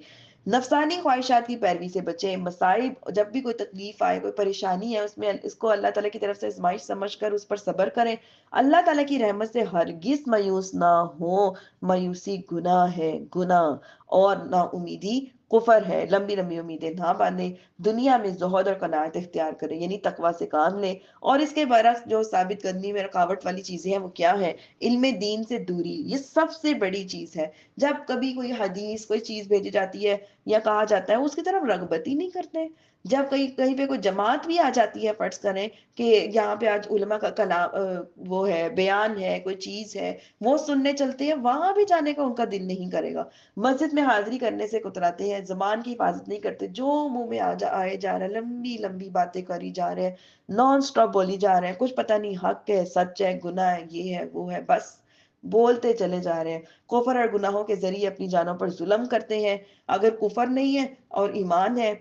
نفسانی خواہشات کی پیروی سے بچیں۔ مصائب، جب بھی کوئی تکلیف آئے، کوئی پریشانی ہے، اس میں اس کو اللہ تعالیٰ کی طرف سے آزمائش سمجھ کر اس پر صبر کریں۔ اللہ تعالیٰ کی رحمت سے ہرگز مایوس نہ ہو، مایوسی گناہ ہے، گناہ، اور نا امیدی کفر ہے۔ لمبی لمبی امیدیں نہ باندھیں، دنیا میں زہد اور قناعت اختیار کریں، یعنی تقوی سے کام لیں۔ اور اس کے برعکس جو ثابت قدمی میں رکاوٹ والی چیزیں ہیں وہ کیا ہے؟ علم دین سے دوری، یہ سب سے بڑی چیز ہے۔ جب کبھی کوئی حدیث، کوئی چیز بھیجی جاتی ہے یا کہا جاتا ہے، اس کی طرف رغبت ہی نہیں کرتے۔ جب کہیں پہ کوئی جماعت بھی آ جاتی ہے، فرض کریں کہ یہاں پہ آج علماء کا کلام وہ ہے، بیان ہے، کوئی چیز ہے، وہ سننے چلتے ہیں، وہاں بھی جانے کا ان کا دل نہیں کرے گا۔ مسجد میں حاضری کرنے سے کتراتے ہیں، زبان کی حفاظت نہیں کرتے، جو منہ میں آئے جا رہے ہیں، لمبی لمبی باتیں کری جا رہے ہیں، نان سٹاپ بولی جا رہے ہیں، کچھ پتہ نہیں حق ہے، سچ ہے، گناہ ہے، یہ ہے، وہ ہے، بس بولتے چلے جا رہے ہیں۔ کفر اور گناہوں کے ذریعے اپنی جانوں پر ظلم کرتے ہیں۔ اگر کفر نہیں ہے اور ایمان ہے،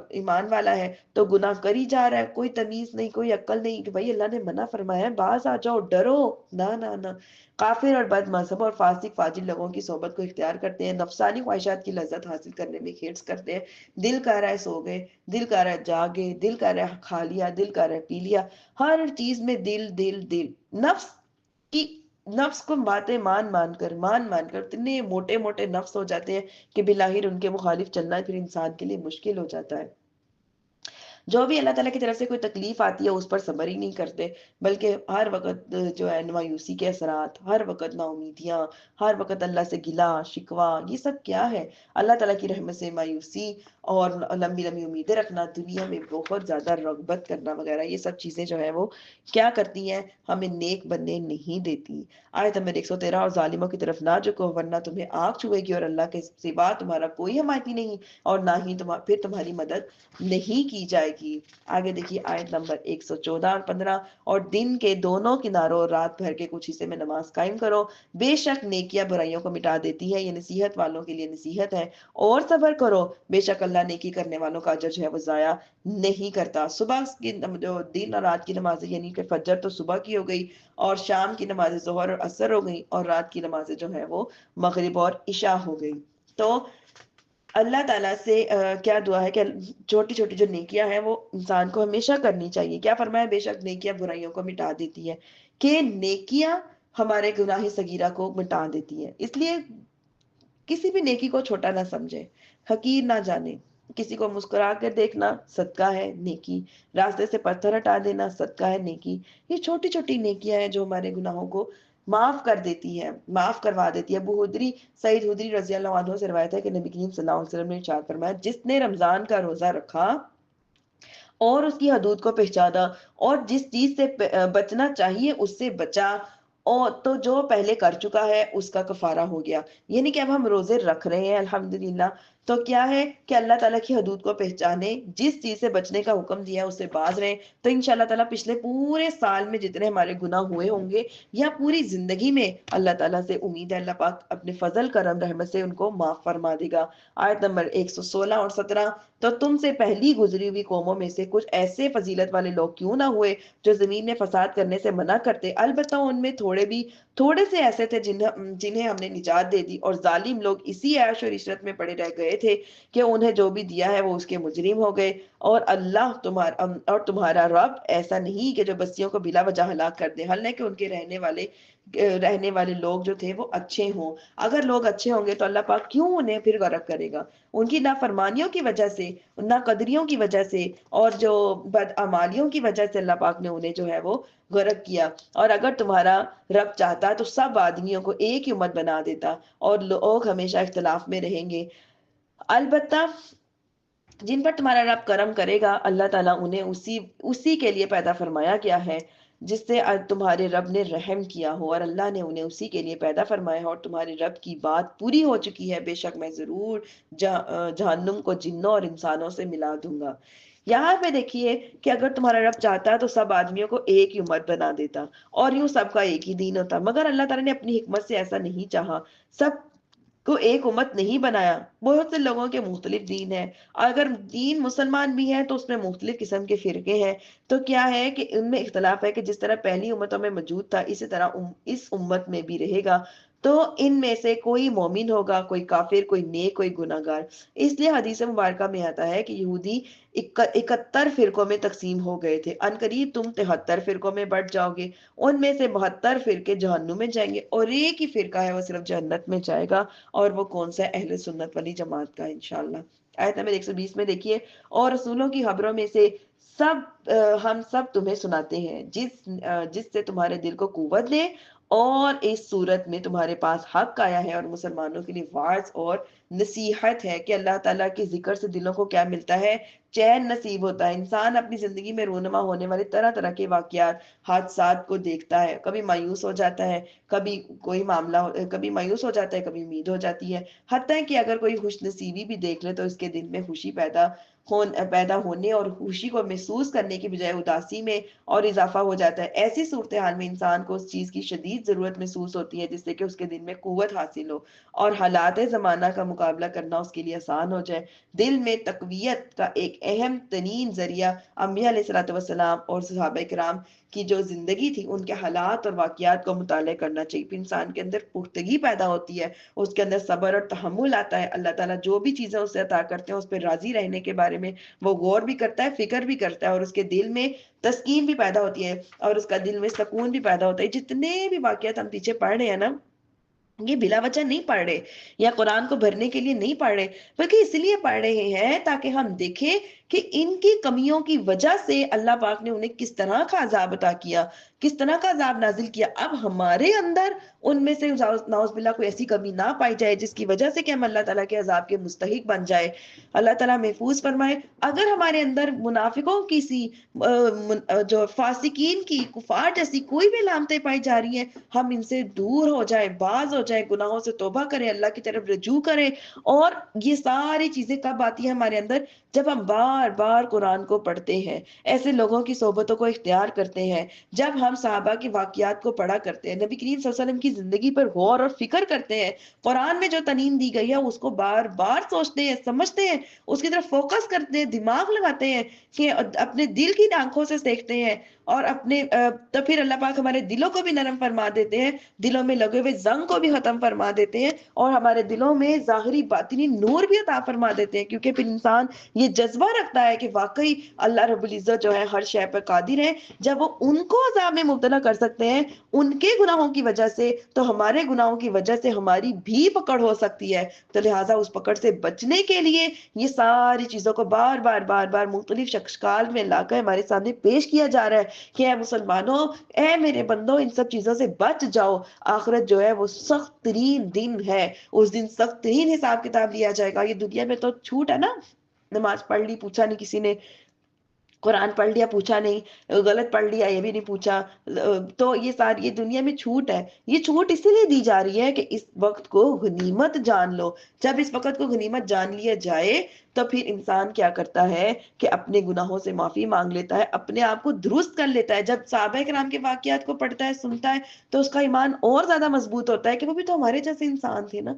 ایمان والا ہے، تو گناہ کری جا رہا ہے، کوئی تمیز نہیں، کوئی عقل نہیں کہ بھائی اللہ نے منع فرمایا ہے، باز آ جاؤ، ڈرو نہ نہ نہ۔ کافر اور بد مذہب اور فاسق فاجر لوگوں کی صحبت کو اختیار کرتے ہیں، نفسانی خواہشات کی لذت حاصل کرنے میں حرص کرتے ہیں، دل کہہ رہا ہے سو گئے، دل کہہ رہا ہے جاگے، دل کہہ رہا ہے کھا لیا، دل کہہ رہا ہے پی لیا، ہر چیز میں دل دل دل، نفس کی، نفس کو باتیں مان مان کر اتنے موٹے موٹے نفس ہو جاتے ہیں کہ بلاخر ان کے مخالف چلنا پھر انسان کے لیے مشکل ہو جاتا ہے۔ جو بھی اللہ تعالیٰ کی طرف سے کوئی تکلیف آتی ہے اس پر صبر ہی نہیں کرتے، بلکہ ہر وقت جو ہے مایوسی کے اثرات، ہر وقت نا امیدیاں، ہر وقت اللہ سے گلا شکوہ، یہ سب کیا ہے؟ اللہ تعالیٰ کی رحمت سے مایوسی اور لمبی لمبی امیدیں رکھنا، دنیا میں بہت زیادہ رغبت کرنا وغیرہ، یہ سب چیزیں جو ہے وہ کیا کرتی ہیں؟ ہمیں نیک بننے نہیں دیتی۔ آیت نمبر 113، اور ظالموں کی طرف نہ جھکو ورنہ تمہیں آگ چھوئے گی اور اللہ کے سوا تمہارا کوئی حمایتی نہیں اور نہ ہی پھر تمہاری مدد نہیں کی جائے گی۔ آگے دیکھیے آیت نمبر 114 اور 15، اور دن کے دونوں کناروں رات بھر کے کچھ حصے میں نماز قائم کرو، بے شک نیکیاں برائیوں کو مٹا دیتی ہے، یہ نصیحت والوں کے لیے نصیحت ہے، اور صبر کرو، بے شک اللہ نیکی کرنے والوں کا اجر جو ہے وہ ضائع نہیں کرتا۔ صبح کی جو دن اور رات کی نمازیں، یعنی کہ فجر تو صبح کی ہو گئی، اور شام کی نمازیں ظہر اور عصر ہو گئی، اور رات کی نمازیں جو ہے وہ مغرب اور عشاء ہو گئی۔ تو اللہ تعالیٰ سے کیا دعا ہے کہ چھوٹی چھوٹی جو نیکیاں ہیں وہ انسان کو ہمیشہ کرنی چاہیے۔ کیا فرمایا؟ بے شک نیکیاں برائیوں کو مٹا دیتی ہے، کہ نیکیاں ہمارے گناہ صغیرہ کو مٹا دیتی ہے۔ اس لیے کسی بھی نیکی کو چھوٹا نہ سمجھے، حقیر نہ جانے۔ کسی کو مسکرا کر دیکھنا صدقہ ہے، نیکی۔ راستے سے پتھر ہٹا دینا صدقہ ہے، نیکی۔ یہ چھوٹی چھوٹی نیکیاں ہیں جو ہمارے گناہوں کو معاف کر دیتی ہے، معاف کروا دیتی ہے۔ ابو حدری سعید حدری رضی اللہ عنہ سے روایت ہے کہ نبی کریم صلی اللہ علیہ وسلم نے ارشاد فرمایا، جس نے رمضان کا روزہ رکھا اور اس کی حدود کو پہچانا اور جس چیز سے بچنا چاہیے اس سے بچا، اور تو جو پہلے کر چکا ہے اس کا کفارہ ہو گیا۔ یعنی کہ اب ہم روزے رکھ رہے ہیں الحمدللہ، تو کیا ہے کہ اللہ تعالیٰ کی حدود کو پہچانے، جس چیز سے بچنے کا حکم دیا ہے اس سے باز رہیں، تو انشاءاللہ تعالیٰ پچھلے پورے سال میں جتنے ہمارے گناہ ہوئے ہوں گے یا پوری زندگی میں، اللہ تعالیٰ سے امید ہے اللہ پاک اپنے فضل کرم رحمت سے ان کو معاف فرما دے گا۔ آیت نمبر 116 اور 17، تو تم سے پہلی گزری ہوئی قوموں میں سے کچھ ایسے فضیلت والے لوگ کیوں نہ ہوئے جو زمین میں فساد کرنے سے منع کرتے، البتہ ان میں تھوڑے سے ایسے تھے جنہیں ہم نے نجات دے دی، اور ظالم لوگ اسی عیش اور عشرت میں پڑے رہ گئے تھے کہ انہیں جو بھی دیا ہے وہ اس کے مجرم ہو گئے، اور اللہ تمہارا رب ایسا نہیں کہ جو بستیوں کو بلا وجہ ہلاک کر دے، حالانکہ ان کے رہنے والے لوگ جو تھے وہ اچھے ہوں۔ اگر لوگ اچھے ہوں گے تو اللہ پاک کیوں انہیں پھر غرق کرے گا؟ ان کی نافرمانیوں کی وجہ سے، ناقدریوں کی وجہ سے، اور جو بدعمالیوں کی وجہ سے اللہ پاک نے انہیں جو ہے وہ غرق کیا۔ اور اگر تمہارا رب چاہتا تو سب آدمیوں کو ایک ہی امت بنا دیتا، اور لوگ ہمیشہ اختلاف میں رہیں گے۔ البتہ جن پر تمہارا رب کرم کرے گا، اللہ تعالیٰ انہیں اسی کے لیے پیدا فرمایا گیا ہے جس سے تمہارے رب نے رحم کیا ہو، اور اللہ نے انہیں اسی کے لیے پیدا فرمایا ہو، اور تمہارے رب کی بات پوری ہو چکی ہے، بے شک میں ضرور جہنم کو جنوں اور انسانوں سے ملا دوں گا۔ یہاں پہ دیکھیے کہ اگر تمہارا رب چاہتا تو سب آدمیوں کو ایک ہی امت بنا دیتا اور یوں سب کا ایک ہی دین ہوتا، مگر اللہ تعالیٰ نے اپنی حکمت سے ایسا نہیں چاہا، سب کو ایک امت نہیں بنایا۔ بہت سے لوگوں کے مختلف دین ہیں، اگر دین مسلمان بھی ہے تو اس میں مختلف قسم کے فرقے ہیں، تو کیا ہے کہ ان میں اختلاف ہے کہ جس طرح پہلی امتوں میں موجود تھا اسی طرح اس امت میں بھی رہے گا، تو ان میں سے کوئی مومن ہوگا، کوئی کافر، کوئی نیک، کوئی گناہ گار۔ اس لیے حدیث مبارکہ میں آتا ہے کہ یہودی 71 فرقوں میں تقسیم ہو گئے تھے، ان قریب تم 73 فرقوں میں بٹ جاؤ گے، ان میں سے 72 فرقے جہنم میں جائیں گے، اور ایک ہی فرقہ ہے وہ صرف جنت میں جائے گا، اور وہ کون سا؟ اہل سنت والی جماعت کا انشاءاللہ۔ آیت نمبر 120 میں دیکھیے، اور رسولوں کی خبروں میں سے ہم سب تمہیں سناتے ہیں جس سے تمہارے دل کو قوت دے، اور اس صورت میں تمہارے پاس حق آیا ہے اور مسلمانوں کے لیے واعظ اور نصیحت ہے کہ اللہ تعالیٰ کے ذکر سے دلوں کو کیا ملتا ہے؟ چین نصیب ہوتا ہے۔ انسان اپنی زندگی میں رونما ہونے والے طرح طرح کے واقعات، حادثات کو دیکھتا ہے، کبھی مایوس ہو جاتا ہے، کبھی کوئی معاملہ کبھی مایوس ہو جاتا ہے، کبھی امید ہو جاتی ہے، حتیٰ کہ اگر کوئی خوش نصیبی بھی دیکھ لے تو اس کے دل میں خوشی پیدا ہونے اور خوشی کو محسوس کرنے کی بجائے اداسی میں اور اضافہ ہو جاتا ہے۔ ایسی صورتحال میں انسان کو اس چیز کی شدید ضرورت محسوس ہوتی ہے جس سے کہ اس کے دل میں قوت حاصل ہو اور حالات زمانہ کا مقابلہ کرنا اس کے لیے آسان ہو جائے۔ دل میں تقویت کا ایک اہم ترین ذریعہ انبیاء علیہ الصلوۃ والسلام اور صحابہ کرام کی جو زندگی تھی، ان کے حالات اور واقعات کو مطالعہ کرنا چاہیے۔ پھر انسان کے اندر پختگی پیدا ہوتی ہے، اس کے اندر صبر اور تحمل آتا ہے، اللہ تعالیٰ جو بھی چیزیں اسے عطا کرتے ہیں اس پہ راضی رہنے کے بارے میں وہ غور بھی کرتا ہے، فکر بھی کرتا ہے، اور اس کے دل میں تسکین بھی پیدا ہوتی ہے اور اس کا دل میں سکون بھی پیدا ہوتا ہے۔ جتنے بھی واقعات ہم پیچھے پڑھ رہے ہیں نا، یہ بلا وجہ نہیں پڑھ رہے یا قرآن کو بھرنے کے لیے نہیں پڑھ رہے، بلکہ اس لیے پڑھ رہے ہیں تاکہ ہم دیکھیں کہ ان کی کمیوں کی وجہ سے اللہ پاک نے انہیں کس طرح کا عذاب عطا کیا، کس طرح کا عذاب نازل کیا۔ اب ہمارے اندر ان میں سے نعوذ باللہ کوئی ایسی کمی نہ پائی جائے جس کی وجہ سے کہ ہم اللہ تعالیٰ کے عذاب کے مستحق بن جائے۔ اللہ تعالیٰ محفوظ فرمائے۔ اگر ہمارے اندر منافقوں کی سی جو فاسقین کی، کفار جیسی کوئی بھی علامتیں پائی جا رہی ہیں، ہم ان سے دور ہو جائیں، باز ہو جائیں، گناہوں سے توبہ کریں، اللہ کی طرف رجوع کریں۔ اور یہ ساری چیزیں کب آتی ہیں ہمارے اندر؟ جب ہم بار بار قرآن کو پڑھتے ہیں، ایسے لوگوں کی صحبتوں کو اختیار کرتے ہیں، جب ہم صحابہ کے واقعات کو پڑھا کرتے ہیں، نبی کریم صلی اللہ علیہ وسلم کی زندگی پر غور اور فکر کرتے ہیں، قرآن میں جو تعلیم دی گئی ہے اس کو بار بار سوچتے ہیں، سمجھتے ہیں، اس کی طرف فوکس کرتے ہیں، دماغ لگاتے ہیں، کہ اپنے دل کی آنکھوں سے دیکھتے ہیں، اور اپنے تو پھر اللہ پاک ہمارے دلوں کو بھی نرم فرما دیتے ہیں، دلوں میں لگے ہوئے زنگ کو بھی ختم فرما دیتے ہیں، اور ہمارے دلوں میں ظاہری باطنی نور بھی عطا فرما دیتے ہیں، کیونکہ پھر انسان یہ جذبہ رکھتا ہے کہ واقعی اللہ رب العزت جو ہے ہر شے پر قادر ہے۔ جب وہ ان کو عذاب میں مبتلا کر سکتے ہیں ان کے گناہوں کی وجہ سے، تو ہمارے گناہوں کی وجہ سے ہماری بھی پکڑ ہو سکتی ہے۔ تو لہٰذا اس پکڑ سے بچنے کے لیے یہ ساری چیزوں کو بار بار بار بار مختلف شکل میں لا کر ہمارے سامنے پیش کیا جا رہا ہے کہ اے مسلمانوں، اے میرے بندوں، ان سب چیزوں سے بچ جاؤ۔ آخرت جو ہے وہ سخت ترین دن ہے، اس دن سخت ترین حساب کتاب لیا جائے گا۔ یہ دنیا میں تو چھوٹ ہے نا، نماز پڑھ لی پوچھا نہیں کسی نے، قرآن پڑھ لیا پوچھا نہیں، غلط پڑھ لیا یہ بھی نہیں پوچھا، تو یہ ساری یہ دنیا میں چھوٹ ہے۔ یہ چھوٹ اسی لیے دی جا رہی ہے کہ اس وقت کو غنیمت جان لو۔ جب اس وقت کو غنیمت جان لیا جائے تو پھر انسان کیا کرتا ہے کہ اپنے گناہوں سے معافی مانگ لیتا ہے، اپنے آپ کو درست کر لیتا ہے۔ جب صحابہ کرام کے واقعات کو پڑھتا ہے، سنتا ہے، تو اس کا ایمان اور زیادہ مضبوط ہوتا ہے کہ وہ بھی تو ہمارے جیسے انسان تھے نا،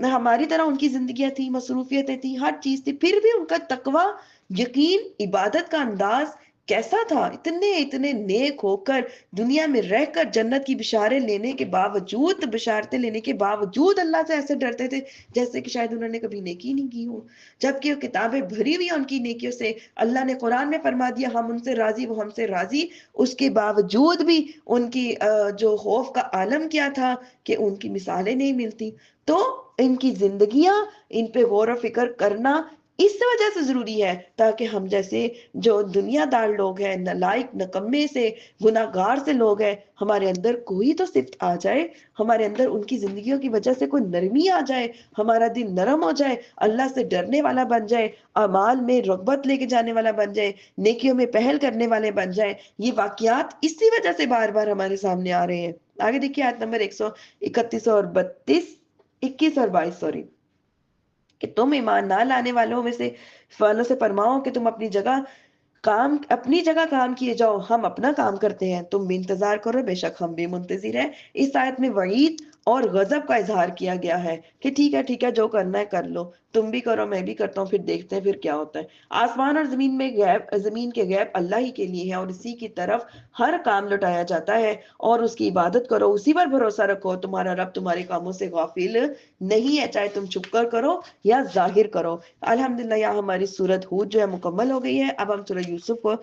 ہماری طرح ان کی زندگیاں تھیں، مصروفیتیں تھیں، ہر چیز تھی، پھر بھی ان کا تقوی، یقین، عبادت کا انداز کیسا تھا؟ اتنے اتنے نیک ہو کر، دنیا میں رہ کر جنت کی بشاریں لینے کے باوجود، بشارتیں لینے کے باوجود اللہ سے ایسے ڈرتے تھے جیسے کہ شاید انہوں نے کبھی نیکی نہیں کی ہو، جبکہ وہ کتابیں بھری ہوئی ہیں ان کی نیکیوں سے۔ اللہ نے قرآن میں فرما دیا ہم ان سے راضی، وہ ہم سے راضی، اس کے باوجود بھی ان کی جو خوف کا عالم کیا تھا کہ ان کی مثالیں نہیں ملتی۔ تو ان کی زندگیاں، ان پہ غور و فکر کرنا اس وجہ سے ضروری ہے تاکہ ہم جیسے جو دنیا دار لوگ ہیں، نالائق، نکمے سے، گناہگار سے لوگ ہیں، ہمارے اندر کوئی تو صفت آ جائے، ہمارے اندر ان کی زندگیوں کی وجہ سے کوئی نرمی آ جائے، ہمارا دل نرم ہو جائے، اللہ سے ڈرنے والا بن جائے، اعمال میں رغبت لے کے جانے والا بن جائے، نیکیوں میں پہل کرنے والے بن جائے۔ یہ واقعات اسی وجہ سے بار بار ہمارے سامنے آ رہے ہیں۔ آگے دیکھیے آیت نمبر 131 اور 32، 21 اور 22 سوری، کہ تم ایمان نہ لانے والوں سے فرماؤ کہ تم اپنی جگہ کام کیے جاؤ، ہم اپنا کام کرتے ہیں، تم بھی انتظار کرو، بے شک ہم بھی منتظر ہیں۔ اس آیت میں وعید اور غضب کا اظہار کیا گیا ہے کہ ٹھیک ہے ٹھیک ہے، جو کرنا ہے کر لو، تم بھی کرو میں بھی کرتا ہوں، پھر دیکھتے ہیں پھر کیا ہوتا ہے۔ آسمان اور زمین کے غیب اللہ ہی کے لیے ہے، اور اسی کی طرف ہر کام لوٹایا جاتا ہے، اور اس کی عبادت کرو، اسی پر بھروسہ رکھو، تمہارا رب تمہارے کاموں سے غافل نہیں ہے، چاہے تم چھپ کر کرو یا ظاہر کرو۔ الحمدللہ یہاں ہماری سورت ہود جو ہے مکمل ہو گئی ہے۔ اب ہم سورہ یوسف کو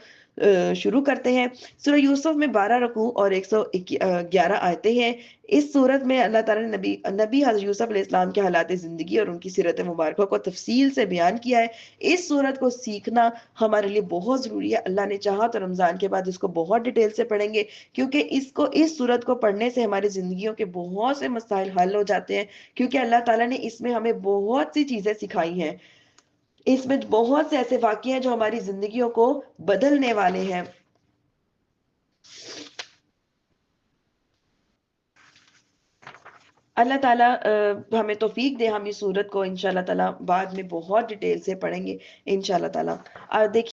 شروع کرتے ہیں۔ سورہ یوسف میں 12 رکوع اور 111 آیتیں ہیں۔ اس سورت میں اللہ تعالیٰ نے نبی حضرت یوسف علیہ السلام کے حالات زندگی اور ان کی سیرت مبارکہ کو تفصیل سے بیان کیا ہے۔ اس سورت کو سیکھنا ہمارے لیے بہت ضروری ہے۔ اللہ نے چاہا تو رمضان کے بعد اس کو بہت ڈیٹیل سے پڑھیں گے، کیونکہ اس سورت کو پڑھنے سے ہماری زندگیوں کے بہت سے مسائل حل ہو جاتے ہیں، کیونکہ اللہ تعالیٰ نے اس میں ہمیں بہت سی چیزیں سکھائی ہیں۔ اس میں بہت سے ایسے واقعے ہیں جو ہماری زندگیوں کو بدلنے والے ہیں۔ اللہ تعالیٰ ہمیں توفیق دے، ہم اس سورت کو انشاءاللہ تعالیٰ بعد میں بہت ڈیٹیل سے پڑھیں گے انشاءاللہ تعالیٰ۔ دیکھیے